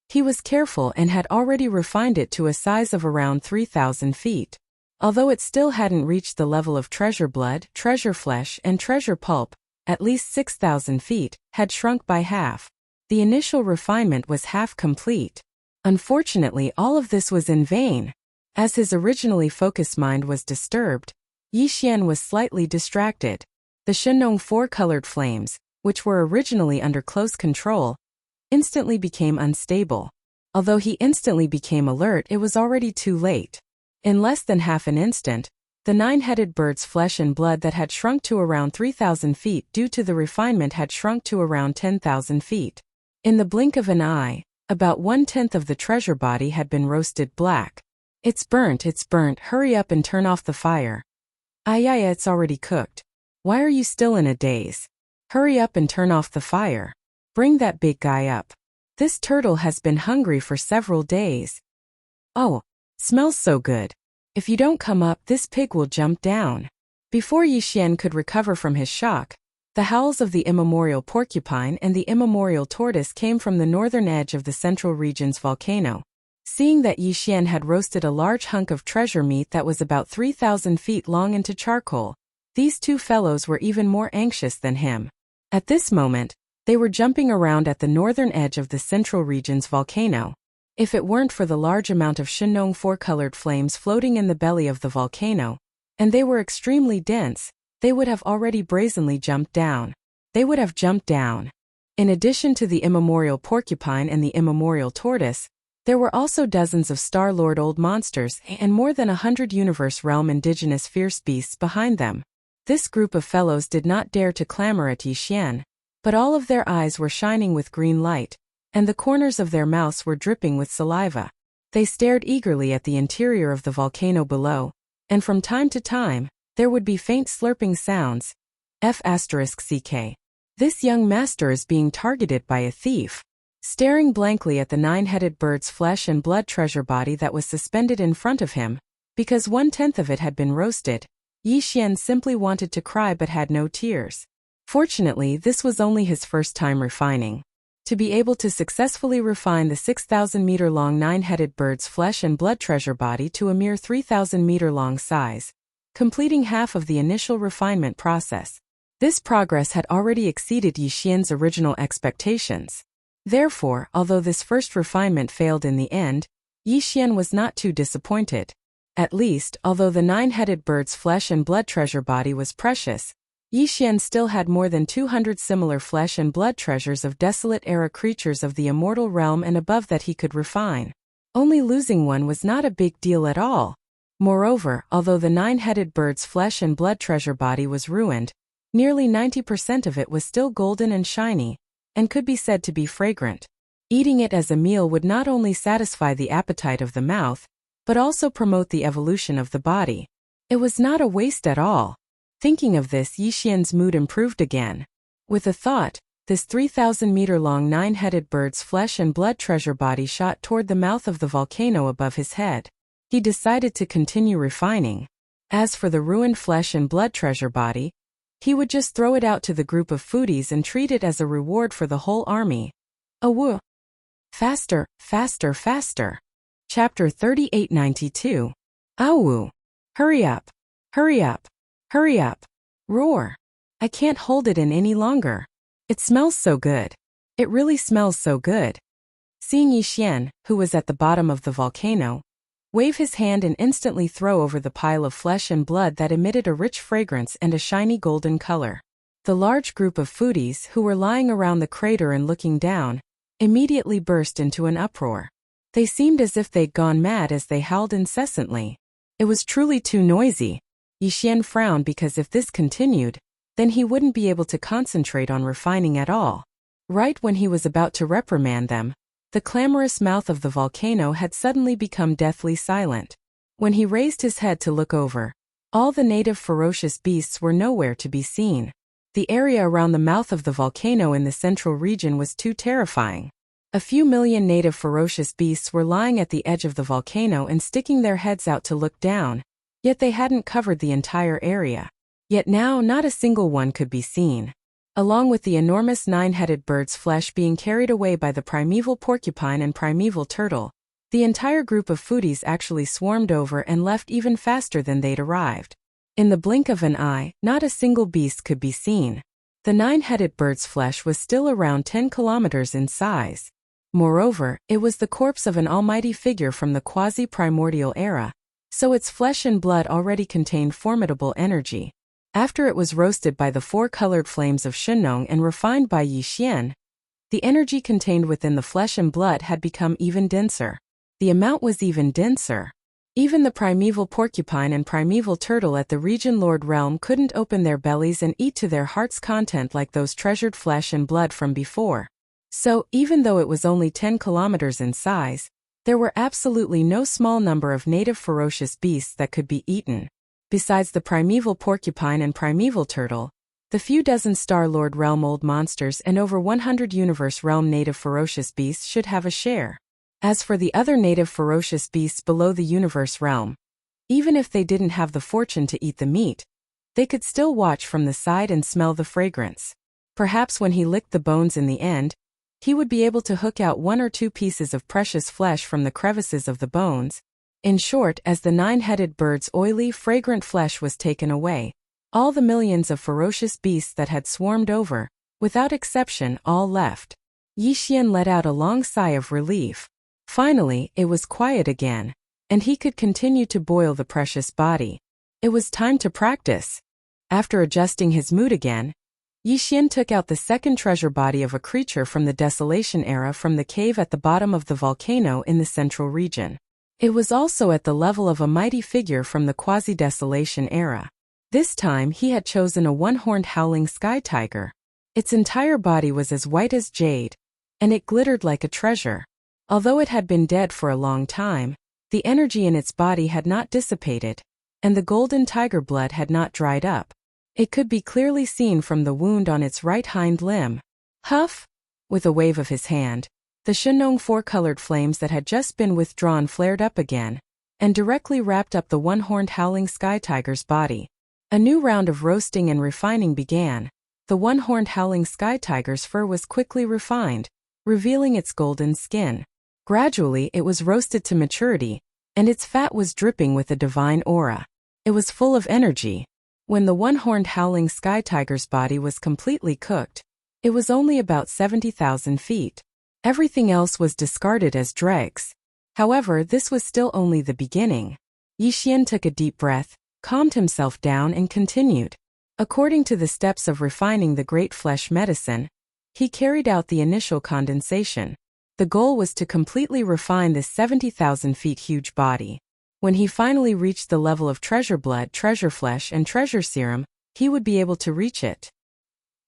He was careful and had already refined it to a size of around 3,000 feet. Although it still hadn't reached the level of treasure blood, treasure flesh, and treasure pulp, at least 6,000 feet, had shrunk by half. The initial refinement was half complete. Unfortunately, all of this was in vain. As his originally focused mind was disturbed, Yixian was slightly distracted. The Shenong four-colored flames, which were originally under close control, instantly became unstable. Although he instantly became alert, it was already too late. In less than half an instant, the 9-headed bird's flesh and blood that had shrunk to around 3,000 feet due to the refinement had shrunk to around 10,000 feet. In the blink of an eye, about 1/10 of the treasure body had been roasted black. It's burnt, hurry up and turn off the fire. Ayaya, it's already cooked. Why are you still in a daze? Hurry up and turn off the fire. Bring that big guy up. This turtle has been hungry for several days. Oh, smells so good. If you don't come up, this pig will jump down. Before Yixian could recover from his shock, the howls of the immemorial porcupine and the immemorial tortoise came from the northern edge of the central region's volcano. Seeing that Yixian had roasted a large hunk of treasure meat that was about 3,000 feet long into charcoal, these two fellows were even more anxious than him. At this moment, they were jumping around at the northern edge of the central region's volcano. If it weren't for the large amount of Shenong four-colored flames floating in the belly of the volcano, and they were extremely dense, they would have already brazenly jumped down. They would have jumped down. In addition to the immemorial porcupine and the immemorial tortoise, there were also dozens of Star-Lord old monsters and more than 100 universe realm indigenous fierce beasts behind them. This group of fellows did not dare to clamor at Yixian, but all of their eyes were shining with green light, and the corners of their mouths were dripping with saliva. They stared eagerly at the interior of the volcano below, and from time to time, there would be faint slurping sounds. F***CK. This young master is being targeted by a thief. Staring blankly at the nine-headed bird's flesh and blood treasure body that was suspended in front of him, because 1/10 of it had been roasted, Yi Xian simply wanted to cry but had no tears. Fortunately, this was only his first time refining. To be able to successfully refine the 6,000-meter-long nine-headed bird's flesh and blood treasure body to a mere 3,000-meter-long size, completing half of the initial refinement process. This progress had already exceeded Yi Xian's original expectations. Therefore, although this first refinement failed in the end, Yi Xian was not too disappointed. At least, although the nine-headed bird's flesh and blood treasure body was precious, Yi Xian still had more than 200 similar flesh and blood treasures of desolate-era creatures of the immortal realm and above that he could refine. Only losing one was not a big deal at all. Moreover, although the nine-headed bird's flesh and blood treasure body was ruined, nearly 90% of it was still golden and shiny, and could be said to be fragrant. Eating it as a meal would not only satisfy the appetite of the mouth, but also promote the evolution of the body. It was not a waste at all. Thinking of this, Yi Xian's mood improved again. With a thought, this 3,000-meter-long nine-headed bird's flesh and blood treasure body shot toward the mouth of the volcano above his head. He decided to continue refining. As for the ruined flesh and blood treasure body, he would just throw it out to the group of foodies and treat it as a reward for the whole army. Awoo! Faster, faster, faster. Chapter 3892. Awoo! Hurry up! Hurry up! Hurry up! Roar! I can't hold it in any longer. It smells so good. It really smells so good. Seeing Yi Xian, who was at the bottom of the volcano, wave his hand and instantly throw over the pile of flesh and blood that emitted a rich fragrance and a shiny golden color. The large group of foodies who were lying around the crater and looking down, immediately burst into an uproar. They seemed as if they'd gone mad as they howled incessantly. It was truly too noisy. Yi Xian frowned because if this continued, then he wouldn't be able to concentrate on refining at all. Right when he was about to reprimand them, the clamorous mouth of the volcano had suddenly become deathly silent. When he raised his head to look over, all the native ferocious beasts were nowhere to be seen. The area around the mouth of the volcano in the central region was too terrifying. A few million native ferocious beasts were lying at the edge of the volcano and sticking their heads out to look down, yet they hadn't covered the entire area. Yet now not a single one could be seen. Along with the enormous nine-headed bird's flesh being carried away by the primeval porcupine and primeval turtle, the entire group of foodies actually swarmed over and left even faster than they'd arrived. In the blink of an eye, not a single beast could be seen. The nine-headed bird's flesh was still around 10 kilometers in size. Moreover, it was the corpse of an almighty figure from the quasi-primordial era, so its flesh and blood already contained formidable energy. After it was roasted by the four-colored flames of Shennong and refined by Yi Xian, the energy contained within the flesh and blood had become even denser. The amount was even denser. Even the primeval porcupine and primeval turtle at the Region Lord realm couldn't open their bellies and eat to their heart's content like those treasured flesh and blood from before. So, even though it was only 10 kilometers in size, there were absolutely no small number of native ferocious beasts that could be eaten. Besides the primeval porcupine and primeval turtle, the few dozen Star Lord realm old monsters and over 100 universe realm native ferocious beasts should have a share. As for the other native ferocious beasts below the universe realm, even if they didn't have the fortune to eat the meat, they could still watch from the side and smell the fragrance. Perhaps when he licked the bones in the end, he would be able to hook out one or two pieces of precious flesh from the crevices of the bones. In short, as the nine-headed bird's oily, fragrant flesh was taken away, all the millions of ferocious beasts that had swarmed over, without exception, all left. Yi Xian let out a long sigh of relief. Finally, it was quiet again, and he could continue to boil the precious body. It was time to practice. After adjusting his mood again, Yi Xian took out the second treasure body of a creature from the Desolation era from the cave at the bottom of the volcano in the central region. It was also at the level of a mighty figure from the quasi-desolation era. This time he had chosen a one-horned howling sky tiger. Its entire body was as white as jade, and it glittered like a treasure. Although it had been dead for a long time, the energy in its body had not dissipated, and the golden tiger blood had not dried up. It could be clearly seen from the wound on its right hind limb. Huff! With a wave of his hand, The Shenong four-colored flames that had just been withdrawn flared up again, and directly wrapped up the one-horned howling sky tiger's body. A new round of roasting and refining began. The one-horned howling sky tiger's fur was quickly refined, revealing its golden skin. Gradually it was roasted to maturity, and its fat was dripping with a divine aura. It was full of energy. When the one-horned howling sky tiger's body was completely cooked, it was only about 70,000 feet. Everything else was discarded as dregs. However, this was still only the beginning. Yixian took a deep breath, calmed himself down and continued. According to the steps of refining the great flesh medicine, he carried out the initial condensation. The goal was to completely refine this 70,000 feet huge body. When he finally reached the level of treasure blood, treasure flesh, and treasure serum, he would be able to reach it.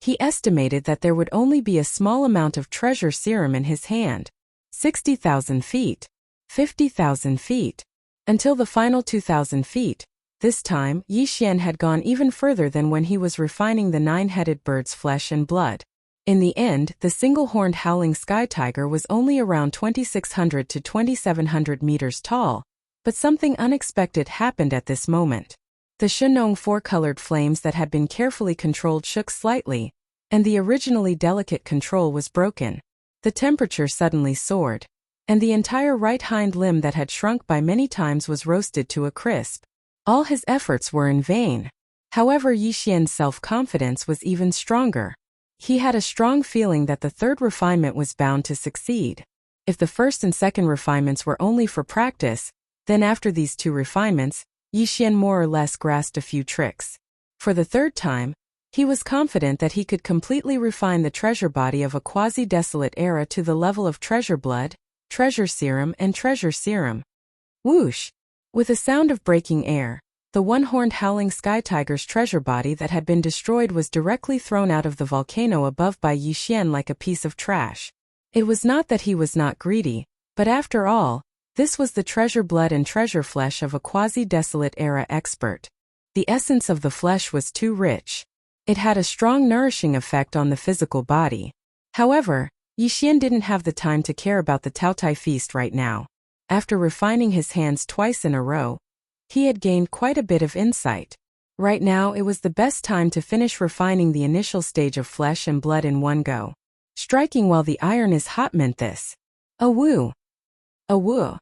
He estimated that there would only be a small amount of treasure serum in his hand. 60,000 feet. 50,000 feet. Until the final 2,000 feet. This time, Yixian had gone even further than when he was refining the nine-headed bird's flesh and blood. In the end, the single-horned howling sky tiger was only around 2,600 to 2,700 meters tall, but something unexpected happened at this moment. The Shenong four-colored flames that had been carefully controlled shook slightly, and the originally delicate control was broken. The temperature suddenly soared, and the entire right hind limb that had shrunk by many times was roasted to a crisp. All his efforts were in vain. However, Yixian's self-confidence was even stronger. He had a strong feeling that the third refinement was bound to succeed. If the first and second refinements were only for practice, then after these two refinements, Yixian more or less grasped a few tricks. For the third time, he was confident that he could completely refine the treasure body of a quasi-desolate era to the level of treasure blood, treasure serum, and treasure serum. Whoosh! With a sound of breaking air, the one-horned howling sky tiger's treasure body that had been destroyed was directly thrown out of the volcano above by Yixian like a piece of trash. It was not that he was not greedy, but after all, this was the treasure blood and treasure flesh of a quasi-desolate era expert. The essence of the flesh was too rich. It had a strong nourishing effect on the physical body. However, Yixian didn't have the time to care about the Taotai feast right now. After refining his hands twice in a row, he had gained quite a bit of insight. Right now it was the best time to finish refining the initial stage of flesh and blood in one go. Striking while the iron is hot meant this. A woo! A woo!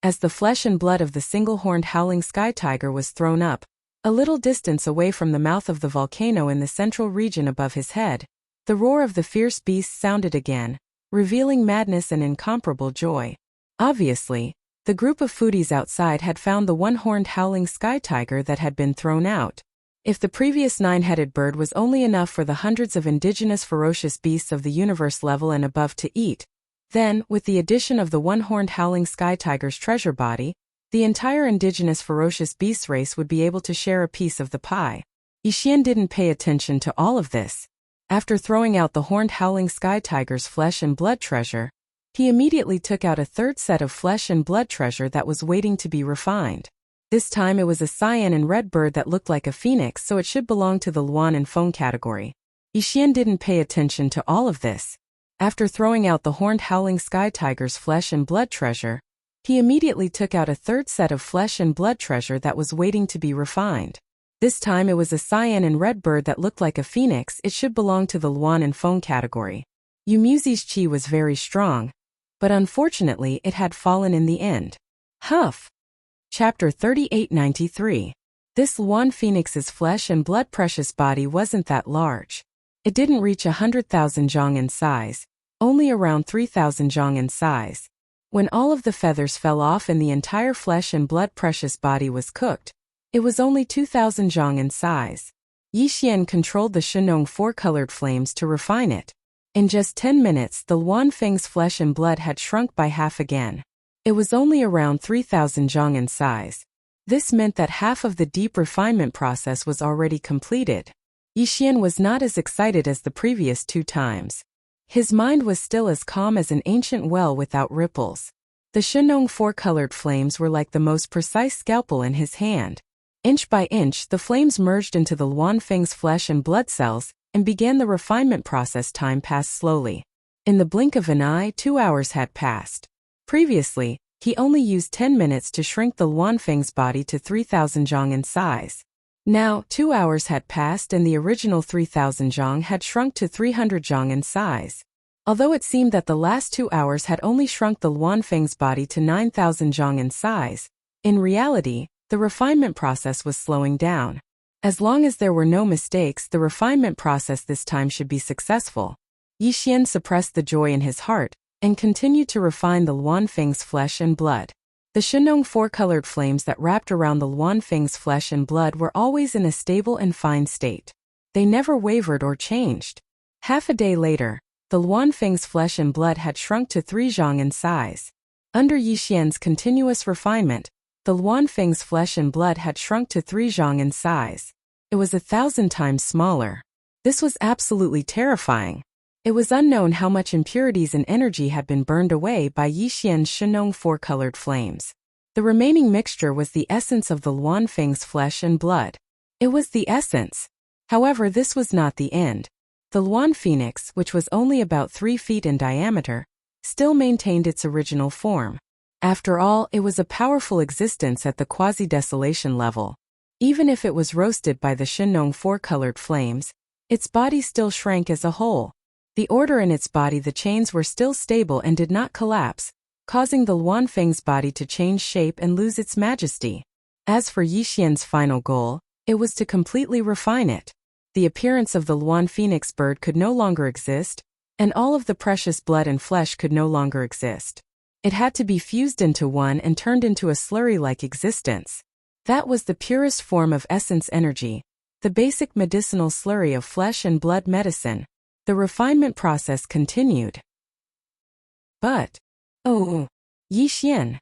As the flesh and blood of the single-horned howling sky tiger was thrown up, a little distance away from the mouth of the volcano in the central region above his head, the roar of the fierce beast sounded again, revealing madness and incomparable joy. Obviously, the group of foodies outside had found the one-horned howling sky tiger that had been thrown out. If the previous nine-headed bird was only enough for the hundreds of indigenous ferocious beasts of the universe level and above to eat, then, with the addition of the one-horned howling sky tiger's treasure body, the entire indigenous ferocious beast race would be able to share a piece of the pie. Yixian didn't pay attention to all of this. After throwing out the horned howling sky tiger's flesh and blood treasure, he immediately took out a third set of flesh and blood treasure that was waiting to be refined. This time it was a cyan and red bird that looked like a phoenix, so it should belong to the Luan and Feng category. Yixian didn't pay attention to all of this. After throwing out the horned howling sky tiger's flesh and blood treasure, he immediately took out a third set of flesh and blood treasure that was waiting to be refined. This time it was a cyan and red bird that looked like a phoenix, it should belong to the Luan and Feng category. Yumuzi's chi was very strong, but unfortunately it had fallen in the end. Huff! Chapter 3893. This Luan phoenix's flesh and blood precious body wasn't that large. It didn't reach 100,000 zhong in size, only around 3,000 zhong in size. When all of the feathers fell off and the entire flesh and blood precious body was cooked, it was only 2,000 zhong in size. Yixian controlled the Shenong four-colored flames to refine it. In just 10 minutes the Luan Feng's flesh and blood had shrunk by half again. It was only around 3,000 zhong in size. This meant that half of the deep refinement process was already completed. Yixian was not as excited as the previous two times. His mind was still as calm as an ancient well without ripples. The Shenong four-colored flames were like the most precise scalpel in his hand. Inch by inch the flames merged into the Luan Feng's flesh and blood cells and began the refinement process. Time passed slowly. In the blink of an eye, 2 hours had passed. Previously, he only used 10 minutes to shrink the Luanfeng's body to 3,000 zhang in size. Now, 2 hours had passed and the original 3,000 zhang had shrunk to 300 zhang in size. Although it seemed that the last 2 hours had only shrunk the Luanfeng's body to 9,000 zhang in size, in reality, the refinement process was slowing down. As long as there were no mistakes, the refinement process this time should be successful. Yixian suppressed the joy in his heart and continued to refine the Luanfeng's flesh and blood. The Shenong four-colored flames that wrapped around the Luanfeng's flesh and blood were always in a stable and fine state. They never wavered or changed. Half a day later, the Luanfeng's flesh and blood had shrunk to 3 zhang in size. Under Yixian's continuous refinement, the Luanfeng's flesh and blood had shrunk to 3 zhang in size. It was 1,000 times smaller. This was absolutely terrifying. It was unknown how much impurities and energy had been burned away by Yixian's Shenong four-colored flames. The remaining mixture was the essence of the Luanfeng's flesh and blood. It was the essence. However, this was not the end. The Luan Phoenix, which was only about 3 feet in diameter, still maintained its original form. After all, it was a powerful existence at the quasi-desolation level. Even if it was roasted by the Shenong four-colored flames, its body still shrank as a whole. The order in its body, the chains were still stable and did not collapse, causing the Luanfeng's body to change shape and lose its majesty. As for Yixian's final goal, it was to completely refine it. The appearance of the Luan Phoenix bird could no longer exist, and all of the precious blood and flesh could no longer exist. It had to be fused into one and turned into a slurry-like existence. That was the purest form of essence energy, the basic medicinal slurry of flesh and blood medicine. The refinement process continued. But, Yixian.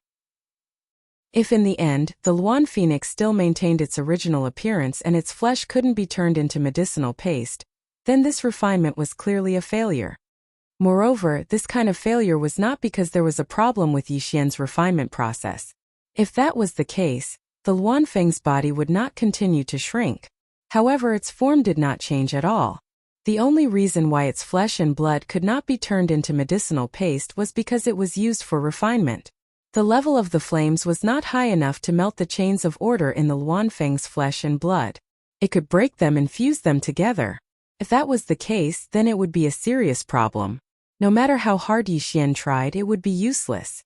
If in the end, the Luan Phoenix still maintained its original appearance and its flesh couldn't be turned into medicinal paste, then this refinement was clearly a failure. Moreover, this kind of failure was not because there was a problem with Yixian's refinement process. If that was the case, the Luanfeng's body would not continue to shrink. However, its form did not change at all. The only reason why its flesh and blood could not be turned into medicinal paste was because it was used for refinement. The level of the flames was not high enough to melt the chains of order in the Luanfeng's flesh and blood. It could break them and fuse them together. If that was the case, then it would be a serious problem. No matter how hard Yixian tried, it would be useless.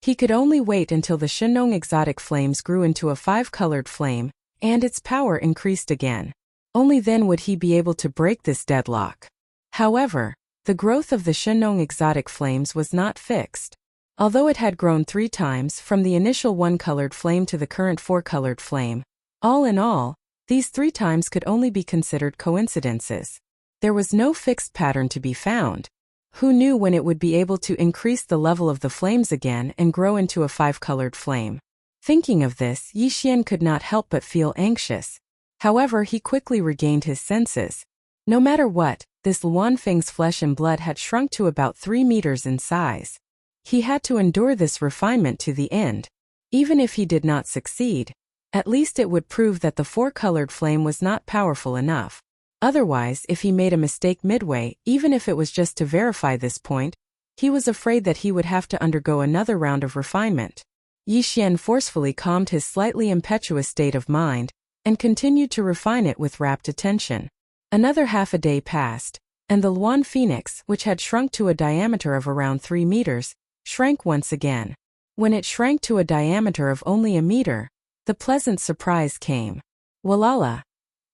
He could only wait until the Shenong exotic flames grew into a 5-colored flame, and its power increased again. Only then would he be able to break this deadlock. However, the growth of the Shenong exotic flames was not fixed. Although it had grown 3 times from the initial 1-colored flame to the current 4-colored flame, all in all, these 3 times could only be considered coincidences. There was no fixed pattern to be found. Who knew when it would be able to increase the level of the flames again and grow into a 5-colored flame? Thinking of this, Yixian could not help but feel anxious. However, he quickly regained his senses. No matter what, this Luanfeng's flesh and blood had shrunk to about 3 meters in size. He had to endure this refinement to the end. Even if he did not succeed, at least it would prove that the 4-colored flame was not powerful enough. Otherwise, if he made a mistake midway, even if it was just to verify this point, he was afraid that he would have to undergo another round of refinement. Yixian forcefully calmed his slightly impetuous state of mind, and continued to refine it with rapt attention. Another half a day passed, and the Luan Phoenix, which had shrunk to a diameter of around 3 meters, shrank once again. When it shrank to a diameter of only a meter, the pleasant surprise came. Walala!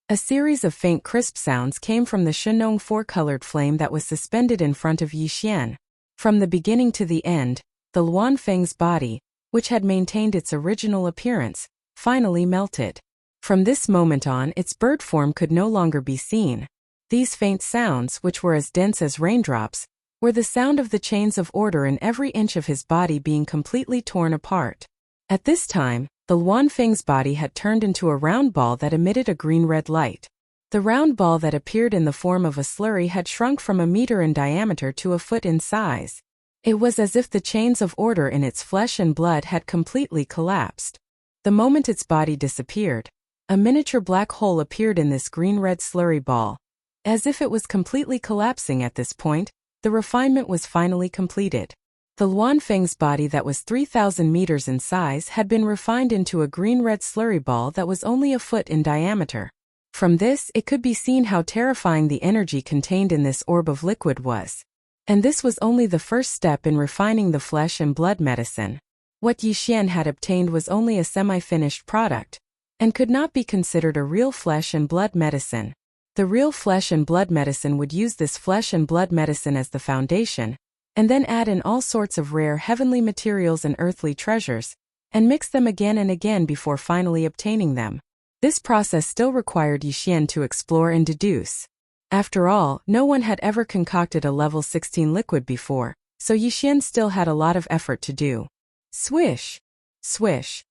A series of faint crisp sounds came from the Shenong 4-colored flame that was suspended in front of Yixian. From the beginning to the end, the Luanfeng's body, which had maintained its original appearance, finally melted. From this moment on, its bird form could no longer be seen. These faint sounds, which were as dense as raindrops, were the sound of the chains of order in every inch of his body being completely torn apart. At this time, the Luanfeng's body had turned into a round ball that emitted a green-red light. The round ball that appeared in the form of a slurry had shrunk from a meter in diameter to a foot in size. It was as if the chains of order in its flesh and blood had completely collapsed. The moment its body disappeared, a miniature black hole appeared in this green-red slurry ball. As if it was completely collapsing at this point, the refinement was finally completed. The Luanfeng's body that was 3,000 meters in size had been refined into a green-red slurry ball that was only a foot in diameter. From this, it could be seen how terrifying the energy contained in this orb of liquid was. And this was only the first step in refining the flesh and blood medicine. What Yixian had obtained was only a semi-finished product, and could not be considered a real flesh and blood medicine. The real flesh and blood medicine would use this flesh and blood medicine as the foundation, and then add in all sorts of rare heavenly materials and earthly treasures, and mix them again and again before finally obtaining them. This process still required Yixian to explore and deduce. After all, no one had ever concocted a level 16 liquid before, so Yixian still had a lot of effort to do. Swish! Swish!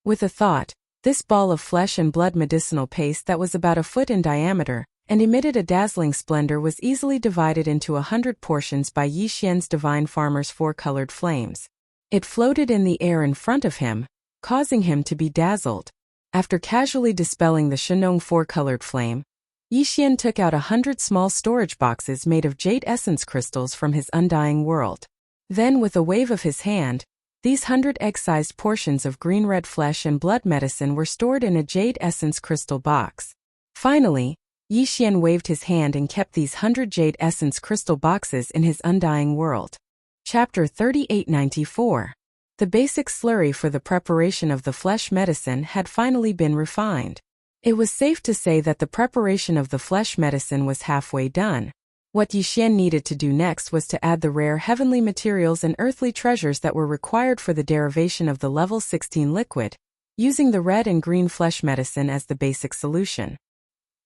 With a thought, this ball of flesh and blood medicinal paste that was about a foot in diameter, and emitted a dazzling splendor was easily divided into 100 portions by Yixian's divine farmer's four-colored flames. It floated in the air in front of him, causing him to be dazzled. After casually dispelling the Shenong four-colored flame, Yixian took out 100 small storage boxes made of jade essence crystals from his undying world. Then, with a wave of his hand, these 100 egg-sized portions of green-red flesh and blood medicine were stored in a jade essence crystal box. Finally, Yixian waved his hand and kept these 100 jade essence crystal boxes in his undying world. Chapter 3894. The basic slurry for the preparation of the flesh medicine had finally been refined. It was safe to say that the preparation of the flesh medicine was halfway done. What Yixian needed to do next was to add the rare heavenly materials and earthly treasures that were required for the derivation of the level 16 liquid, using the red and green flesh medicine as the basic solution.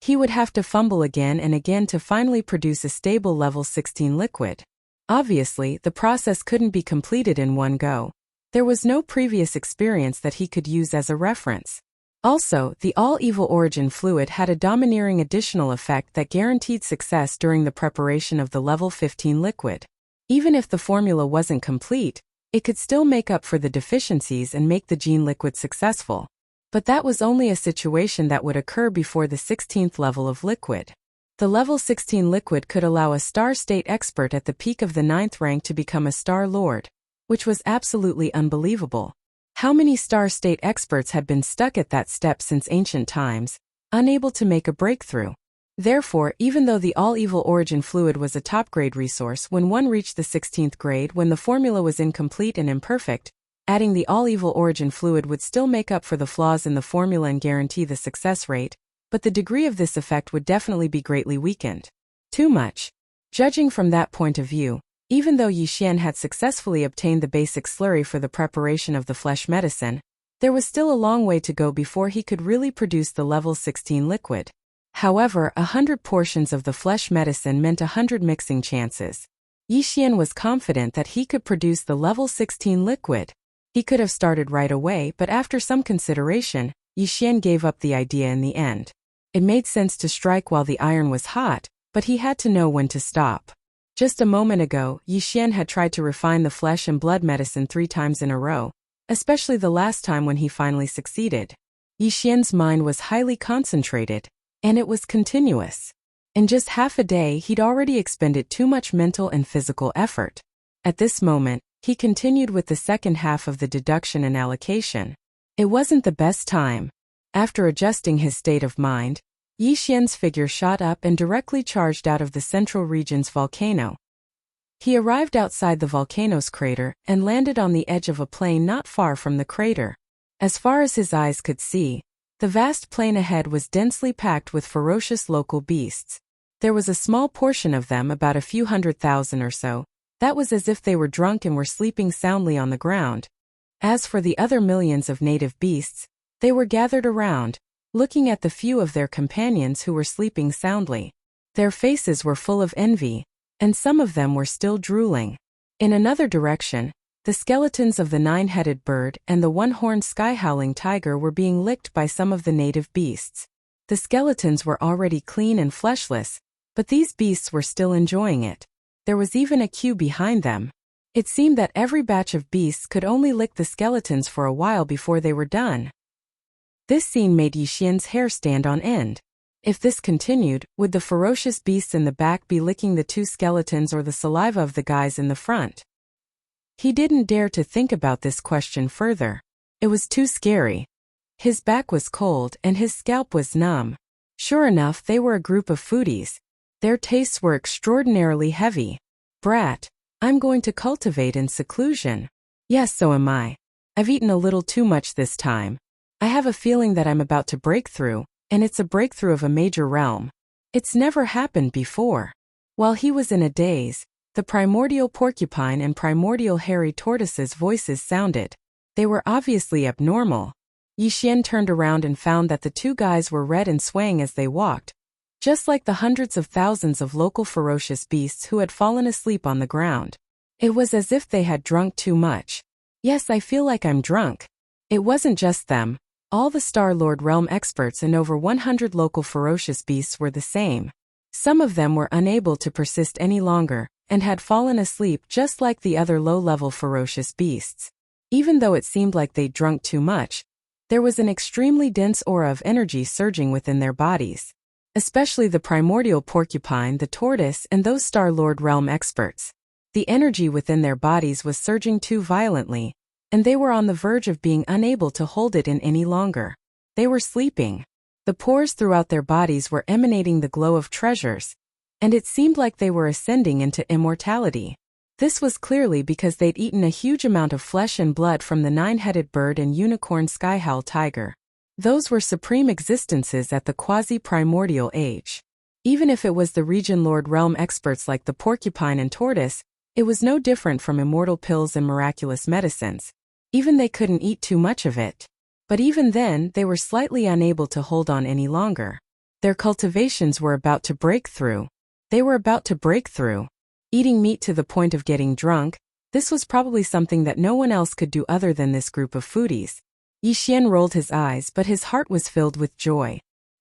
He would have to fumble again and again to finally produce a stable level 16 liquid. Obviously, the process couldn't be completed in one go. There was no previous experience that he could use as a reference. Also, the all-evil origin fluid had a domineering additional effect that guaranteed success during the preparation of the level 15 liquid. Even if the formula wasn't complete, it could still make up for the deficiencies and make the gene liquid successful. But that was only a situation that would occur before the 16th level of liquid. The level 16 liquid could allow a star state expert at the peak of the 9th rank to become a star lord, which was absolutely unbelievable. How many star state experts had been stuck at that step since ancient times, unable to make a breakthrough? Therefore, even though the all-evil origin fluid was a top-grade resource when one reached the 16th grade when the formula was incomplete and imperfect, adding the all-evil origin fluid would still make up for the flaws in the formula and guarantee the success rate, but the degree of this effect would definitely be greatly weakened. Too much. Judging from that point of view, even though Yixian had successfully obtained the basic slurry for the preparation of the flesh medicine, there was still a long way to go before he could really produce the level 16 liquid. However, 100 portions of the flesh medicine meant 100 mixing chances. Yixian was confident that he could produce the level 16 liquid. He could have started right away, but after some consideration, Yixian gave up the idea in the end. It made sense to strike while the iron was hot, but he had to know when to stop. Just a moment ago, Yixian had tried to refine the flesh and blood medicine 3 times in a row, especially the last time when he finally succeeded. Yixian's mind was highly concentrated, and it was continuous. In just half a day, he'd already expended too much mental and physical effort. At this moment, he continued with the second half of the deduction and allocation. It wasn't the best time. After adjusting his state of mind, Yixian's figure shot up and directly charged out of the central region's volcano. He arrived outside the volcano's crater and landed on the edge of a plain not far from the crater. As far as his eyes could see, the vast plain ahead was densely packed with ferocious local beasts. There was a small portion of them, about a few 100,000 or so, that was as if they were drunk and were sleeping soundly on the ground. As for the other millions of native beasts, they were gathered around, looking at the few of their companions who were sleeping soundly. Their faces were full of envy, and some of them were still drooling. In another direction, the skeletons of the 9-headed bird and the 1-horned sky-howling tiger were being licked by some of the native beasts. The skeletons were already clean and fleshless, but these beasts were still enjoying it. There was even a queue behind them. It seemed that every batch of beasts could only lick the skeletons for a while before they were done. This scene made Yixian's hair stand on end. If this continued, would the ferocious beasts in the back be licking the two skeletons or the saliva of the guys in the front? He didn't dare to think about this question further. It was too scary. His back was cold and his scalp was numb. Sure enough, they were a group of foodies. Their tastes were extraordinarily heavy. Brat, I'm going to cultivate in seclusion. Yes, so am I. I've eaten a little too much this time. I have a feeling that I'm about to break through, and it's a breakthrough of a major realm. It's never happened before. While he was in a daze, the primordial porcupine and primordial hairy tortoise's voices sounded. They were obviously abnormal. Yixian turned around and found that the two guys were red and swaying as they walked, just like the hundreds of thousands of local ferocious beasts who had fallen asleep on the ground. It was as if they had drunk too much. Yes, I feel like I'm drunk. It wasn't just them. All the Star-Lord realm experts and over 100 local ferocious beasts were the same. Some of them were unable to persist any longer, and had fallen asleep just like the other low-level ferocious beasts. Even though it seemed like they'd drunk too much, there was an extremely dense aura of energy surging within their bodies. Especially the primordial porcupine, the tortoise, and those Star-Lord realm experts. The energy within their bodies was surging too violently, and they were on the verge of being unable to hold it in any longer. They were sleeping. The pores throughout their bodies were emanating the glow of treasures, and it seemed like they were ascending into immortality. This was clearly because they'd eaten a huge amount of flesh and blood from the nine-headed bird and unicorn skyhowl tiger. Those were supreme existences at the quasi-primordial age. Even if it was the Region Lord realm experts like the porcupine and tortoise, it was no different from immortal pills and miraculous medicines. Even they couldn't eat too much of it. But even then, they were slightly unable to hold on any longer. Their cultivations were about to break through. They were about to break through. Eating meat to the point of getting drunk, this was probably something that no one else could do other than this group of foodies. Yixian rolled his eyes, but his heart was filled with joy.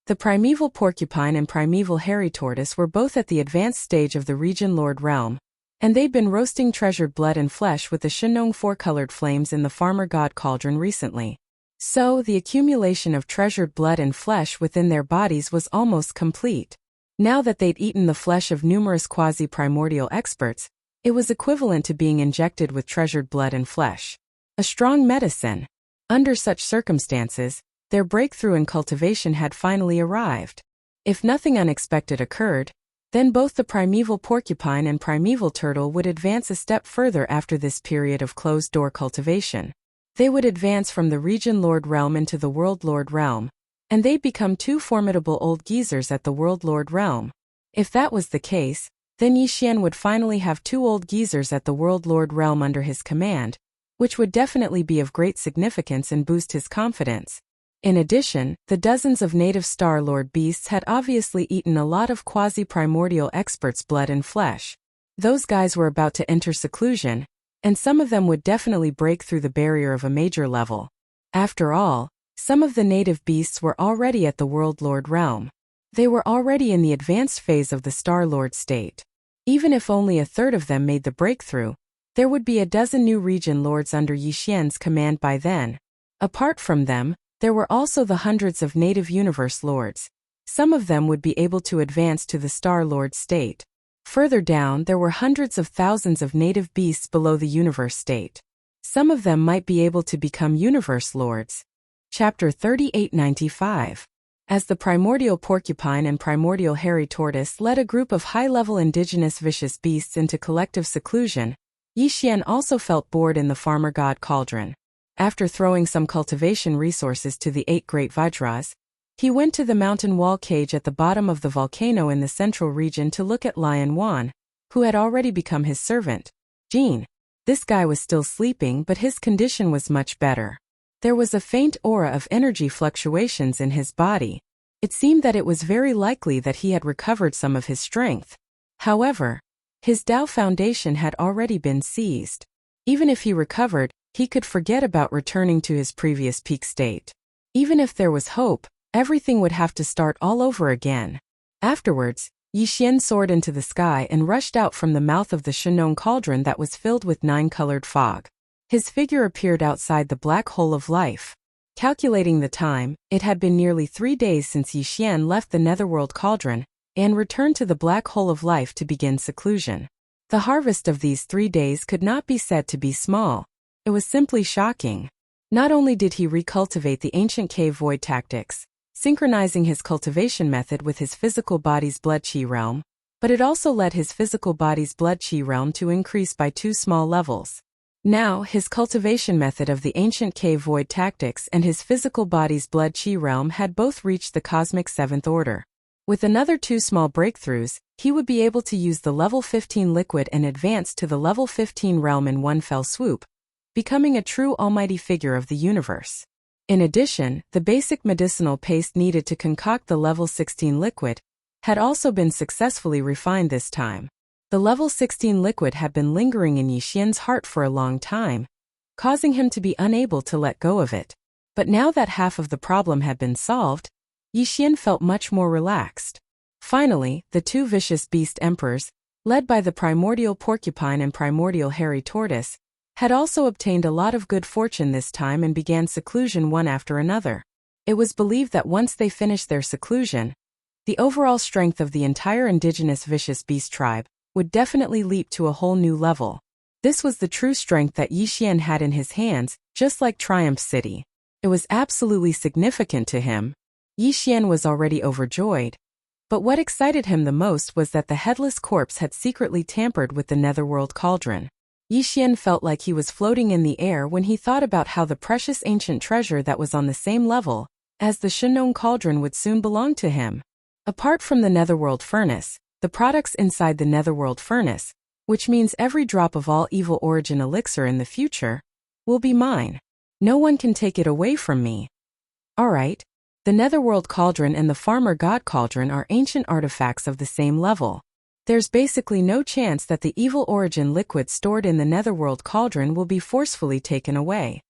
The primeval porcupine and primeval hairy tortoise were both at the advanced stage of the Region Lord realm, and they'd been roasting treasured blood and flesh with the Shenong four-colored flames in the farmer god cauldron recently. So, the accumulation of treasured blood and flesh within their bodies was almost complete. Now that they'd eaten the flesh of numerous quasi-primordial experts, it was equivalent to being injected with treasured blood and flesh. A strong medicine. Under such circumstances, their breakthrough in cultivation had finally arrived. If nothing unexpected occurred, then both the primeval porcupine and primeval turtle would advance a step further after this period of closed-door cultivation. They would advance from the Region Lord realm into the World Lord realm, and they'd become two formidable old geezers at the World Lord realm. If that was the case, then Yixian would finally have two old geezers at the World Lord realm under his command, which would definitely be of great significance and boost his confidence. In addition, the dozens of native Star-Lord beasts had obviously eaten a lot of quasi-primordial experts' blood and flesh. Those guys were about to enter seclusion, and some of them would definitely break through the barrier of a major level. After all, some of the native beasts were already at the World Lord realm. They were already in the advanced phase of the Star-Lord state. Even if only a third of them made the breakthrough, there would be a dozen new region lords under Yixian's command by then. Apart from them, there were also the hundreds of native universe lords. Some of them would be able to advance to the Star-Lord state. Further down, there were hundreds of thousands of native beasts below the universe state. Some of them might be able to become universe lords. Chapter 3895. As the primordial porcupine and primordial hairy tortoise led a group of high-level indigenous vicious beasts into collective seclusion, Yixian also felt bored in the farmer god cauldron. After throwing some cultivation resources to the 8 great Vajras, he went to the mountain wall cage at the bottom of the volcano in the central region to look at Lion Wan, who had already become his servant. Jean. This guy was still sleeping, but his condition was much better. There was a faint aura of energy fluctuations in his body. It seemed that it was very likely that he had recovered some of his strength. However, his Tao foundation had already been seized. Even if he recovered, he could forget about returning to his previous peak state. Even if there was hope, everything would have to start all over again. Afterwards, Yixian soared into the sky and rushed out from the mouth of the Shenong cauldron that was filled with 9-colored fog. His figure appeared outside the black hole of life. Calculating the time, it had been nearly 3 days since Yi Xian left the Netherworld Cauldron and returned to the black hole of life to begin seclusion. The harvest of these 3 days could not be said to be small. It was simply shocking. Not only did he recultivate the ancient cave void tactics, synchronizing his cultivation method with his physical body's blood qi realm, but it also led his physical body's blood qi realm to increase by 2 small levels. Now, his cultivation method of the ancient cave void tactics and his physical body's blood qi realm had both reached the cosmic 7th order. With another 2 small breakthroughs, he would be able to use the level 15 liquid and advance to the level 15 realm in one fell swoop, becoming a true almighty figure of the universe. In addition, the basic medicinal paste needed to concoct the level 16 liquid had also been successfully refined this time. The level 16 liquid had been lingering in Yi Xian's heart for a long time, causing him to be unable to let go of it. But now that half of the problem had been solved, Yi Xian felt much more relaxed. Finally, the 2 vicious beast emperors, led by the primordial porcupine and primordial hairy tortoise, had also obtained a lot of good fortune this time and began seclusion one after another. It was believed that once they finished their seclusion, the overall strength of the entire indigenous vicious beast tribe would definitely leap to a whole new level. This was the true strength that Yi Xian had in his hands, just like Triumph City. It was absolutely significant to him. Yi Xian was already overjoyed. But what excited him the most was that the headless corpse had secretly tampered with the Netherworld Cauldron. Yi Xian felt like he was floating in the air when he thought about how the precious ancient treasure that was on the same level as the Shenong Cauldron would soon belong to him. Apart from the Netherworld Furnace, the products inside the Netherworld Furnace, which means every drop of all evil origin elixir in the future, will be mine. No one can take it away from me. Alright, the Netherworld Cauldron and the Farmer God Cauldron are ancient artifacts of the same level. There's basically no chance that the evil origin liquid stored in the Netherworld Cauldron will be forcefully taken away.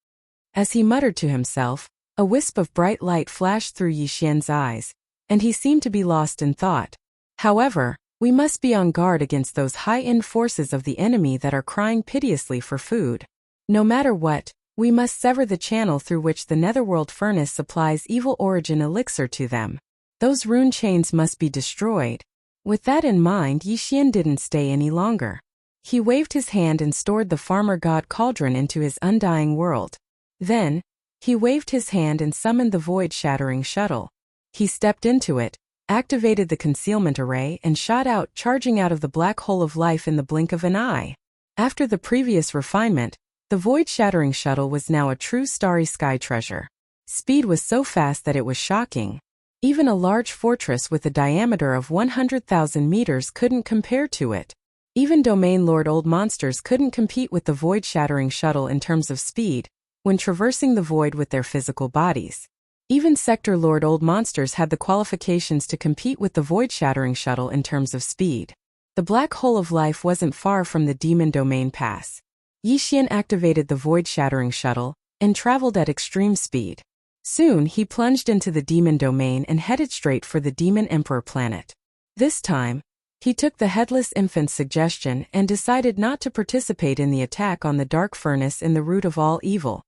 As he muttered to himself, a wisp of bright light flashed through Yi Xian's eyes, and he seemed to be lost in thought. However, we must be on guard against those high-end forces of the enemy that are crying piteously for food. No matter what, we must sever the channel through which the Netherworld Furnace supplies evil origin elixir to them. Those rune chains must be destroyed. With that in mind, Yi Xian didn't stay any longer. He waved his hand and stored the Farmer God Cauldron into his undying world. Then, he waved his hand and summoned the void-shattering shuttle. He stepped into it, activated the concealment array and shot out, charging out of the black hole of life in the blink of an eye. After the previous refinement, the void-shattering shuttle was now a true starry sky treasure. Speed was so fast that it was shocking. Even a large fortress with a diameter of 100,000 meters couldn't compare to it. Even Domain Lord Old Monsters couldn't compete with the void-shattering shuttle in terms of speed when traversing the void with their physical bodies. Even Sector Lord Old Monsters had the qualifications to compete with the void-shattering shuttle in terms of speed. The black hole of life wasn't far from the Demon Domain Pass. Yi Xian activated the void-shattering shuttle and traveled at extreme speed. Soon he plunged into the Demon Domain and headed straight for the Demon Emperor planet. This time, he took the Headless Infant's suggestion and decided not to participate in the attack on the Dark Furnace in the root of all evil.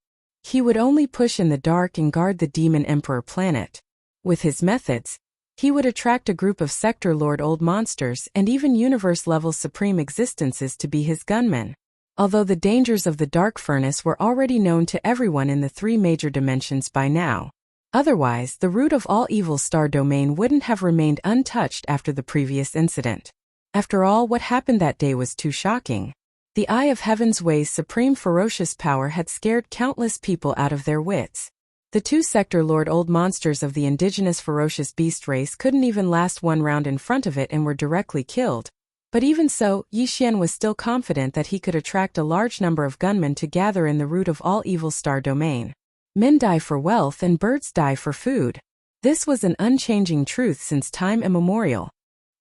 He would only push in the dark and guard the Demon Emperor planet. With his methods, he would attract a group of Sector Lord Old Monsters and even universe-level supreme existences to be his gunmen. Although the dangers of the Dark Furnace were already known to everyone in the 3 major dimensions by now. Otherwise, the root of all evil star domain wouldn't have remained untouched after the previous incident. After all, what happened that day was too shocking. The Eye of Heaven's Way's supreme ferocious power had scared countless people out of their wits. The 2 Sector Lord Old Monsters of the indigenous ferocious beast race couldn't even last one round in front of it and were directly killed. But even so, Yi Xian was still confident that he could attract a large number of gunmen to gather in the root of all evil star domain. Men die for wealth and birds die for food. This was an unchanging truth since time immemorial.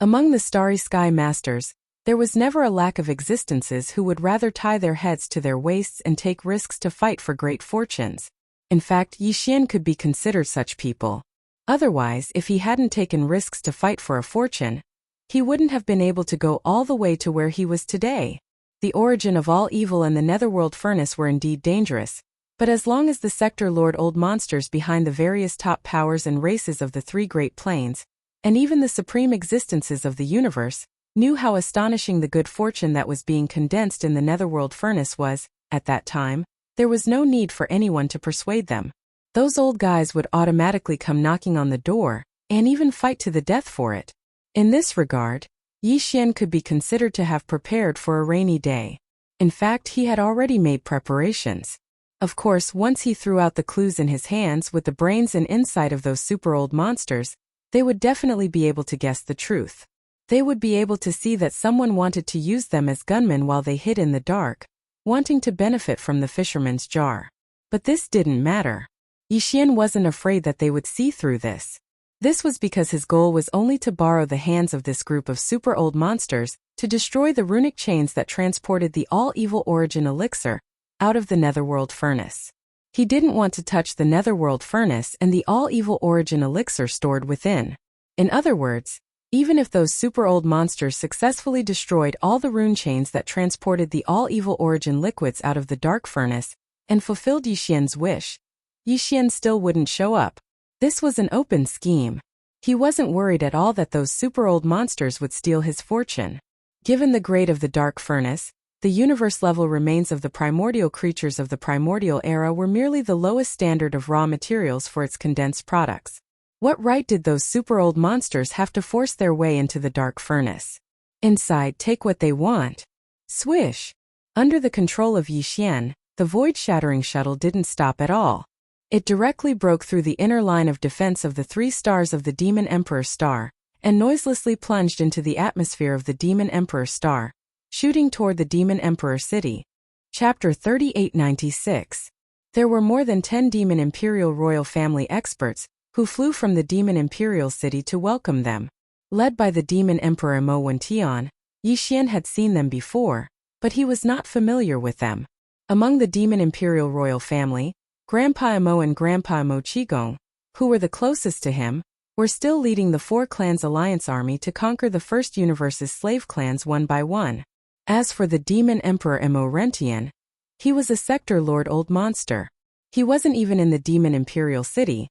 Among the Starry Sky Masters, there was never a lack of existences who would rather tie their heads to their waists and take risks to fight for great fortunes. In fact, Yi Xian could be considered such people. Otherwise, if he hadn't taken risks to fight for a fortune, he wouldn't have been able to go all the way to where he was today. The origin of all evil and the Netherworld Furnace were indeed dangerous, But as long as the sector lord old monsters behind the various top powers and races of the three Great Planes, and even the supreme existences of the universe, knew how astonishing the good fortune that was being condensed in the netherworld furnace was, at that time, there was no need for anyone to persuade them. Those old guys would automatically come knocking on the door, and even fight to the death for it. In this regard, Yi Xian could be considered to have prepared for a rainy day. In fact, he had already made preparations. Of course, once he threw out the clues in his hands with the brains and insight of those super old monsters, they would definitely be able to guess the truth. They would be able to see that someone wanted to use them as gunmen while they hid in the dark, wanting to benefit from the fisherman's jar. But this didn't matter. Yi Xian wasn't afraid that they would see through this. This was because his goal was only to borrow the hands of this group of super old monsters to destroy the runic chains that transported the all-evil origin elixir out of the netherworld furnace. He didn't want to touch the netherworld furnace and the all-evil origin elixir stored within. In other words, even if those super old monsters successfully destroyed all the rune chains that transported the all-evil origin liquids out of the dark furnace and fulfilled Yi Xian's wish, Yi Xian still wouldn't show up. This was an open scheme. He wasn't worried at all that those super old monsters would steal his fortune. Given the grade of the dark furnace, the universe-level remains of the primordial creatures of the primordial era were merely the lowest standard of raw materials for its condensed products. What right did those super old monsters have to force their way into the dark furnace? Inside, take what they want. Swish! Under the control of Yi Xian, the void-shattering shuttle didn't stop at all. It directly broke through the inner line of defense of the 3 stars of the Demon Emperor Star, and noiselessly plunged into the atmosphere of the Demon Emperor Star, shooting toward the Demon Emperor City. Chapter 3896. There were more than 10 Demon Imperial Royal Family experts who flew from the Demon Imperial City to welcome them. Led by the Demon Emperor Mo Wentian, Yi Xian had seen them before, but he was not familiar with them. Among the Demon Imperial Royal Family, Grandpa Mo and Grandpa Mo Qigong, who were the closest to him, were still leading the 4 clans alliance army to conquer the first universe's slave clans one by one. As for the Demon Emperor Mo Rentian, he was a sector lord old monster. He wasn't even in the Demon Imperial City,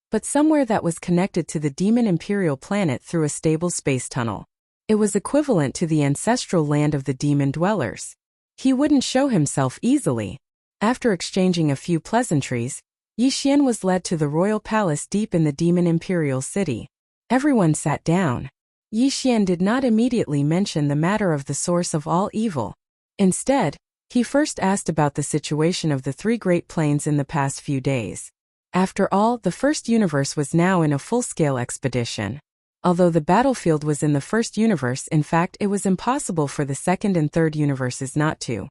but somewhere that was connected to the Demon Imperial planet through a stable space tunnel. It was equivalent to the ancestral land of the demon dwellers. He wouldn't show himself easily. After exchanging a few pleasantries, Yi Xian was led to the royal palace deep in the Demon Imperial City. Everyone sat down. Yi Xian did not immediately mention the matter of the source of all evil. Instead, he first asked about the situation of the 3 Great Planes in the past few days. After all, the first universe was now in a full-scale expedition. Although the battlefield was in the first universe, in fact, it was impossible for the second and third universes not to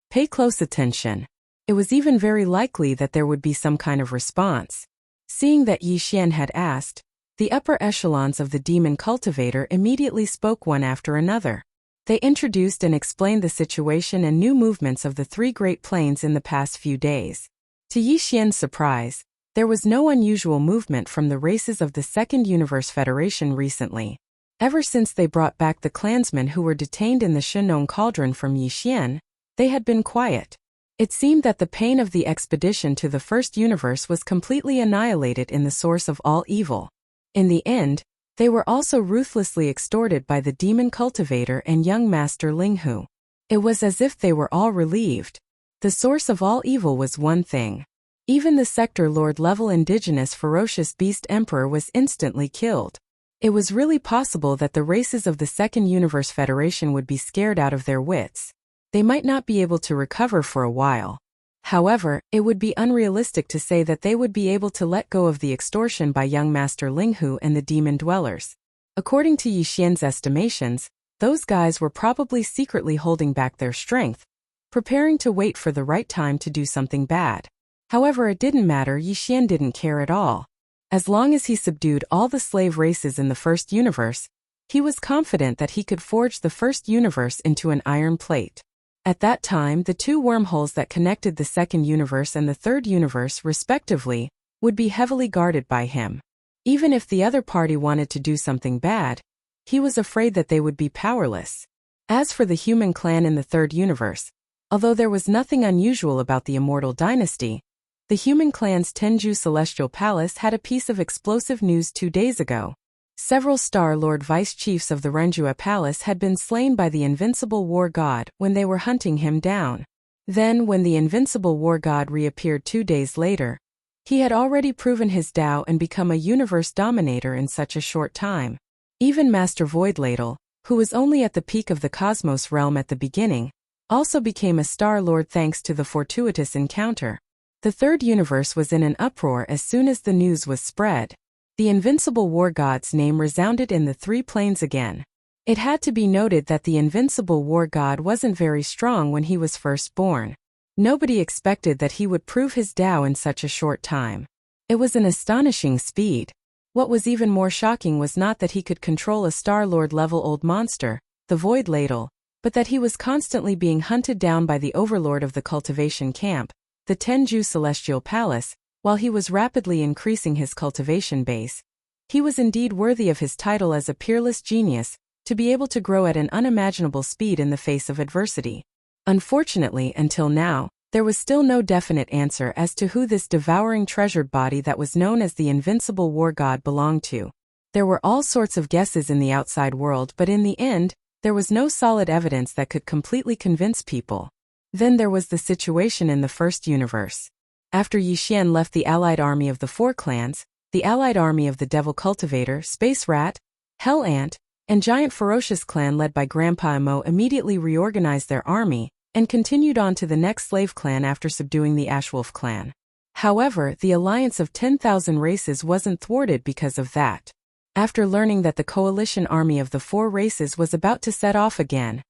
pay close attention. It was even very likely that there would be some kind of response. Seeing that Yi Xian had asked, the upper echelons of the demon cultivator immediately spoke one after another. They introduced and explained the situation and new movements of the 3 Great Planes in the past few days. To Yi Xian's surprise, there was no unusual movement from the races of the Second Universe Federation recently. Ever since they brought back the clansmen who were detained in the Shenong Cauldron from Yi Xian, they had been quiet. It seemed that the pain of the expedition to the first universe was completely annihilated in the source of all evil. In the end, they were also ruthlessly extorted by the demon cultivator and young master Linghu. It was as if they were all relieved. The source of all evil was one thing. Even the sector lord level indigenous ferocious beast emperor was instantly killed. It was really possible that the races of the Second Universe Federation would be scared out of their wits. They might not be able to recover for a while. However, it would be unrealistic to say that they would be able to let go of the extortion by young Master Linghu and the demon dwellers. According to Yi Xian's estimations, those guys were probably secretly holding back their strength, preparing to wait for the right time to do something bad. However, it didn't matter. Yi Xian didn't care at all. As long as he subdued all the slave races in the first universe, he was confident that he could forge the first universe into an iron plate. At that time, the 2 wormholes that connected the second universe and the third universe, respectively, would be heavily guarded by him. Even if the other party wanted to do something bad, he was afraid that they would be powerless. As for the human clan in the third universe, Although there was nothing unusual about the immortal dynasty, the human clan's Tenju Celestial Palace had a piece of explosive news 2 days ago. Several Star Lord vice-chiefs of the Renjua Palace had been slain by the invincible war god when they were hunting him down. Then, when the invincible war god reappeared 2 days later, he had already proven his Tao and become a universe dominator in such a short time. Even Master Void Ladle, who was only at the peak of the cosmos realm at the beginning, also became a Star Lord thanks to the fortuitous encounter. The third universe was in an uproar as soon as the news was spread. The invincible war god's name resounded in the 3 planes again. It had to be noted that the invincible war god wasn't very strong when he was first born. Nobody expected that he would prove his Tao in such a short time. It was an astonishing speed. What was even more shocking was not that he could control a Star-Lord level old monster, the Void Ladle, but that he was constantly being hunted down by the overlord of the cultivation camp, the Tenju Celestial Palace, while he was rapidly increasing his cultivation base. He was indeed worthy of his title as a peerless genius, to be able to grow at an unimaginable speed in the face of adversity. Unfortunately, until now, there was still no definite answer as to who this devouring treasured body that was known as the invincible war god belonged to. There were all sorts of guesses in the outside world, but in the end, there was no solid evidence that could completely convince people. Then there was the situation in the first universe. After Yi Xian left the allied army of the 4 clans, the allied army of the Devil Cultivator, Space Rat, Hell Ant, and Giant Ferocious clan led by Grandpa Emo immediately reorganized their army and continued on to the next slave clan after subduing the Ashwolf clan. However, the alliance of 10,000 races wasn't thwarted because of that. After learning that the coalition army of the 4 races was about to set off again,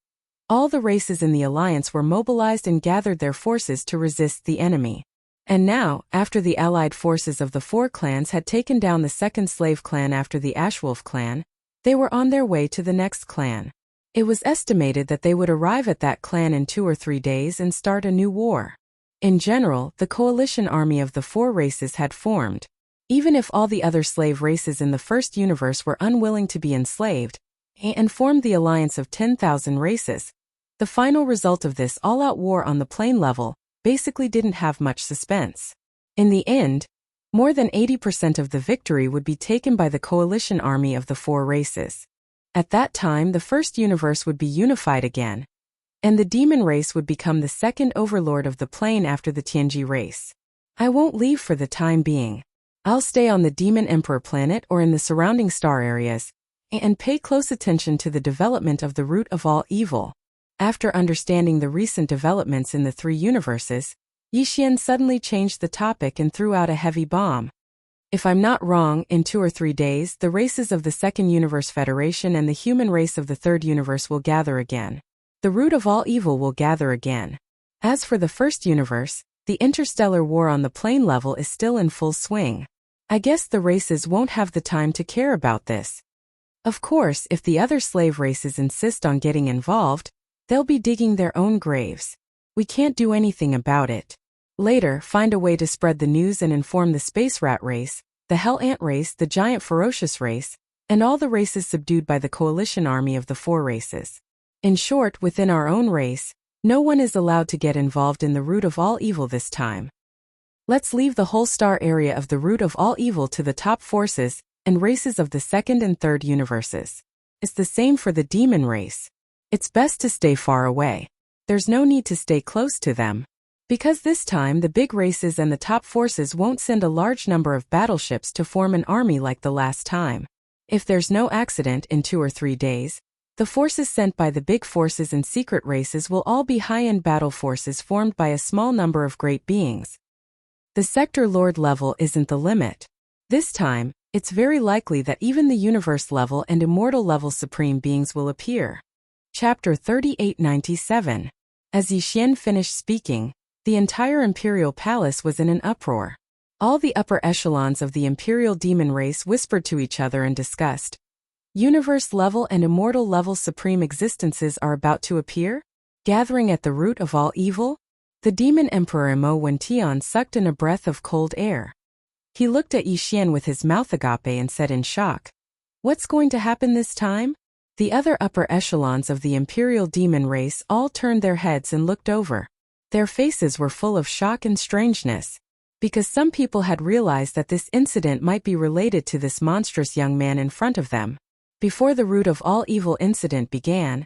all the races in the alliance were mobilized and gathered their forces to resist the enemy. And now, after the allied forces of the 4 clans had taken down the second slave clan after the Ashwolf clan, they were on their way to the next clan. It was estimated that they would arrive at that clan in 2 or 3 days and start a new war. In general, the coalition army of the 4 races had formed. Even if all the other slave races in the first universe were unwilling to be enslaved, and formed the alliance of 10,000 races, the final result of this all-out war on the plane level basically didn't have much suspense. In the end, more than 80% of the victory would be taken by the coalition army of the 4 races. At that time, the first universe would be unified again, and the demon race would become the second overlord of the plane after the Tianji race. I won't leave for the time being. I'll stay on the Demon Emperor planet or in the surrounding star areas, and pay close attention to the development of the root of all evil. After understanding the recent developments in the 3 universes, Yi Xian suddenly changed the topic and threw out a heavy bomb. If I'm not wrong, in 2 or 3 days, the races of the Second Universe Federation and the human race of the Third Universe will gather again. The root of all evil will gather again. As for the first universe, the interstellar war on the plane level is still in full swing. I guess the races won't have the time to care about this. Of course, if the other slave races insist on getting involved, they'll be digging their own graves. We can't do anything about it. Later, find a way to spread the news and inform the Space Rat race, the Hell Ant race, the Giant Ferocious race, and all the races subdued by the coalition army of the 4 races. In short, within our own race, no one is allowed to get involved in the root of all evil this time. Let's leave the whole star area of the root of all evil to the top forces and races of the second and third universes. It's the same for the demon race. It's best to stay far away. There's no need to stay close to them. Because this time the big races and the top forces won't send a large number of battleships to form an army like the last time. If there's no accident in 2 or 3 days, the forces sent by the big forces and secret races will all be high-end battle forces formed by a small number of great beings. The Sector Lord level isn't the limit. This time, it's very likely that even the universe level and immortal level supreme beings will appear. Chapter 3897. As Yi Xian finished speaking, the entire Imperial Palace was in an uproar. All the upper echelons of the Imperial Demon race whispered to each other and discussed. Universe level and immortal level supreme existences are about to appear, gathering at the root of all evil? The Demon Emperor Emo Wentian sucked in a breath of cold air. He looked at Yi Xian with his mouth agape and said in shock, "What's going to happen this time?" The other upper echelons of the Imperial demon race all turned their heads and looked over. Their faces were full of shock and strangeness, because some people had realized that this incident might be related to this monstrous young man in front of them. Before the root of all evil incident began,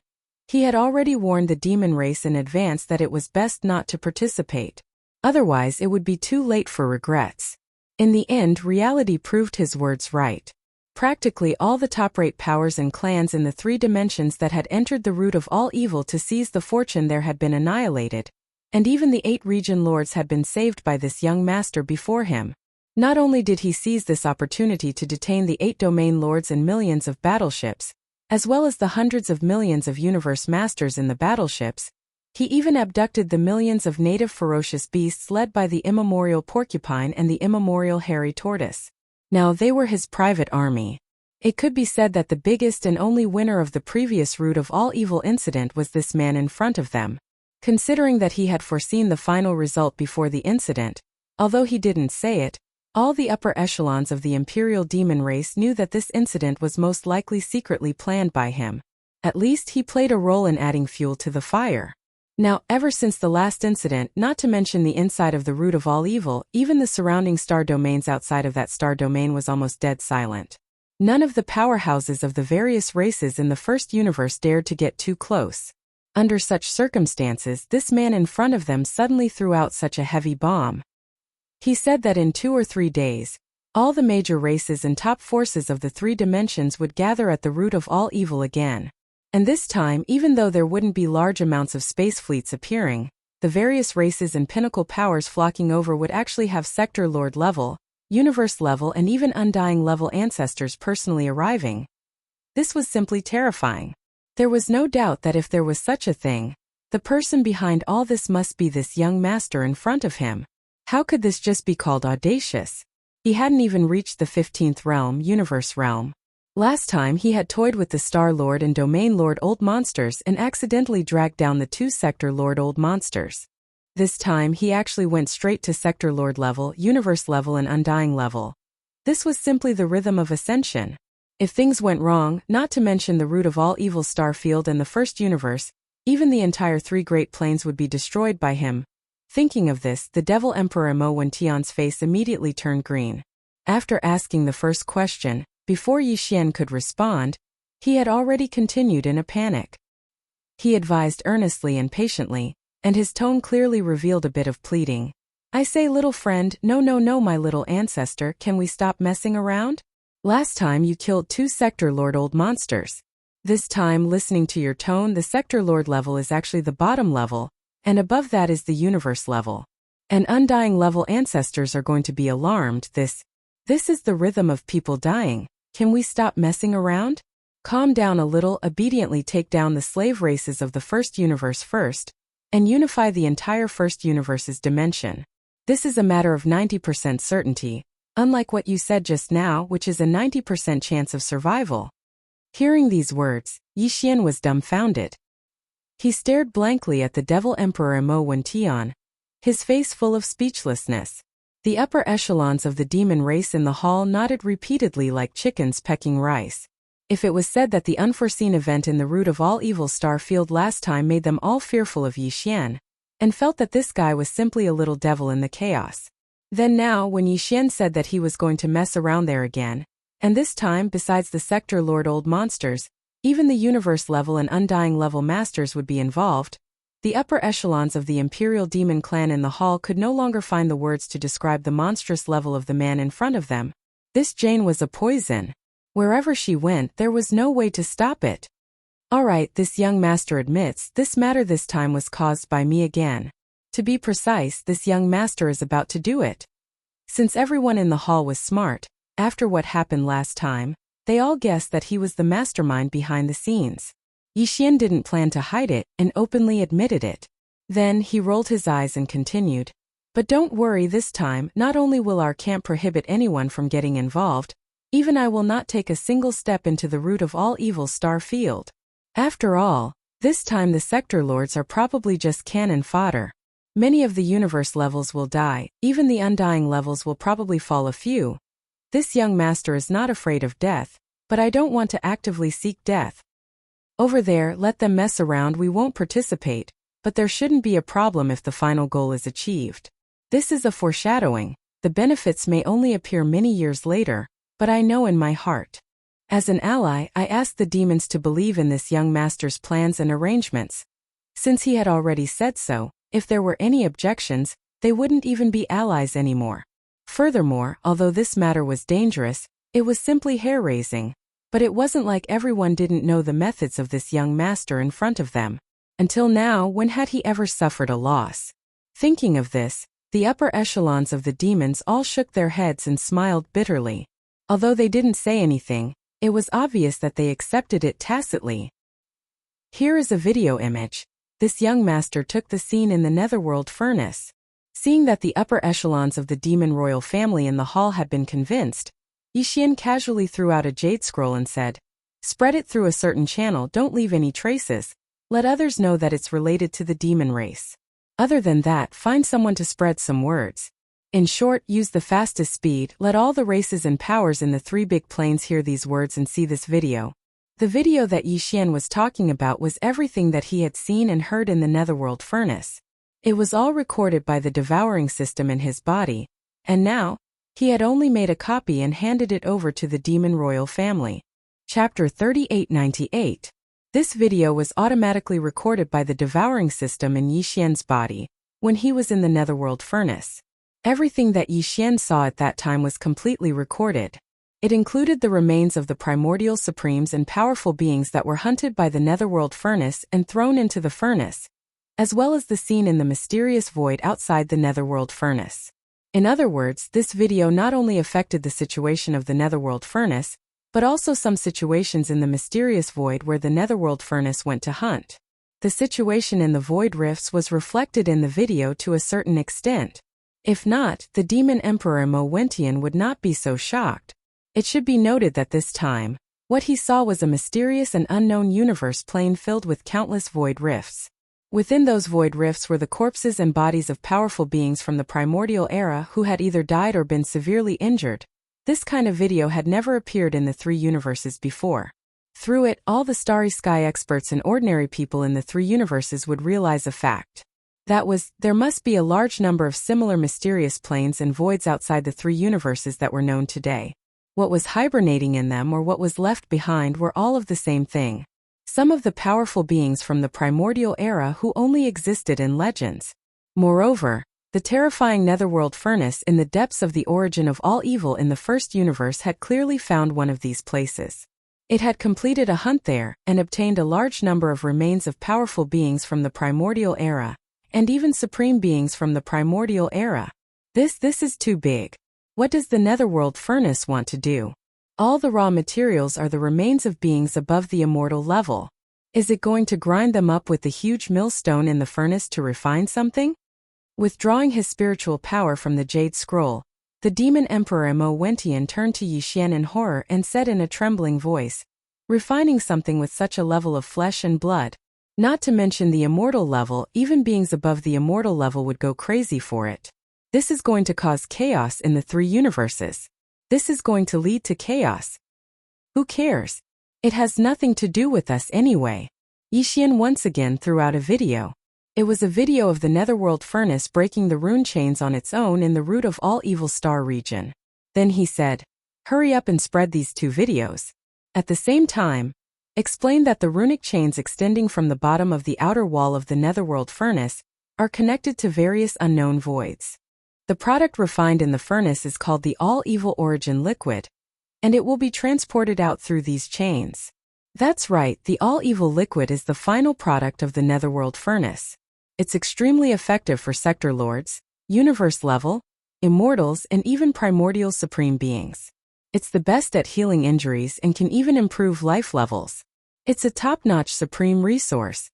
he had already warned the demon race in advance that it was best not to participate. Otherwise it would be too late for regrets. In the end, reality proved his words right. Practically all the top-rate powers and clans in the 3 dimensions that had entered the root of all evil to seize the fortune there had been annihilated, and even the 8 region lords had been saved by this young master before him. Not only did he seize this opportunity to detain the 8 domain lords and millions of battleships, as well as the hundreds of millions of universe masters in the battleships, he even abducted the millions of native ferocious beasts led by the immemorial porcupine and the immemorial hairy tortoise. Now they were his private army. It could be said that the biggest and only winner of the previous root of all evil incident was this man in front of them. Considering that he had foreseen the final result before the incident, although he didn't say it, all the upper echelons of the Imperial demon race knew that this incident was most likely secretly planned by him. At least he played a role in adding fuel to the fire. Now, ever since the last incident, not to mention the inside of the root of all evil, even the surrounding star domains outside of that star domain was almost dead silent. None of the powerhouses of the various races in the first universe dared to get too close. Under such circumstances, this man in front of them suddenly threw out such a heavy bomb. He said that in 2 or 3 days, all the major races and top forces of the 3 dimensions would gather at the root of all evil again. And this time, even though there wouldn't be large amounts of space fleets appearing, the various races and pinnacle powers flocking over would actually have sector lord level, universe level and even undying level ancestors personally arriving. This was simply terrifying. There was no doubt that if there was such a thing, the person behind all this must be this young master in front of him. How could this just be called audacious? He hadn't even reached the 15th realm, universe realm. Last time he had toyed with the Star Lord and Domain Lord old monsters and accidentally dragged down the 2 Sector Lord old monsters. This time he actually went straight to Sector Lord level, universe level and undying level. This was simply the rhythm of ascension. If things went wrong, not to mention the root of all evil star field and the first universe, even the entire 3 great planes would be destroyed by him. Thinking of this, the Devil Emperor Mo Wention's face immediately turned green. After asking the first question, before Yi Xian could respond, he had already continued in a panic. He advised earnestly and patiently, and his tone clearly revealed a bit of pleading. I say, little friend, no, my little ancestor, can we stop messing around? Last time you killed 2 Sector Lord old monsters. This time, listening to your tone, the Sector Lord level is actually the bottom level, and above that is the universe level. And undying level ancestors are going to be alarmed. This is the rhythm of people dying. Can we stop messing around? Calm down a little, obediently take down the slave races of the first universe first, and unify the entire first universe's dimension. This is a matter of 90% certainty, unlike what you said just now, which is a 90% chance of survival. Hearing these words, Yi Xian was dumbfounded. He stared blankly at the Devil Emperor Mo Wentian, his face full of speechlessness. The upper echelons of the demon race in the hall nodded repeatedly like chickens pecking rice. If it was said that the unforeseen event in the root of all evil star field last time made them all fearful of Yi Xian, and felt that this guy was simply a little devil in the chaos, then now when Yi Xian said that he was going to mess around there again, and this time besides the Sector Lord old monsters, even the universe level and undying level masters would be involved, the upper echelons of the Imperial Demon clan in the hall could no longer find the words to describe the monstrous level of the man in front of them. This Jane was a poison. Wherever she went, there was no way to stop it. Alright, this young master admits, this matter this time was caused by me again. To be precise, this young master is about to do it. Since everyone in the hall was smart, after what happened last time, they all guessed that he was the mastermind behind the scenes. Yi Xian didn't plan to hide it, and openly admitted it. Then he rolled his eyes and continued. But don't worry, this time, not only will our camp prohibit anyone from getting involved, even I will not take a single step into the root of all evil star field. After all, this time the sector lords are probably just cannon fodder. Many of the universe levels will die, even the undying levels will probably fall a few. This young master is not afraid of death, but I don't want to actively seek death. Over there, let them mess around, we won't participate, but there shouldn't be a problem if the final goal is achieved. This is a foreshadowing. The benefits may only appear many years later, but I know in my heart. As an ally, I asked the demons to believe in this young master's plans and arrangements. Since he had already said so, if there were any objections, they wouldn't even be allies anymore. Furthermore, although this matter was dangerous, it was simply hair-raising. But it wasn't like everyone didn't know the methods of this young master in front of them. Until now, when had he ever suffered a loss? Thinking of this, the upper echelons of the demons all shook their heads and smiled bitterly. Although they didn't say anything, it was obvious that they accepted it tacitly. Here is a video image. This young master took the scene in the netherworld furnace. Seeing that the upper echelons of the demon royal family in the hall had been convinced, Yixian casually threw out a jade scroll and said, "Spread it through a certain channel, don't leave any traces. Let others know that it's related to the demon race. Other than that, find someone to spread some words. In short, use the fastest speed, let all the races and powers in the 3 big planes hear these words and see this video." The video that Yixian was talking about was everything that he had seen and heard in the netherworld furnace. It was all recorded by the devouring system in his body, and now, he had only made a copy and handed it over to the demon royal family. Chapter 3898. This video was automatically recorded by the devouring system in Yixian's body, when he was in the netherworld furnace. Everything that Yixian saw at that time was completely recorded. It included the remains of the primordial supremes and powerful beings that were hunted by the netherworld furnace and thrown into the furnace, as well as the scene in the mysterious void outside the netherworld furnace. In other words, this video not only affected the situation of the netherworld furnace, but also some situations in the mysterious void where the netherworld furnace went to hunt. The situation in the void rifts was reflected in the video to a certain extent. If not, the demon emperor Mo Wentian would not be so shocked. It should be noted that this time, what he saw was a mysterious and unknown universe plane filled with countless void rifts. Within those void rifts were the corpses and bodies of powerful beings from the primordial era who had either died or been severely injured. This kind of video had never appeared in the 3 universes before. Through it, all the starry sky experts and ordinary people in the 3 universes would realize a fact. That was, there must be a large number of similar mysterious planes and voids outside the 3 universes that were known today. What was hibernating in them or what was left behind were all of the same thing. Some of the powerful beings from the primordial era who only existed in legends. Moreover, the terrifying netherworld furnace in the depths of the origin of all evil in the first universe had clearly found one of these places. It had completed a hunt there and obtained a large number of remains of powerful beings from the primordial era, and even supreme beings from the primordial era. This is too big. What does the netherworld furnace want to do? All the raw materials are the remains of beings above the immortal level. Is it going to grind them up with the huge millstone in the furnace to refine something? Withdrawing his spiritual power from the jade scroll, the demon emperor Mo Wentian turned to Yixian in horror and said in a trembling voice, "Refining something with such a level of flesh and blood, not to mention the immortal level, even beings above the immortal level would go crazy for it. This is going to cause chaos in the 3 universes. This is going to lead to chaos. Who cares? It has nothing to do with us anyway." Yixian once again threw out a video. It was a video of the netherworld furnace breaking the rune chains on its own in the root of all evil star region. Then he said, "Hurry up and spread these 2 videos. At the same time, explain that the runic chains extending from the bottom of the outer wall of the netherworld furnace are connected to various unknown voids. The product refined in the furnace is called the all-evil origin liquid, and it will be transported out through these chains." That's right, the all-evil liquid is the final product of the netherworld furnace. It's extremely effective for sector lords, universe level, immortals, and even primordial supreme beings. It's the best at healing injuries and can even improve life levels. It's a top-notch supreme resource.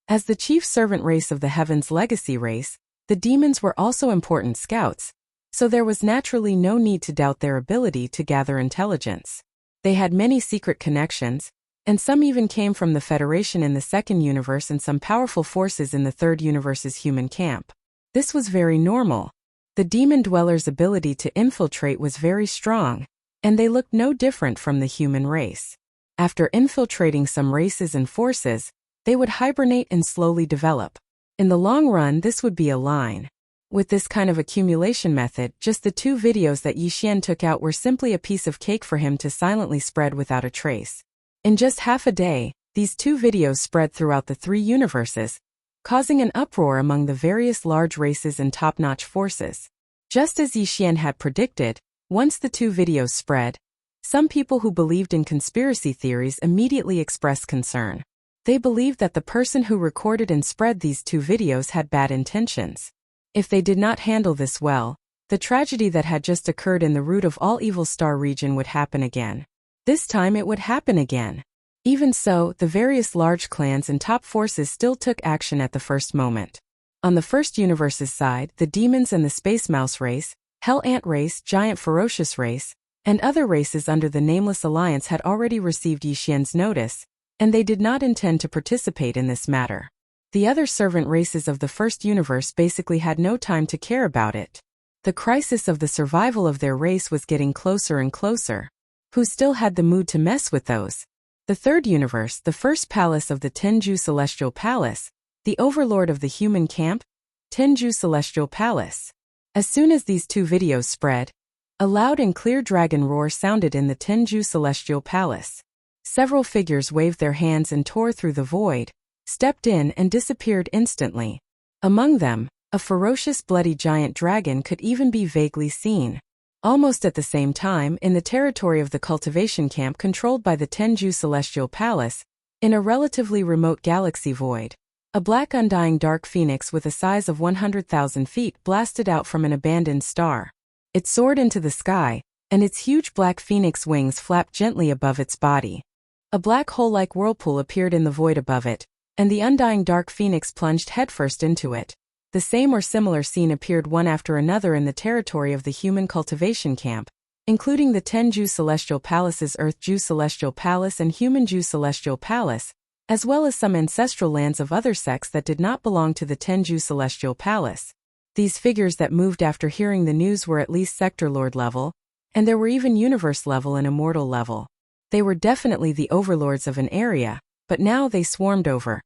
As the chief servant race of the Heaven's legacy race, the demons were also important scouts, so there was naturally no need to doubt their ability to gather intelligence. They had many secret connections, and some even came from the Federation in the 2nd universe and some powerful forces in the 3rd universe's human camp. This was very normal. The demon dwellers' ability to infiltrate was very strong, and they looked no different from the human race. After infiltrating some races and forces, they would hibernate and slowly develop. In the long run, this would be a line. With this kind of accumulation method, just the 2 videos that Yixian took out were simply a piece of cake for him to silently spread without a trace. In just half a day, these 2 videos spread throughout the 3 universes, causing an uproar among the various large races and top-notch forces. Just as Yixian had predicted, once the 2 videos spread, some people who believed in conspiracy theories immediately expressed concern. They believed that the person who recorded and spread these 2 videos had bad intentions. If they did not handle this well, the tragedy that had just occurred in the root of all evil star region would happen again. This time it would happen again. Even so, the various large clans and top forces still took action at the first moment. On the first universe's side, the demons and the space mouse race, hell ant race, giant ferocious race, and other races under the Nameless Alliance had already received Yixian's notice, and they did not intend to participate in this matter. The other servant races of the first universe basically had no time to care about it. The crisis of the survival of their race was getting closer and closer. Who still had the mood to mess with those? The third universe, the first palace of the Tenju Celestial Palace, the overlord of the human camp, Tenju Celestial Palace. As soon as these 2 videos spread, a loud and clear dragon roar sounded in the Tenju Celestial Palace. Several figures waved their hands and tore through the void, stepped in and disappeared instantly. Among them, a ferocious bloody giant dragon could even be vaguely seen. Almost at the same time, in the territory of the cultivation camp controlled by the Tenju Celestial Palace, in a relatively remote galaxy void, a black undying dark phoenix with a size of 100,000 feet blasted out from an abandoned star. It soared into the sky, and its huge black phoenix wings flapped gently above its body. A black hole-like whirlpool appeared in the void above it, and the undying dark phoenix plunged headfirst into it. The same or similar scene appeared one after another in the territory of the human cultivation camp, including the Tenju Celestial Palace's Earth-Ju Celestial Palace and Human-Ju Celestial Palace, as well as some ancestral lands of other sects that did not belong to the Tenju Celestial Palace. These figures that moved after hearing the news were at least Sector Lord level, and there were even Universe level and Immortal level. They were definitely the overlords of an area, but now they swarmed over.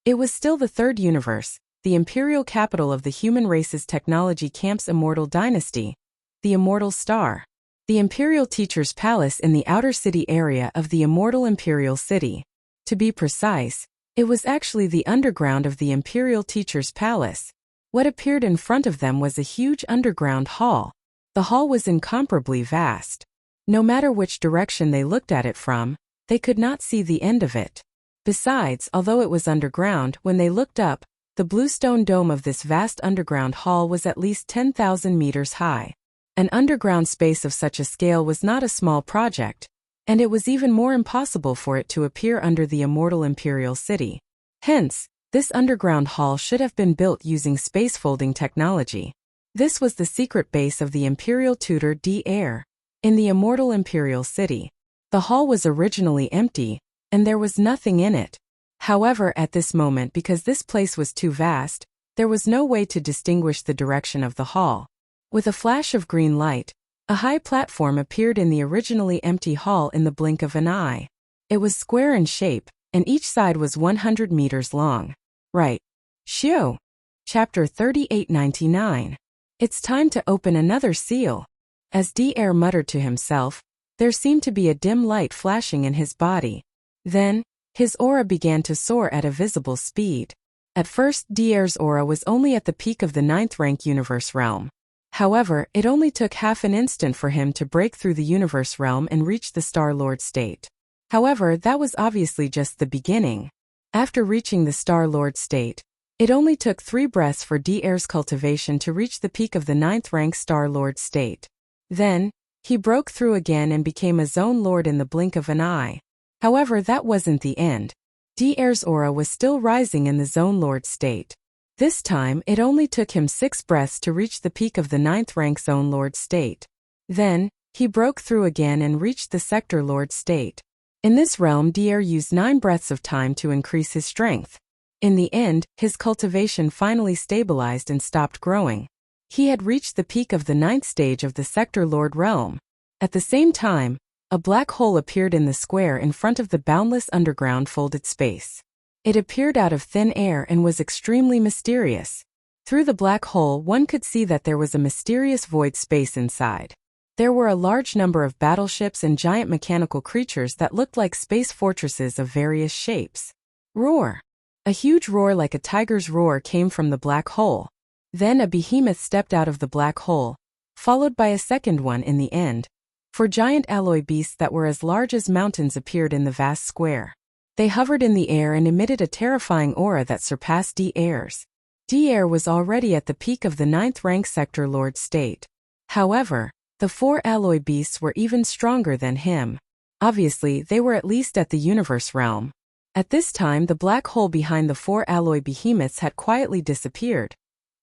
It was still the third universe, the imperial capital of the human race's technology camp's immortal dynasty, the Immortal Star. The Imperial Teacher's Palace in the outer city area of the Immortal Imperial City. To be precise, it was actually the underground of the Imperial Teacher's Palace. What appeared in front of them was a huge underground hall. The hall was incomparably vast. No matter which direction they looked at it from, they could not see the end of it. Besides, although it was underground, when they looked up, the bluestone dome of this vast underground hall was at least 10,000 meters high. An underground space of such a scale was not a small project, and it was even more impossible for it to appear under the Immortal Imperial City. Hence, this underground hall should have been built using space-folding technology. This was the secret base of the Imperial Tutor D-Air. In the Immortal Imperial City, the hall was originally empty, and there was nothing in it. However, at this moment, because this place was too vast, there was no way to distinguish the direction of the hall. With a flash of green light, a high platform appeared in the originally empty hall in the blink of an eye. It was square in shape, and each side was 100 meters long. Right. Shio. Chapter 3899. It's time to open another seal. As D-Air muttered to himself, there seemed to be a dim light flashing in his body. Then, his aura began to soar at a visible speed. At first, D-Air's aura was only at the peak of the 9th rank universe realm. However, it only took half an instant for him to break through the universe realm and reach the Star-Lord state. However, that was obviously just the beginning. After reaching the Star-Lord state, it only took 3 breaths for D-Air's cultivation to reach the peak of the 9th rank Star-Lord state. Then, he broke through again and became a Zone Lord in the blink of an eye. However, that wasn't the end. D-Air's aura was still rising in the Zone Lord state. This time, it only took him 6 breaths to reach the peak of the 9th rank Zone Lord state. Then, he broke through again and reached the Sector Lord state. In this realm, D-Air used 9 breaths of time to increase his strength. In the end, his cultivation finally stabilized and stopped growing. He had reached the peak of the 9th stage of the Sector Lord realm. At the same time, a black hole appeared in the square in front of the boundless underground folded space. It appeared out of thin air and was extremely mysterious. Through the black hole, one could see that there was a mysterious void space inside. There were a large number of battleships and giant mechanical creatures that looked like space fortresses of various shapes. Roar! A huge roar like a tiger's roar came from the black hole. Then a behemoth stepped out of the black hole, followed by a second one in the end. 4 giant alloy beasts that were as large as mountains appeared in the vast square. They hovered in the air and emitted a terrifying aura that surpassed D-Air's. D-Air was already at the peak of the 9th rank sector lord state. However, the 4 alloy beasts were even stronger than him. Obviously, they were at least at the universe realm. At this time, the black hole behind the 4 alloy behemoths had quietly disappeared.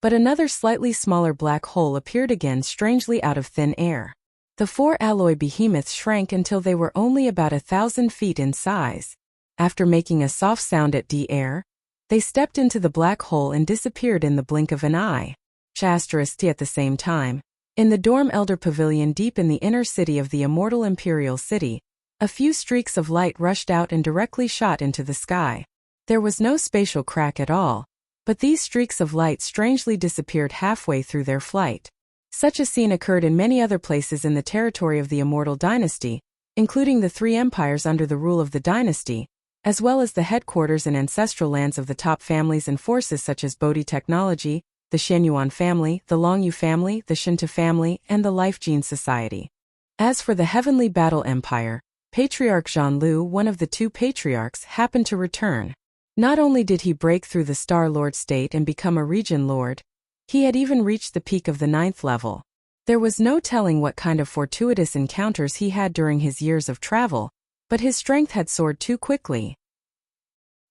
But another slightly smaller black hole appeared again strangely out of thin air. The 4 alloy behemoths shrank until they were only about 1,000 feet in size. After making a soft sound at D-Air, they stepped into the black hole and disappeared in the blink of an eye. At the same time, in the Dorm Elder Pavilion deep in the inner city of the immortal Imperial City, a few streaks of light rushed out and directly shot into the sky. There was no spatial crack at all, but these streaks of light strangely disappeared halfway through their flight. Such a scene occurred in many other places in the territory of the Immortal Dynasty, including the 3 empires under the rule of the dynasty, as well as the headquarters and ancestral lands of the top families and forces such as Bodhi Technology, the Shenyuan family, the Longyu family, the Shinta family, and the Life Gene Society. As for the Heavenly Battle Empire, Patriarch Zhan Lu, one of the 2 patriarchs, happened to return. Not only did he break through the Star Lord state and become a region lord, he had even reached the peak of the 9th level. There was no telling what kind of fortuitous encounters he had during his years of travel, but his strength had soared too quickly.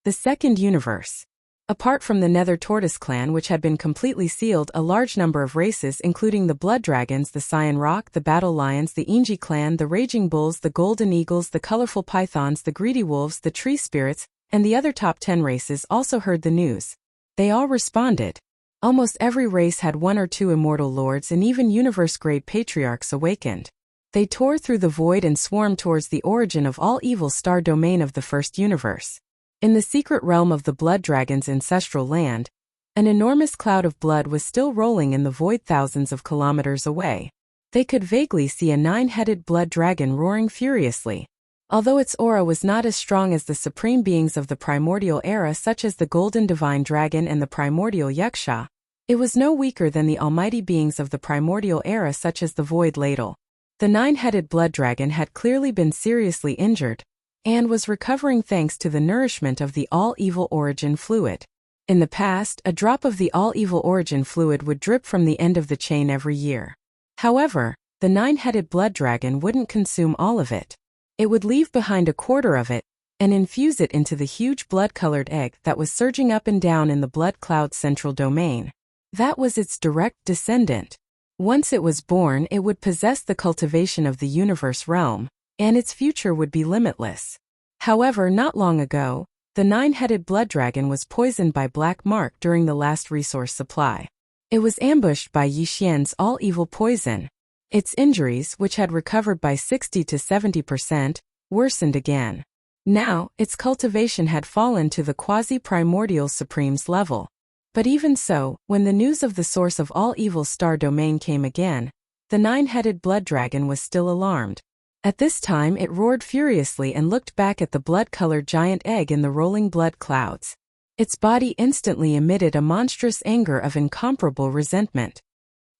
The second universe. Apart from the Nether Tortoise clan, which had been completely sealed, a large number of races including the Blood Dragons, the Cyan Rock, the Battle Lions, the Inji clan, the Raging Bulls, the Golden Eagles, the Colorful Pythons, the Greedy Wolves, the Tree Spirits, and the other top 10 races also heard the news. They all responded. Almost every race had 1 or 2 immortal lords, and even universe-grade patriarchs awakened. They tore through the void and swarmed towards the origin of all evil star domain of the first universe. In the secret realm of the Blood Dragon's ancestral land, an enormous cloud of blood was still rolling in the void thousands of kilometers away. They could vaguely see a 9-headed blood dragon roaring furiously. Although its aura was not as strong as the supreme beings of the primordial era such as the Golden Divine Dragon and the primordial Yaksha, it was no weaker than the almighty beings of the primordial era such as the Void Ladle. The 9-headed blood dragon had clearly been seriously injured, and was recovering thanks to the nourishment of the all-evil origin fluid. In the past, a drop of the all-evil origin fluid would drip from the end of the chain every year. However, the 9-headed blood dragon wouldn't consume all of it. It would leave behind a quarter of it, and infuse it into the huge blood-colored egg that was surging up and down in the blood cloud's central domain. That was its direct descendant. Once it was born, it would possess the cultivation of the universe realm, and its future would be limitless. However, not long ago, the 9-headed blood dragon was poisoned by Black Mark during the last resource supply. It was ambushed by Yixian's all-evil poison. Its injuries, which had recovered by 60 to 70%, worsened again. Now, its cultivation had fallen to the quasi-primordial supremes level. But even so, when the news of the source of all evil star domain came again, the 9-headed blood dragon was still alarmed. At this time it roared furiously and looked back at the blood-colored giant egg in the rolling blood clouds. Its body instantly emitted a monstrous anger of incomparable resentment.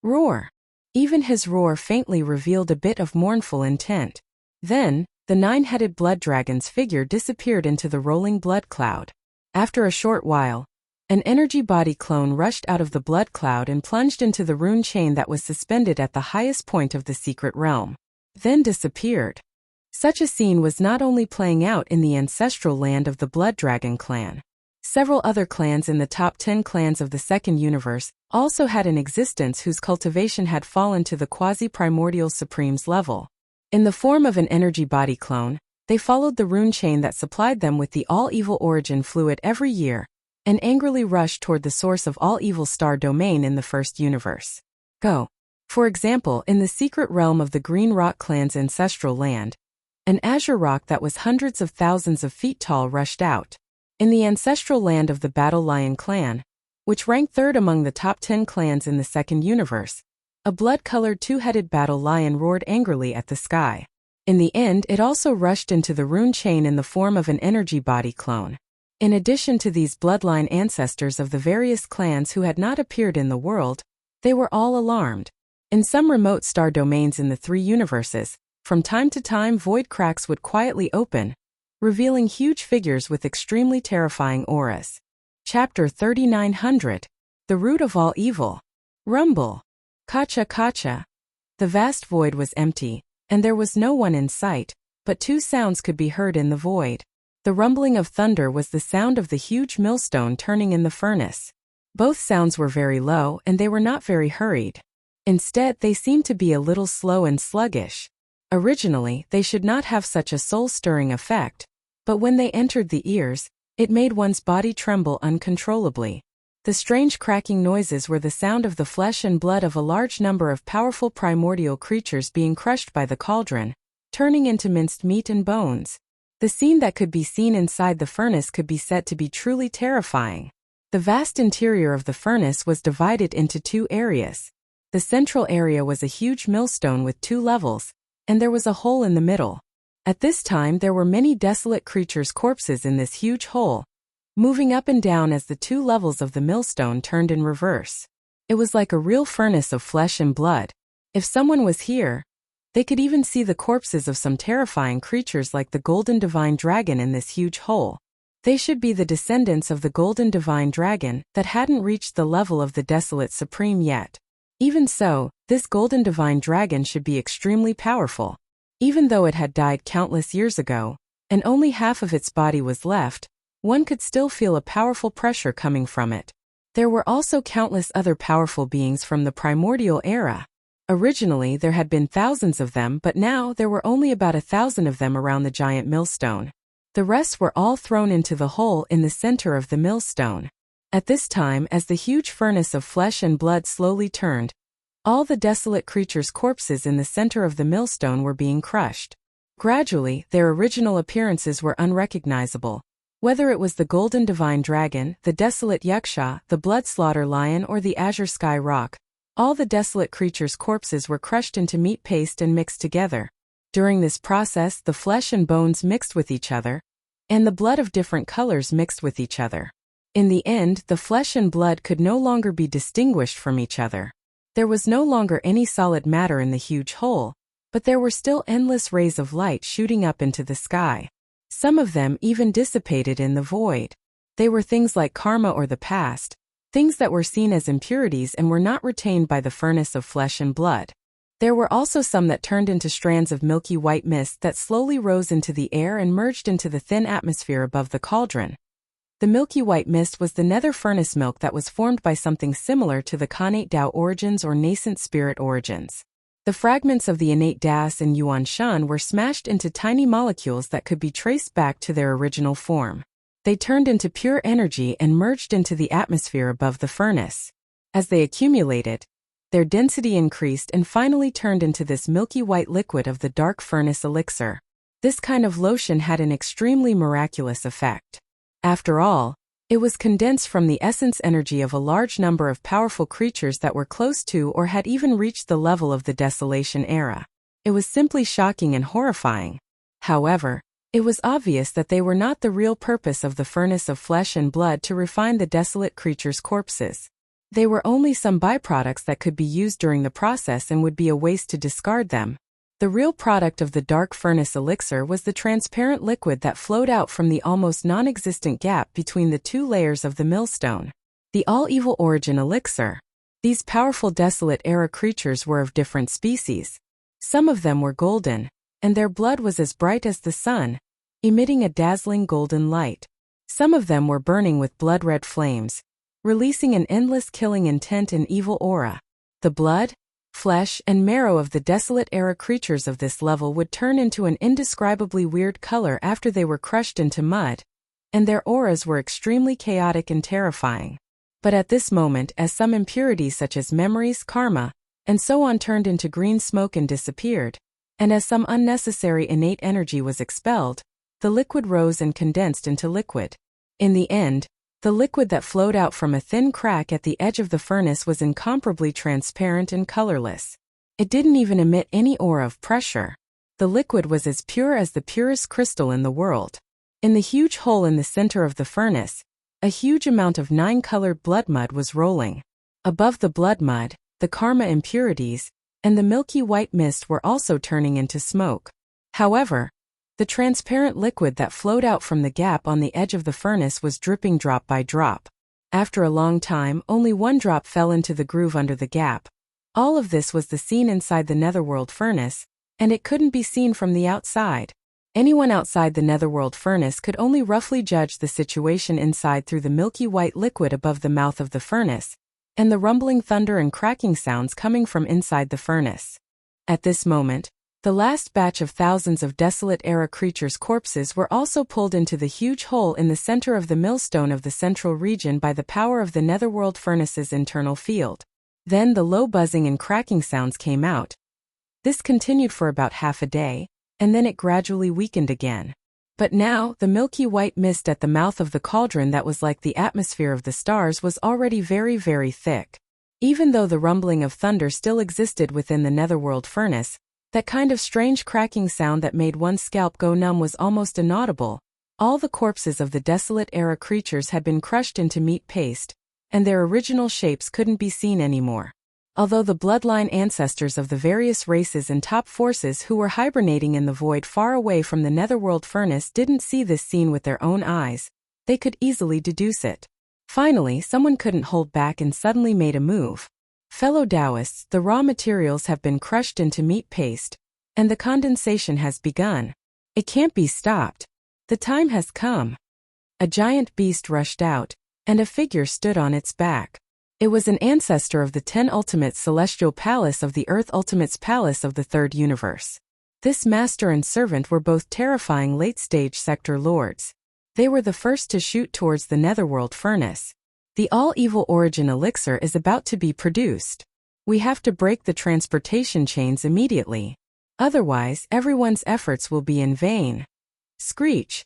Roar! Even his roar faintly revealed a bit of mournful intent. Then, the 9-headed blood dragon's figure disappeared into the rolling blood cloud. After a short while, an energy body clone rushed out of the blood cloud and plunged into the rune chain that was suspended at the highest point of the secret realm. Then disappeared. Such a scene was not only playing out in the ancestral land of the Blood Dragon clan. Several other clans in the top 10 clans of the second universe also had an existence whose cultivation had fallen to the quasi-primordial supremes level. In the form of an energy body clone, they followed the rune chain that supplied them with the all-evil origin fluid every year, and angrily rushed toward the source of all evil star domain in the first universe. Go. For example, in the secret realm of the Green Rock clan's ancestral land, An azure rock that was hundreds of thousands of feet tall rushed out. In the ancestral land of the Battle Lion clan, which ranked third among the top 10 clans in the second universe, a blood-colored two-headed battle lion roared angrily at the sky. In the end, it also rushed into the rune chain in the form of an energy body clone. In addition to these bloodline ancestors of the various clans who had not appeared in the world, they were all alarmed. In some remote star domains in the three universes, from time to time void cracks would quietly open, revealing huge figures with extremely terrifying auras. Chapter 3900. The Root of All Evil. Rumble. Kacha kacha. The vast void was empty, and there was no one in sight, but two sounds could be heard in the void. The rumbling of thunder was the sound of the huge millstone turning in the furnace. Both sounds were very low and they were not very hurried. Instead, they seemed to be a little slow and sluggish. Originally, they should not have such a soul-stirring effect, but when they entered the ears, it made one's body tremble uncontrollably. The strange cracking noises were the sound of the flesh and blood of a large number of powerful primordial creatures being crushed by the cauldron, turning into minced meat and bones. The scene that could be seen inside the furnace could be said to be truly terrifying. The vast interior of the furnace was divided into two areas. The central area was a huge millstone with two levels, and there was a hole in the middle. At this time there were many desolate creatures' corpses in this huge hole, moving up and down as the two levels of the millstone turned in reverse. It was like a real furnace of flesh and blood. If someone was here, they could even see the corpses of some terrifying creatures like the Golden Divine Dragon in this huge hole. They should be the descendants of the Golden Divine Dragon that hadn't reached the level of the Desolate Supreme yet. Even so, this Golden Divine Dragon should be extremely powerful. Even though it had died countless years ago, and only half of its body was left, one could still feel a powerful pressure coming from it. There were also countless other powerful beings from the primordial era. Originally there had been thousands of them, but now there were only about 1,000 of them around the giant millstone. The rest were all thrown into the hole in the center of the millstone. At this time, as the huge furnace of flesh and blood slowly turned, all the desolate creatures' corpses in the center of the millstone were being crushed. Gradually, their original appearances were unrecognizable. Whether it was the Golden Divine Dragon, the Desolate Yaksha, the Blood Slaughter Lion or the Azure Sky Rock, all the desolate creatures' corpses were crushed into meat paste and mixed together. During this process, the flesh and bones mixed with each other, and the blood of different colors mixed with each other. In the end, the flesh and blood could no longer be distinguished from each other. There was no longer any solid matter in the huge hole, but there were still endless rays of light shooting up into the sky. Some of them even dissipated in the void. They were things like karma or the past, things that were seen as impurities and were not retained by the furnace of flesh and blood. There were also some that turned into strands of milky white mist that slowly rose into the air and merged into the thin atmosphere above the cauldron. The milky white mist was the nether furnace milk that was formed by something similar to the Khanate Dao origins or nascent spirit origins. The fragments of the innate Das and Yuan Shan were smashed into tiny molecules that could be traced back to their original form. They turned into pure energy and merged into the atmosphere above the furnace. As they accumulated, their density increased and finally turned into this milky white liquid of the dark furnace elixir. This kind of lotion had an extremely miraculous effect. After all, it was condensed from the essence energy of a large number of powerful creatures that were close to or had even reached the level of the Desolation era. It was simply shocking and horrifying. However, it was obvious that they were not the real purpose of the furnace of flesh and blood to refine the desolate creatures' corpses. They were only some byproducts that could be used during the process and would be a waste to discard them. The real product of the dark furnace elixir was the transparent liquid that flowed out from the almost non-existent gap between the two layers of the millstone. The all-evil origin elixir. These powerful desolate era creatures were of different species. Some of them were golden, and their blood was as bright as the sun, emitting a dazzling golden light. Some of them were burning with blood-red flames, releasing an endless killing intent and evil aura. The blood, flesh, and marrow of the desolate era creatures of this level would turn into an indescribably weird color after they were crushed into mud, and their auras were extremely chaotic and terrifying. But at this moment, as some impurities such as memories, karma, and so on turned into green smoke and disappeared, and as some unnecessary innate energy was expelled, the liquid rose and condensed into liquid. In the end, the liquid that flowed out from a thin crack at the edge of the furnace was incomparably transparent and colorless. It didn't even emit any aura of pressure. The liquid was as pure as the purest crystal in the world. In the huge hole in the center of the furnace, a huge amount of 9-colored blood mud was rolling. Above the blood mud, the karma impurities and the milky white mist were also turning into smoke. However, the transparent liquid that flowed out from the gap on the edge of the furnace was dripping drop by drop. After a long time, only one drop fell into the groove under the gap. All of this was the scene inside the netherworld furnace, and it couldn't be seen from the outside. Anyone outside the netherworld furnace could only roughly judge the situation inside through the milky white liquid above the mouth of the furnace, and the rumbling thunder and cracking sounds coming from inside the furnace. At this moment, the last batch of thousands of desolate-era creatures' corpses were also pulled into the huge hole in the center of the millstone of the central region by the power of the netherworld furnace's internal field. Then the low buzzing and cracking sounds came out. This continued for about half a day, and then it gradually weakened again. But now, the milky white mist at the mouth of the cauldron that was like the atmosphere of the stars was already very, very thick. Even though the rumbling of thunder still existed within the netherworld furnace, that kind of strange cracking sound that made one's scalp go numb was almost inaudible. All the corpses of the desolate-era creatures had been crushed into meat paste, and their original shapes couldn't be seen anymore. Although the bloodline ancestors of the various races and top forces who were hibernating in the void far away from the netherworld furnace didn't see this scene with their own eyes, they could easily deduce it. Finally, someone couldn't hold back and suddenly made a move. Fellow Taoists, the raw materials have been crushed into meat paste, and the condensation has begun. It can't be stopped. The time has come. A giant beast rushed out, and a figure stood on its back. It was an ancestor of the 10 Ultimates Celestial Palace of the Earth Ultimates Palace of the Third Universe. This master and servant were both terrifying late-stage sector lords. They were the first to shoot towards the netherworld furnace. The all-evil origin elixir is about to be produced. We have to break the transportation chains immediately. Otherwise, everyone's efforts will be in vain. Screech.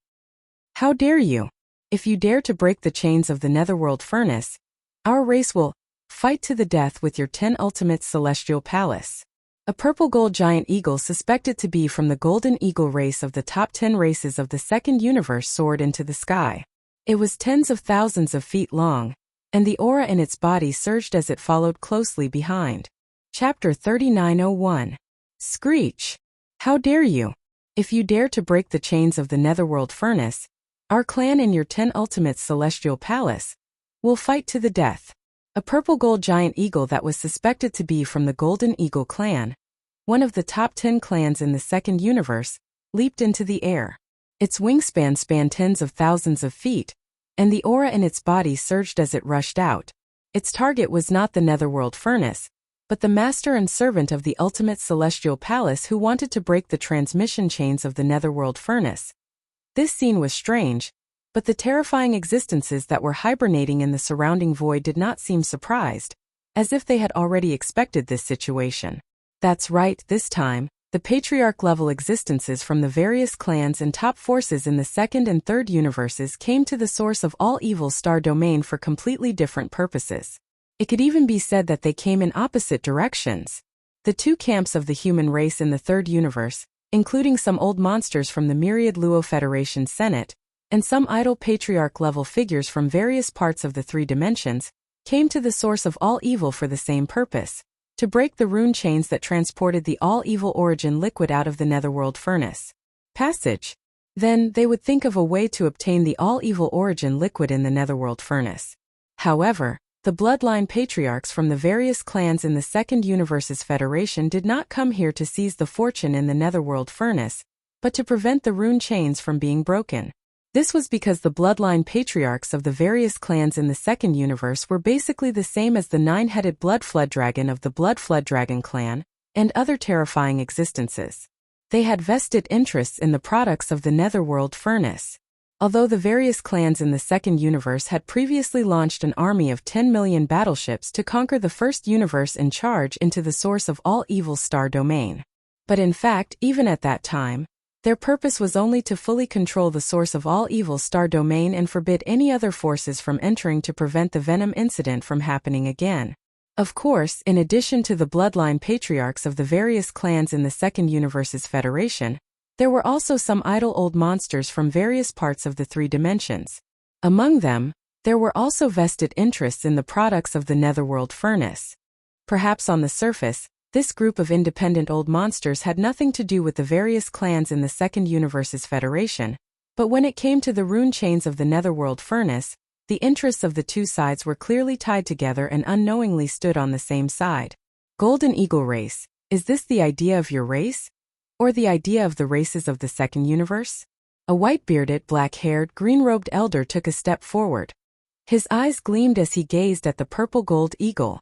How dare you? If you dare to break the chains of the netherworld furnace, our race will fight to the death with your 10 Ultimates Celestial Palace. A purple gold giant eagle suspected to be from the golden eagle race of the top 10 races of the second universe soared into the sky. It was tens of thousands of feet long, and the aura in its body surged as it followed closely behind. Chapter 3901. Screech. How dare you? If you dare to break the chains of the netherworld furnace, our clan in your 10 Ultimates Celestial Palace will fight to the death. A purple gold giant eagle that was suspected to be from the Golden Eagle clan, one of the top 10 clans in the second universe, leaped into the air. Its wingspan spanned tens of thousands of feet, and the aura in its body surged as it rushed out. Its target was not the netherworld furnace, but the master and servant of the ultimate celestial palace who wanted to break the transmission chains of the netherworld furnace. This scene was strange, but the terrifying existences that were hibernating in the surrounding void did not seem surprised, as if they had already expected this situation. That's right, this time, the patriarch-level existences from the various clans and top forces in the second and third universes came to the source of all evil star domain for completely different purposes. It could even be said that they came in opposite directions. The two camps of the human race in the third universe, including some old monsters from the myriad Luo Federation Senate, and some idle patriarch-level figures from various parts of the three dimensions, came to the source of all evil for the same purpose: to break the rune chains that transported the all-evil origin liquid out of the netherworld furnace. Passage. Then, they would think of a way to obtain the all-evil origin liquid in the netherworld furnace. However, the bloodline patriarchs from the various clans in the second universe's federation did not come here to seize the fortune in the netherworld furnace, but to prevent the rune chains from being broken. This was because the bloodline patriarchs of the various clans in the second universe were basically the same as the nine-headed blood flood dragon of the Blood Flood Dragon clan, and other terrifying existences. They had vested interests in the products of the netherworld furnace. Although the various clans in the second universe had previously launched an army of 10 million battleships to conquer the first universe and charge into the source of all evil star domain. But in fact, even at that time, their purpose was only to fully control the source of all evil star domain and forbid any other forces from entering to prevent the Venom incident from happening again. Of course, in addition to the bloodline patriarchs of the various clans in the Second Universe's Federation, there were also some idle old monsters from various parts of the three dimensions. Among them, there were also vested interests in the products of the Netherworld furnace. Perhaps on the surface, this group of independent old monsters had nothing to do with the various clans in the Second Universe's Federation, but when it came to the rune chains of the Netherworld furnace, the interests of the two sides were clearly tied together and unknowingly stood on the same side. Golden Eagle race, is this the idea of your race? Or the idea of the races of the Second Universe? A white-bearded, black-haired, green-robed elder took a step forward. His eyes gleamed as he gazed at the purple gold eagle.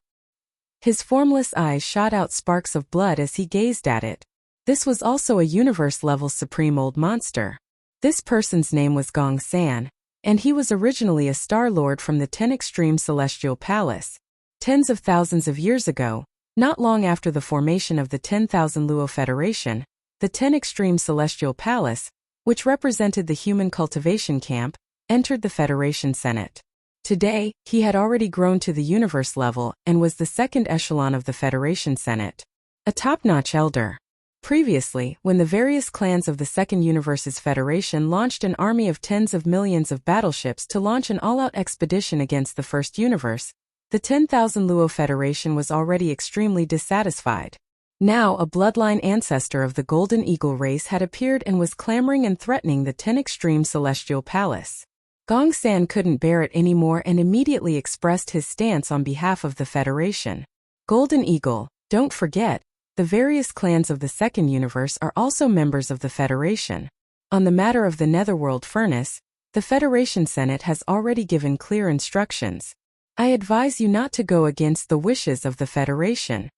His formless eyes shot out sparks of blood as he gazed at it. This was also a universe-level supreme old monster. This person's name was Gong San, and he was originally a Star Lord from the 10 Extreme Celestial Palace. Tens of thousands of years ago, not long after the formation of the 10,000 Luo Federation, the 10 Extreme Celestial Palace, which represented the human cultivation camp, entered the Federation Senate. Today, he had already grown to the universe level and was the second echelon of the Federation Senate. A top-notch elder. Previously, when the various clans of the Second Universe's Federation launched an army of tens of millions of battleships to launch an all-out expedition against the First Universe, the 10,000 Luo Federation was already extremely dissatisfied. Now a bloodline ancestor of the Golden Eagle race had appeared and was clamoring and threatening the 10 Extreme Celestial Palace. Gong San couldn't bear it anymore and immediately expressed his stance on behalf of the Federation. Golden Eagle, don't forget, the various clans of the Second Universe are also members of the Federation. On the matter of the Netherworld furnace, the Federation Senate has already given clear instructions. I advise you not to go against the wishes of the Federation.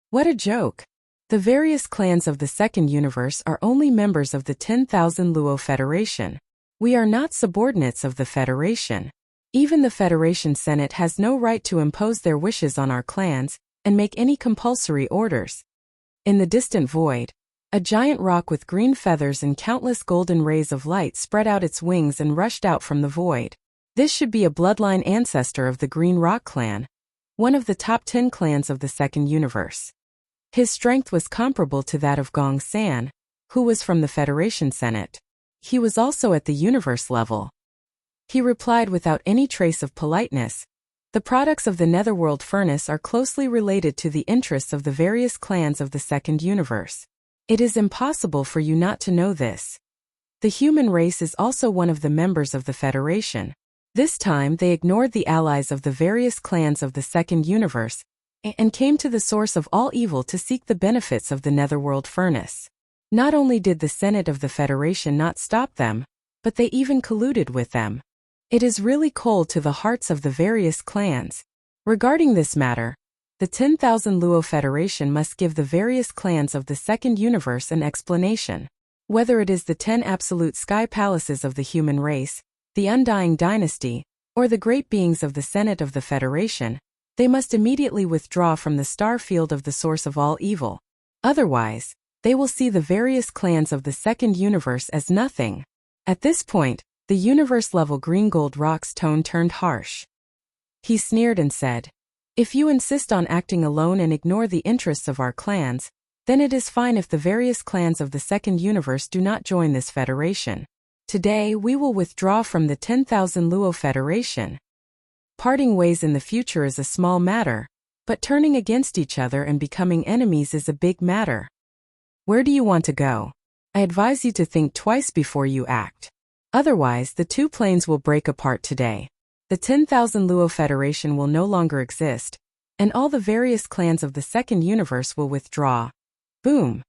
What a joke! The various clans of the Second Universe are only members of the 10,000 Luo Federation. We are not subordinates of the Federation. Even the Federation Senate has no right to impose their wishes on our clans and make any compulsory orders. In the distant void, a giant rock with green feathers and countless golden rays of light spread out its wings and rushed out from the void. This should be a bloodline ancestor of the Green Rock clan, one of the top 10 clans of the Second Universe. His strength was comparable to that of Gong San, who was from the Federation Senate. He was also at the universe level. He replied without any trace of politeness, "The products of the Netherworld furnace are closely related to the interests of the various clans of the Second Universe. It is impossible for you not to know this. The human race is also one of the members of the Federation." This time they ignored the allies of the various clans of the Second Universe and came to the source of all evil to seek the benefits of the Netherworld furnace. Not only did the Senate of the Federation not stop them, but they even colluded with them. It is really cold to the hearts of the various clans. Regarding this matter, the 10,000 Luo Federation must give the various clans of the Second Universe an explanation. Whether it is the 10 absolute sky palaces of the human race, the Undying Dynasty, or the great beings of the Senate of the Federation, they must immediately withdraw from the star field of the source of all evil. Otherwise, they will see the various clans of the Second Universe as nothing. At this point, the universe-level Green Gold Rock's tone turned harsh. He sneered and said, "If you insist on acting alone and ignore the interests of our clans, then it is fine if the various clans of the Second Universe do not join this federation. Today we will withdraw from the 10,000 Luo Federation. Parting ways in the future is a small matter, but turning against each other and becoming enemies is a big matter. Where do you want to go? I advise you to think twice before you act. Otherwise, the two planes will break apart today. The 10,000 Luo Federation will no longer exist, and all the various clans of the Second Universe will withdraw." Boom!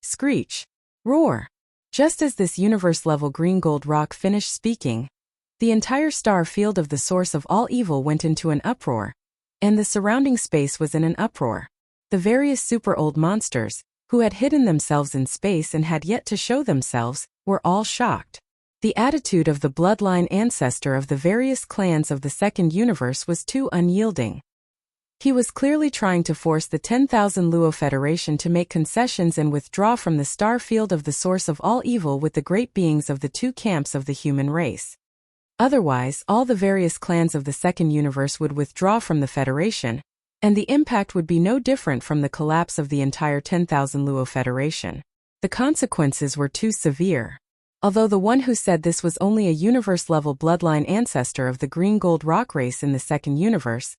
Screech! Roar! Just as this universe-level Green Gold Rock finished speaking, the entire star field of the source of all evil went into an uproar, and the surrounding space was in an uproar. The various super-old monsters, who had hidden themselves in space and had yet to show themselves, were all shocked. The attitude of the bloodline ancestor of the various clans of the Second Universe was too unyielding. He was clearly trying to force the 10,000 Luo Federation to make concessions and withdraw from the star field of the source of all evil with the great beings of the two camps of the human race. Otherwise, all the various clans of the second universe would withdraw from the Federation, and the impact would be no different from the collapse of the entire 10,000 Luo Federation. The consequences were too severe. Although the one who said this was only a universe-level bloodline ancestor of the green gold rock race in the second universe,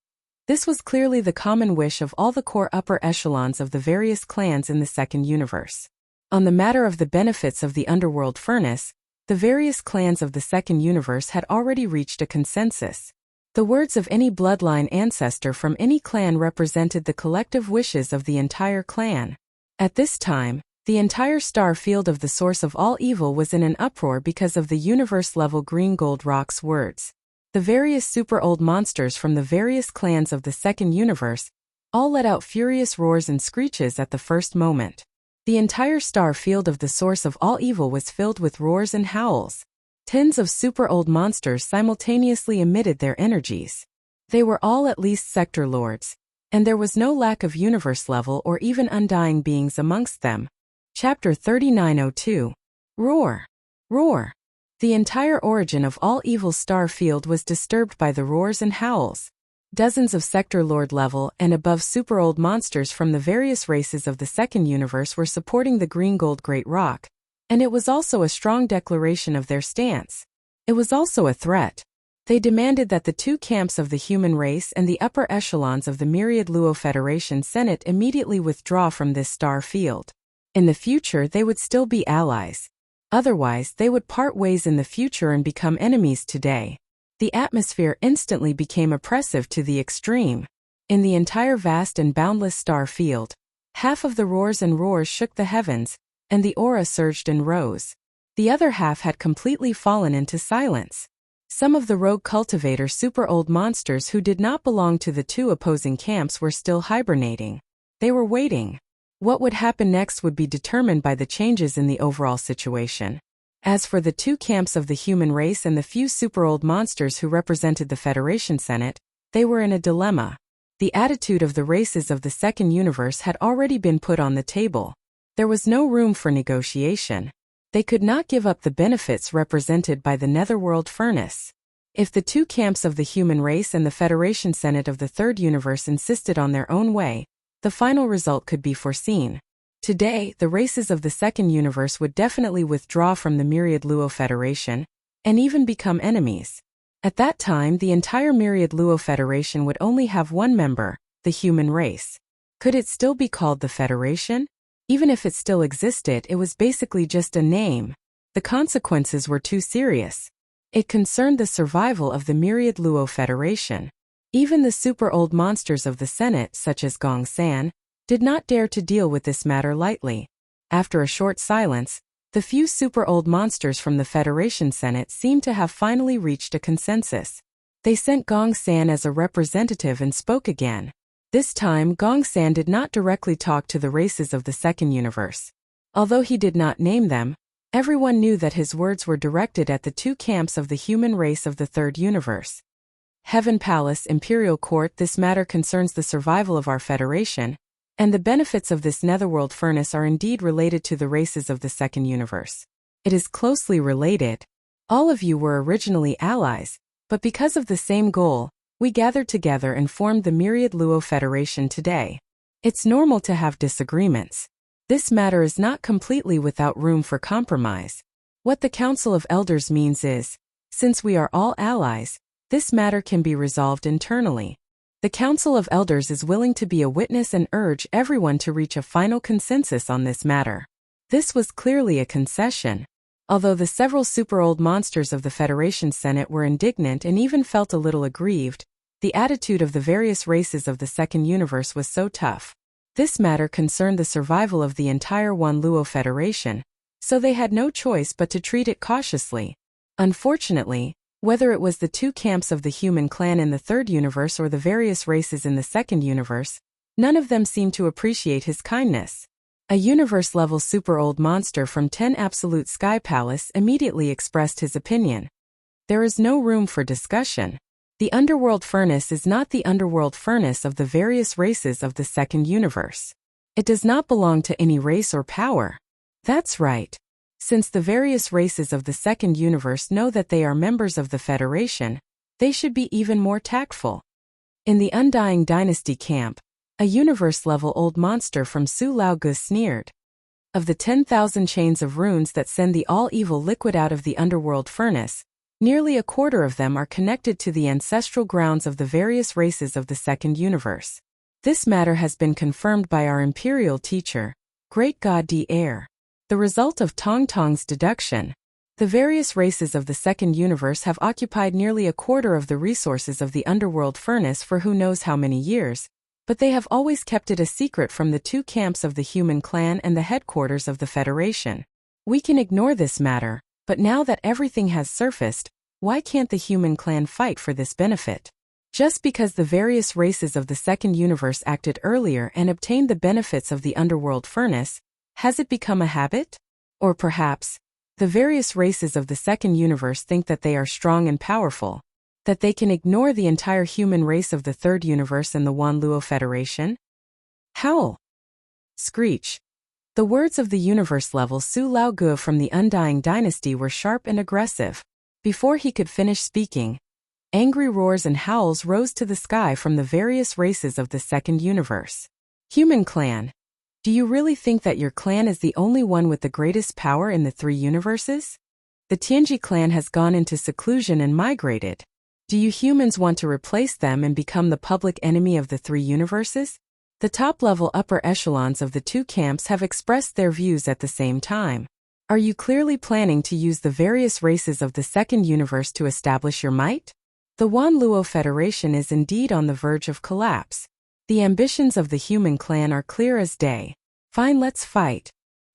this was clearly the common wish of all the core upper echelons of the various clans in the second universe. On the matter of the benefits of the underworld furnace, the various clans of the second universe had already reached a consensus. The words of any bloodline ancestor from any clan represented the collective wishes of the entire clan. At this time, the entire star field of the source of all evil was in an uproar because of the universe-level green gold rock's words. The various super-old monsters from the various clans of the second universe all let out furious roars and screeches at the first moment. The entire star field of the source of all evil was filled with roars and howls. Tens of super-old monsters simultaneously emitted their energies. They were all at least sector lords, and there was no lack of universe-level or even undying beings amongst them. Chapter 3902. Roar. Roar. The entire origin of all evil's star field was disturbed by the roars and howls. Dozens of sector lord level and above super-old monsters from the various races of the second universe were supporting the green gold great rock, and it was also a strong declaration of their stance. It was also a threat. They demanded that the two camps of the human race and the upper echelons of the myriad Luo Federation Senate immediately withdraw from this star field. In the future they would still be allies. Otherwise, they would part ways in the future and become enemies today. The atmosphere instantly became oppressive to the extreme. In the entire vast and boundless star field, half of the roars and roars shook the heavens, and the aura surged and rose. The other half had completely fallen into silence. Some of the rogue cultivator super-old monsters who did not belong to the two opposing camps were still hibernating. They were waiting. What would happen next would be determined by the changes in the overall situation. As for the two camps of the human race and the few super-old monsters who represented the Federation Senate, they were in a dilemma. The attitude of the races of the second universe had already been put on the table. There was no room for negotiation. They could not give up the benefits represented by the netherworld furnace. If the two camps of the human race and the Federation Senate of the third universe insisted on their own way, the final result could be foreseen. Today, the races of the second universe would definitely withdraw from the myriad Luo Federation, and even become enemies. At that time, the entire myriad Luo Federation would only have one member, the human race. Could it still be called the Federation? Even if it still existed, it was basically just a name. The consequences were too serious. It concerned the survival of the myriad Luo Federation. Even the super-old monsters of the Senate, such as Gong San, did not dare to deal with this matter lightly. After a short silence, the few super-old monsters from the Federation Senate seemed to have finally reached a consensus. They sent Gong San as a representative and spoke again. This time, Gong San did not directly talk to the races of the second universe. Although he did not name them, everyone knew that his words were directed at the two camps of the human race of the third universe. Heaven Palace, Imperial Court, this matter concerns the survival of our Federation, and the benefits of this netherworld furnace are indeed related to the races of the second universe. It is closely related. All of you were originally allies, but because of the same goal, we gathered together and formed the Myriad Luo Federation today. It's normal to have disagreements. This matter is not completely without room for compromise. What the Council of Elders means is, since we are all allies, this matter can be resolved internally. The Council of Elders is willing to be a witness and urge everyone to reach a final consensus on this matter. This was clearly a concession. Although the several super-old monsters of the Federation Senate were indignant and even felt a little aggrieved, the attitude of the various races of the second universe was so tough. This matter concerned the survival of the entire One Luo Federation, so they had no choice but to treat it cautiously. Unfortunately, whether it was the two camps of the human clan in the third universe or the various races in the second universe, none of them seemed to appreciate his kindness. A universe-level super-old monster from 10 Absolute Sky Palace immediately expressed his opinion. There is no room for discussion. The underworld furnace is not the underworld furnace of the various races of the second universe. It does not belong to any race or power. That's right. Since the various races of the second universe know that they are members of the Federation, they should be even more tactful. In the Undying Dynasty camp, a universe-level old monster from Su Lao Gu sneered. Of the 10,000 chains of runes that send the all-evil liquid out of the underworld furnace, nearly a quarter of them are connected to the ancestral grounds of the various races of the second universe. This matter has been confirmed by our imperial teacher, Great God Di Air. The result of Tong Tong's deduction. The various races of the second universe have occupied nearly a quarter of the resources of the underworld furnace for who knows how many years, but they have always kept it a secret from the two camps of the human clan and the headquarters of the Federation. We can ignore this matter, but now that everything has surfaced, why can't the human clan fight for this benefit? Just because the various races of the second universe acted earlier and obtained the benefits of the underworld furnace, has it become a habit? Or perhaps, the various races of the second universe think that they are strong and powerful, that they can ignore the entire human race of the third universe and the Wanluo Federation? Howl! Screech! The words of the universe-level Su Lao Gu from the Undying Dynasty were sharp and aggressive. Before he could finish speaking, angry roars and howls rose to the sky from the various races of the second universe. Human clan. Do you really think that your clan is the only one with the greatest power in the three universes? The Tianji clan has gone into seclusion and migrated. Do you humans want to replace them and become the public enemy of the three universes? The top-level upper echelons of the two camps have expressed their views at the same time. Are you clearly planning to use the various races of the second universe to establish your might? The Wanluo Federation is indeed on the verge of collapse. The ambitions of the human clan are clear as day. Fine, let's fight.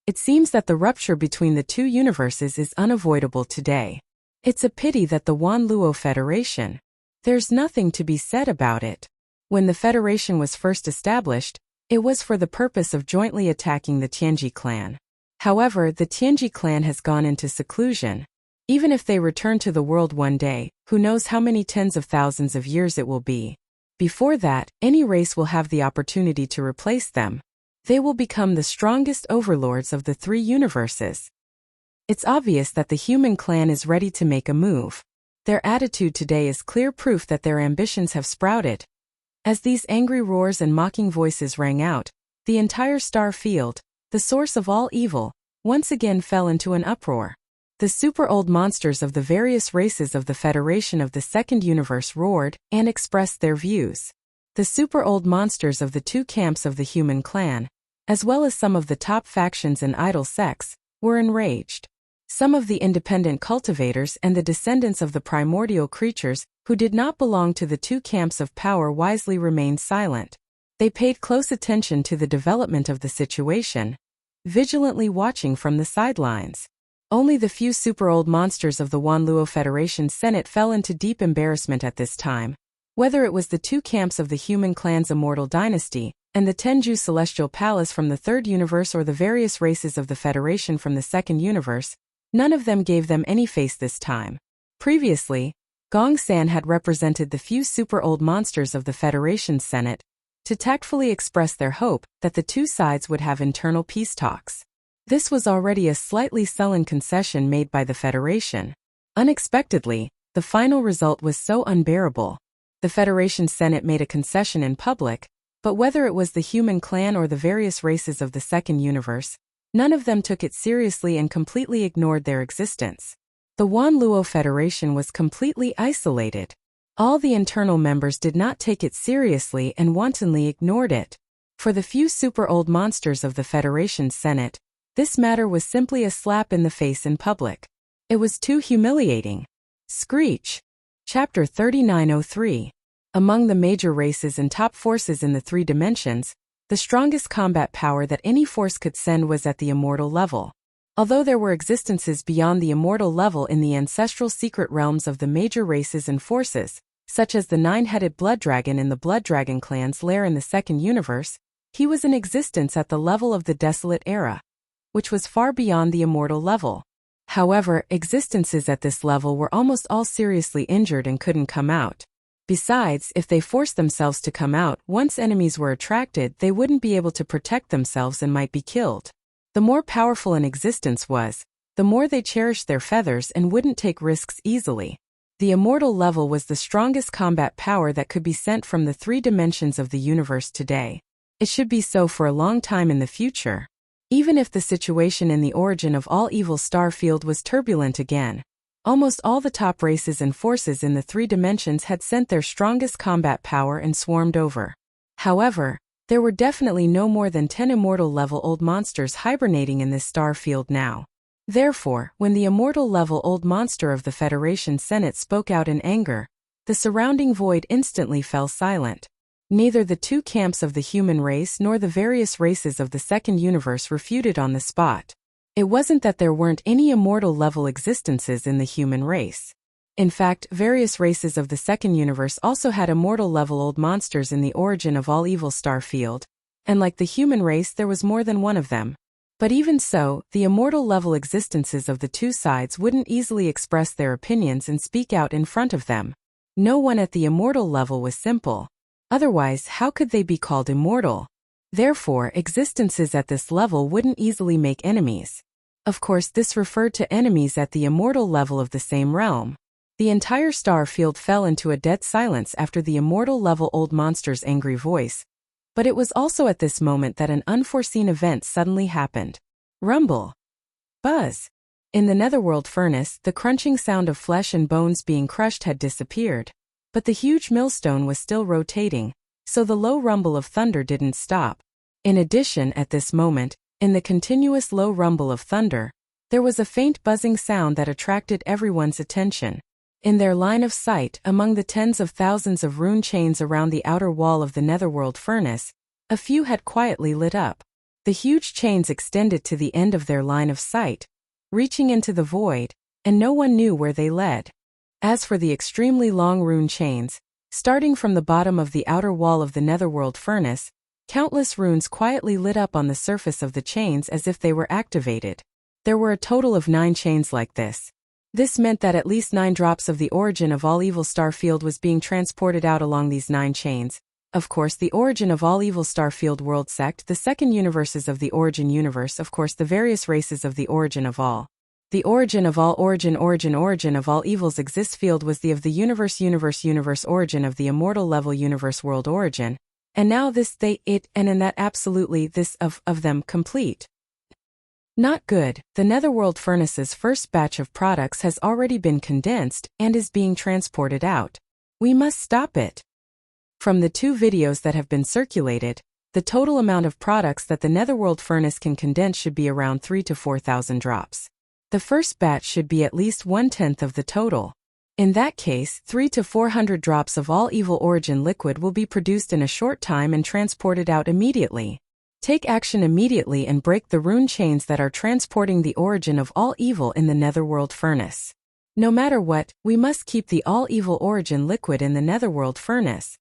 It seems that the rupture between the two universes is unavoidable today. It's a pity that the Wanluo Federation. There's nothing to be said about it. When the Federation was first established, it was for the purpose of jointly attacking the Tianji clan. However, the Tianji clan has gone into seclusion. Even if they return to the world one day, who knows how many tens of thousands of years it will be. Before that, any race will have the opportunity to replace them. They will become the strongest overlords of the three universes. It's obvious that the human clan is ready to make a move. Their attitude today is clear proof that their ambitions have sprouted. As these angry roars and mocking voices rang out, the entire star field, the source of all evil, once again fell into an uproar. The super-old monsters of the various races of the Federation of the Second Universe roared and expressed their views. The super-old monsters of the two camps of the human clan, as well as some of the top factions and idol sects, were enraged. Some of the independent cultivators and the descendants of the primordial creatures who did not belong to the two camps of power wisely remained silent. They paid close attention to the development of the situation, vigilantly watching from the sidelines. Only the few super-old monsters of the Wanluo Federation Senate fell into deep embarrassment at this time. Whether it was the two camps of the human clan's immortal dynasty, and the Tenju Celestial Palace from the third universe or the various races of the Federation from the second universe, none of them gave them any face this time. Previously, Gong San had represented the few super-old monsters of the Federation's Senate to tactfully express their hope that the two sides would have internal peace talks. This was already a slightly sullen concession made by the Federation. Unexpectedly, the final result was so unbearable. The Federation Senate made a concession in public, but whether it was the human clan or the various races of the second universe, none of them took it seriously and completely ignored their existence. The Wanluo Federation was completely isolated. All the internal members did not take it seriously and wantonly ignored it. For the few super-old monsters of the Federation Senate, this matter was simply a slap in the face in public. It was too humiliating. Screech. Chapter 3903. Among the major races and top forces in the three dimensions, the strongest combat power that any force could send was at the immortal level. Although there were existences beyond the immortal level in the ancestral secret realms of the major races and forces, such as the nine-headed blood dragon in the blood dragon clan's lair in the second universe, he was in existence at the level of the desolate era, which was far beyond the immortal level. However, existences at this level were almost all seriously injured and couldn't come out. Besides, if they forced themselves to come out, once enemies were attracted, they wouldn't be able to protect themselves and might be killed. The more powerful an existence was, the more they cherished their feathers and wouldn't take risks easily. The immortal level was the strongest combat power that could be sent from the 3 dimensions of the universe today. It should be so for a long time in the future. Even if the situation in the origin of all evil star field was turbulent again, almost all the top races and forces in the 3 dimensions had sent their strongest combat power and swarmed over. However, there were definitely no more than 10 immortal level old monsters hibernating in this star field now. Therefore, when the immortal level old monster of the Federation Senate spoke out in anger, the surrounding void instantly fell silent. Neither the 2 camps of the human race nor the various races of the second universe refuted on the spot. It wasn't that there weren't any immortal level existences in the human race. In fact, various races of the second universe also had immortal level old monsters in the origin of all evil star field, and like the human race there was more than one of them. But even so, the immortal level existences of the 2 sides wouldn't easily express their opinions and speak out in front of them. No one at the immortal level was simple. Otherwise, how could they be called immortal? Therefore, existences at this level wouldn't easily make enemies. Of course, this referred to enemies at the immortal level of the same realm. The entire star field fell into a dead silence after the immortal level old monster's angry voice. But it was also at this moment that an unforeseen event suddenly happened. Rumble. Buzz. In the netherworld furnace, the crunching sound of flesh and bones being crushed had disappeared. But the huge millstone was still rotating, so the low rumble of thunder didn't stop. In addition, at this moment, in the continuous low rumble of thunder, there was a faint buzzing sound that attracted everyone's attention. In their line of sight, among the tens of thousands of rune chains around the outer wall of the netherworld furnace, a few had quietly lit up. The huge chains extended to the end of their line of sight, reaching into the void, and no one knew where they led. As for the extremely long rune chains, starting from the bottom of the outer wall of the netherworld furnace, countless runes quietly lit up on the surface of the chains as if they were activated. There were a total of 9 chains like this. This meant that at least 9 drops of the origin of all evil star field was being transported out along these 9 chains. Of course, the origin of all evil star field world sect, the second universes of the origin universe, of course the various races of the origin of all. The origin of all origin of all evils exist field was the of the universe origin of the immortal level universe world origin. And now this they, it, and in that absolutely this of them complete. Not good. The netherworld furnace's first batch of products has already been condensed and is being transported out. We must stop it. From the 2 videos that have been circulated, the total amount of products that the netherworld furnace can condense should be around 3,000 to 4,000 drops. The first batch should be at least 1/10 of the total. In that case, 300 to 400 drops of all evil origin liquid will be produced in a short time and transported out immediately. Take action immediately and break the rune chains that are transporting the origin of all evil in the netherworld furnace. No matter what, we must keep the all evil origin liquid in the netherworld furnace.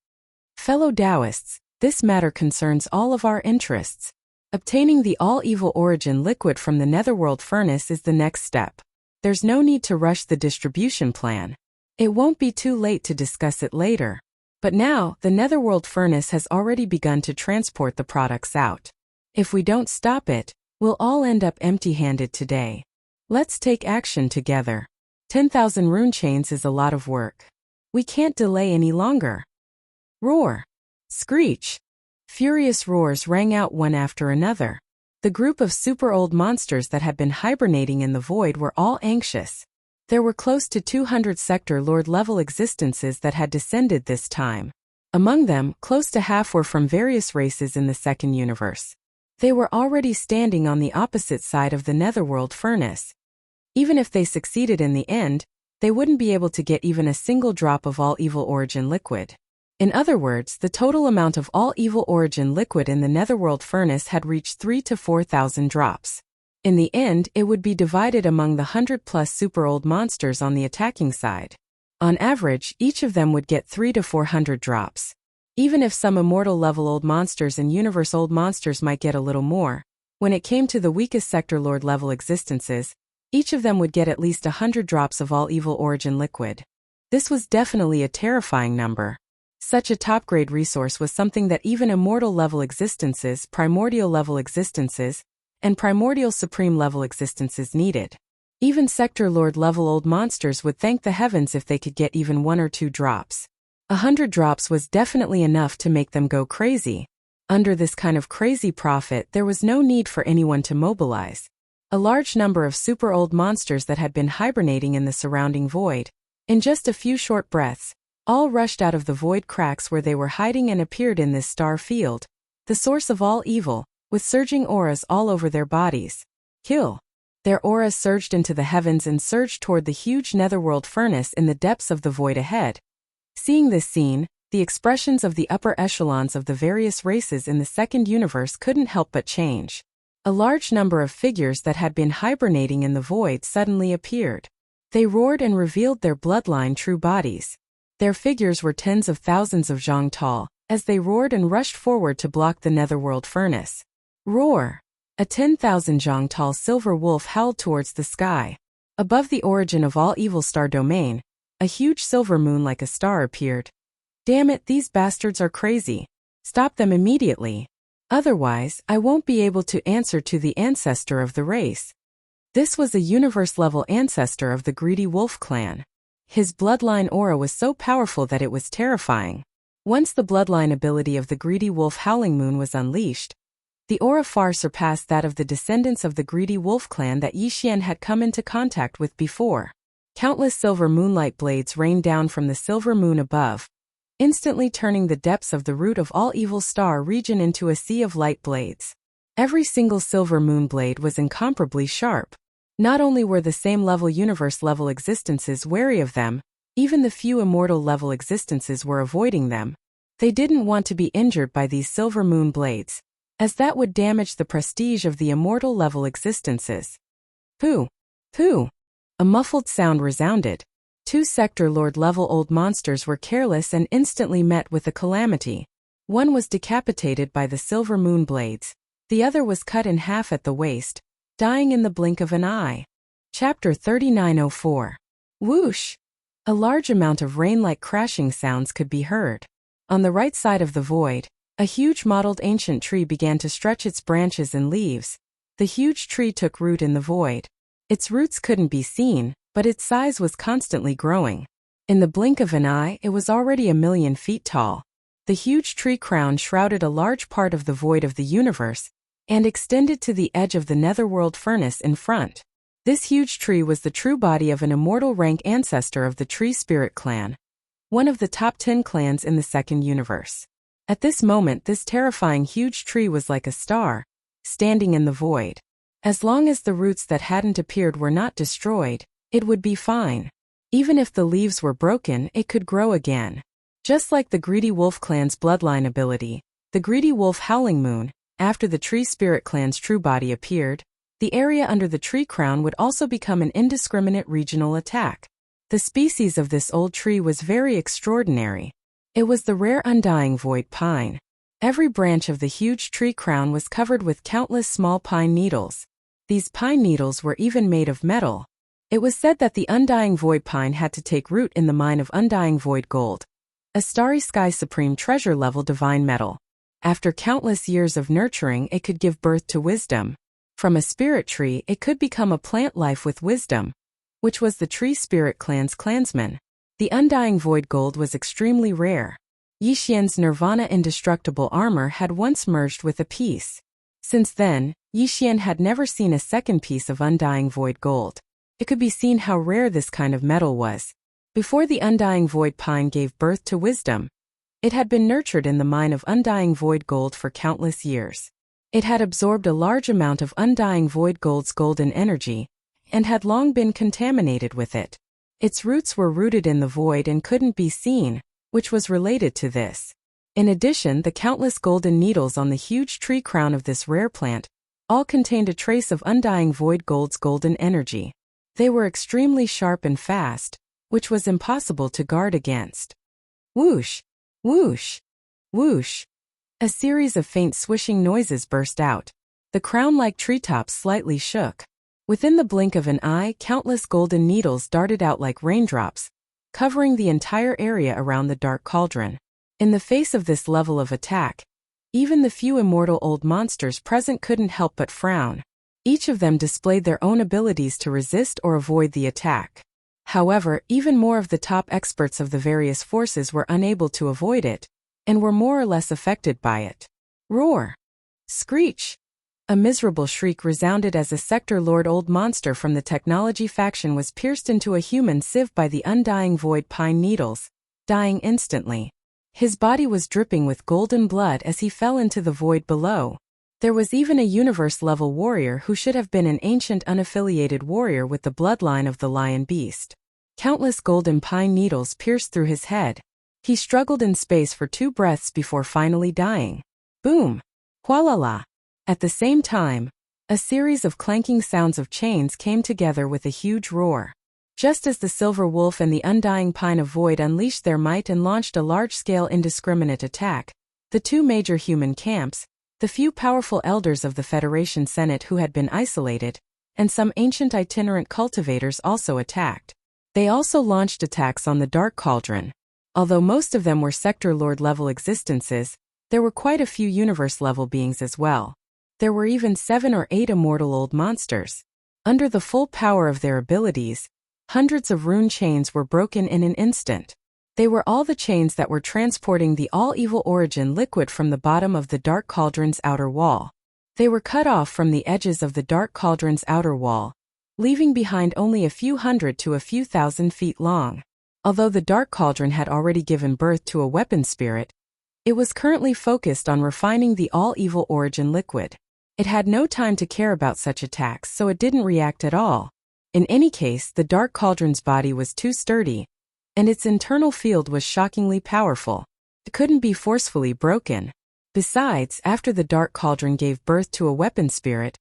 Fellow Taoists, this matter concerns all of our interests. Obtaining the all evil origin liquid from the netherworld furnace is the next step. There's no need to rush the distribution plan. It won't be too late to discuss it later. But now, the netherworld furnace has already begun to transport the products out. If we don't stop it, we'll all end up empty-handed today. Let's take action together. 10,000 rune chains is a lot of work. We can't delay any longer. Roar. Screech. Furious roars rang out one after another. The group of super old monsters that had been hibernating in the void were all anxious. There were close to 200 sector lord level existences that had descended this time. Among them, close to half were from various races in the second universe. They were already standing on the opposite side of the netherworld furnace. Even if they succeeded in the end, they wouldn't be able to get even a single drop of all evil origin liquid. In other words, the total amount of all evil origin liquid in the netherworld furnace had reached 3,000 to 4,000 drops. In the end, it would be divided among the 100+ super old monsters on the attacking side. On average, each of them would get 300 to 400 drops. Even if some immortal level old monsters and universe old monsters might get a little more, when it came to the weakest sector lord level existences, each of them would get at least 100 drops of all evil origin liquid. This was definitely a terrifying number. Such a top-grade resource was something that even immortal-level existences, primordial-level existences, and primordial supreme-level existences needed. Even Sector Lord-level old monsters would thank the heavens if they could get even 1 or 2 drops. 100 drops was definitely enough to make them go crazy. Under this kind of crazy profit, there was no need for anyone to mobilize. A large number of super-old monsters that had been hibernating in the surrounding void, in just a few short breaths, all rushed out of the void cracks where they were hiding and appeared in this star field, the source of all evil, with surging auras all over their bodies. Kill. Their auras surged into the heavens and surged toward the huge netherworld furnace in the depths of the void ahead. Seeing this scene, the expressions of the upper echelons of the various races in the second universe couldn't help but change. A large number of figures that had been hibernating in the void suddenly appeared. They roared and revealed their bloodline true bodies. Their figures were tens of thousands of zhang tall, as they roared and rushed forward to block the netherworld furnace. Roar! A 10,000 zhang tall silver wolf howled towards the sky. Above the origin of all evil star domain, a huge silver moon like a star appeared. Damn it, these bastards are crazy. Stop them immediately. Otherwise, I won't be able to answer to the ancestor of the race. This was a universe-level ancestor of the greedy wolf clan. His bloodline aura was so powerful that it was terrifying. Once the bloodline ability of the greedy wolf howling moon was unleashed, the aura far surpassed that of the descendants of the greedy wolf clan that Yixian had come into contact with before. Countless silver moonlight blades rained down from the silver moon above, instantly turning the depths of the root of all evil star region into a sea of light blades. Every single silver moon blade was incomparably sharp. Not only were the same level universe-level existences wary of them, even the few immortal-level existences were avoiding them. They didn't want to be injured by these silver moon blades, as that would damage the prestige of the immortal-level existences. Pooh! Pooh! A muffled sound resounded. 2 Sector Lord-level old monsters were careless and instantly met with a calamity. One was decapitated by the silver moon blades. The other was cut in half at the waist, dying in the blink of an eye. Chapter 3904. Whoosh! A large amount of rain-like crashing sounds could be heard. On the right side of the void, a huge mottled ancient tree began to stretch its branches and leaves. The huge tree took root in the void. Its roots couldn't be seen, but its size was constantly growing. In the blink of an eye, it was already 1,000,000 feet tall. The huge tree crown shrouded a large part of the void of the universe, and extended to the edge of the netherworld furnace in front. This huge tree was the true body of an immortal rank ancestor of the Tree Spirit clan, one of the top 10 clans in the second universe. At this moment, this terrifying huge tree was like a star, standing in the void. As long as the roots that hadn't appeared were not destroyed, it would be fine. Even if the leaves were broken, it could grow again. Just like the Greedy Wolf clan's bloodline ability, the Greedy Wolf Howling Moon, after the Tree Spirit clan's true body appeared, the area under the tree crown would also become an indiscriminate regional attack. The species of this old tree was very extraordinary. It was the rare undying void pine. Every branch of the huge tree crown was covered with countless small pine needles. These pine needles were even made of metal. It was said that the undying void pine had to take root in the mine of undying void gold, a starry sky supreme treasure level divine metal. After countless years of nurturing, it could give birth to wisdom. From a spirit tree, it could become a plant life with wisdom, which was the Tree Spirit clan's clansman. The undying void gold was extremely rare. Yixian's Nirvana indestructible armor had once merged with a piece. Since then, Yixian had never seen a second piece of undying void gold. It could be seen how rare this kind of metal was. Before the undying void pine gave birth to wisdom, it had been nurtured in the mine of undying void gold for countless years. It had absorbed a large amount of undying void gold's golden energy, and had long been contaminated with it. Its roots were rooted in the void and couldn't be seen, which was related to this. In addition, the countless golden needles on the huge tree crown of this rare plant all contained a trace of undying void gold's golden energy. They were extremely sharp and fast, which was impossible to guard against. Whoosh! Whoosh! Whoosh! A series of faint swishing noises burst out. The crown-like treetops slightly shook. Within the blink of an eye, countless golden needles darted out like raindrops, covering the entire area around the Dark Cauldron. In the face of this level of attack, even the few immortal old monsters present couldn't help but frown. Each of them displayed their own abilities to resist or avoid the attack. However, even more of the top experts of the various forces were unable to avoid it, and were more or less affected by it. Roar! Screech! A miserable shriek resounded as a Sector Lord old monster from the technology faction was pierced into a human sieve by the undying void pine needles, dying instantly. His body was dripping with golden blood as he fell into the void below. There was even a universe-level warrior who should have been an ancient unaffiliated warrior with the bloodline of the lion beast. Countless golden pine needles pierced through his head. He struggled in space for 2 breaths before finally dying. Boom! Hualala! At the same time, a series of clanking sounds of chains came together with a huge roar. Just as the Silver Wolf and the Undying Pine of Void unleashed their might and launched a large-scale indiscriminate attack, the 2 major human camps, the few powerful elders of the Federation Senate who had been isolated, and some ancient itinerant cultivators also attacked. They also launched attacks on the Dark Cauldron. Although most of them were Sector Lord-level existences, there were quite a few universe-level beings as well. There were even 7 or 8 immortal old monsters. Under the full power of their abilities, hundreds of rune chains were broken in an instant. They were all the chains that were transporting the all-evil origin liquid from the bottom of the Dark Cauldron's outer wall. They were cut off from the edges of the Dark Cauldron's outer wall, leaving behind only a few hundred to a few thousand feet long. Although the Dark Cauldron had already given birth to a weapon spirit, it was currently focused on refining the all-evil origin liquid. It had no time to care about such attacks, so it didn't react at all. In any case, the Dark Cauldron's body was too sturdy, and its internal field was shockingly powerful. It couldn't be forcefully broken. Besides, after the Dark Cauldron gave birth to a weapon spirit,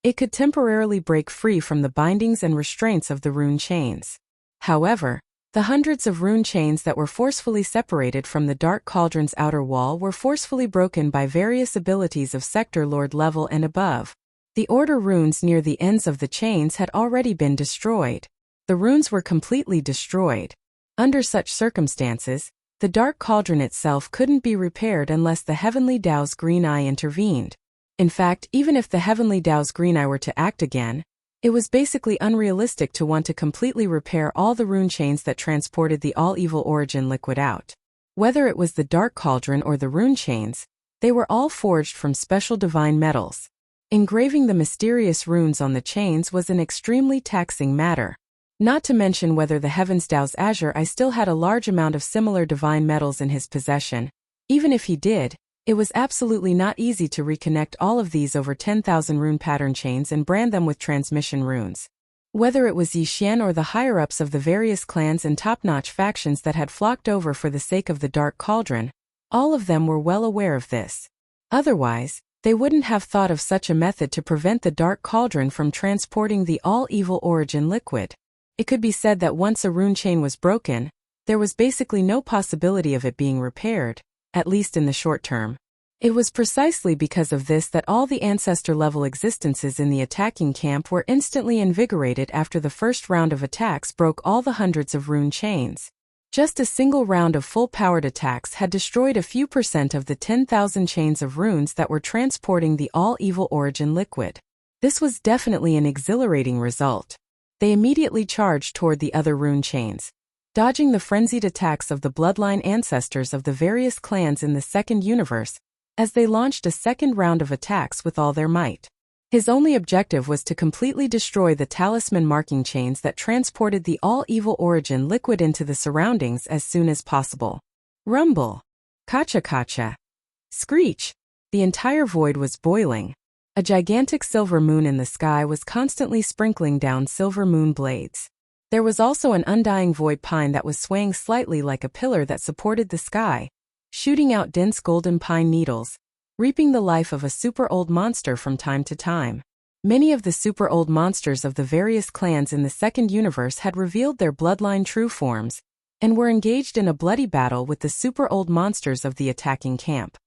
it could temporarily break free from the bindings and restraints of the rune chains. However, the hundreds of rune chains that were forcefully separated from the Dark Cauldron's outer wall were forcefully broken by various abilities of Sector Lord level and above. The order runes near the ends of the chains had already been destroyed. The runes were completely destroyed. Under such circumstances, the Dark Cauldron itself couldn't be repaired unless the Heavenly Tao's Green Eye intervened. In fact, even if the Heavenly Tao's Green Eye were to act again, it was basically unrealistic to want to completely repair all the rune chains that transported the all-evil origin liquid out. Whether it was the Dark Cauldron or the rune chains, they were all forged from special divine metals. Engraving the mysterious runes on the chains was an extremely taxing matter. Not to mention whether the Heavens Tao's Azure Eye still had a large amount of similar divine metals in his possession. Even if he did, it was absolutely not easy to reconnect all of these over 10,000 rune pattern chains and brand them with transmission runes. Whether it was Yi Xian or the higher-ups of the various clans and top-notch factions that had flocked over for the sake of the Dark Cauldron, all of them were well aware of this. Otherwise, they wouldn't have thought of such a method to prevent the Dark Cauldron from transporting the all-evil origin liquid. It could be said that once a rune chain was broken, there was basically no possibility of it being repaired, at least in the short term. It was precisely because of this that all the ancestor-level existences in the attacking camp were instantly invigorated after the first round of attacks broke all the hundreds of rune chains. Just a single round of full-powered attacks had destroyed a few % of the 10,000 chains of runes that were transporting the all-evil origin liquid. This was definitely an exhilarating result. They immediately charged toward the other rune chains, dodging the frenzied attacks of the bloodline ancestors of the various clans in the second universe, as they launched a second round of attacks with all their might. His only objective was to completely destroy the talisman marking chains that transported the all-evil origin liquid into the surroundings as soon as possible. Rumble! Kacha-kacha! Screech! The entire void was boiling. A gigantic silver moon in the sky was constantly sprinkling down silver moon blades. There was also an undying void pine that was swaying slightly like a pillar that supported the sky, shooting out dense golden pine needles, reaping the life of a super-old monster from time to time. Many of the super-old monsters of the various clans in the second universe had revealed their bloodline true forms, and were engaged in a bloody battle with the super-old monsters of the attacking camp.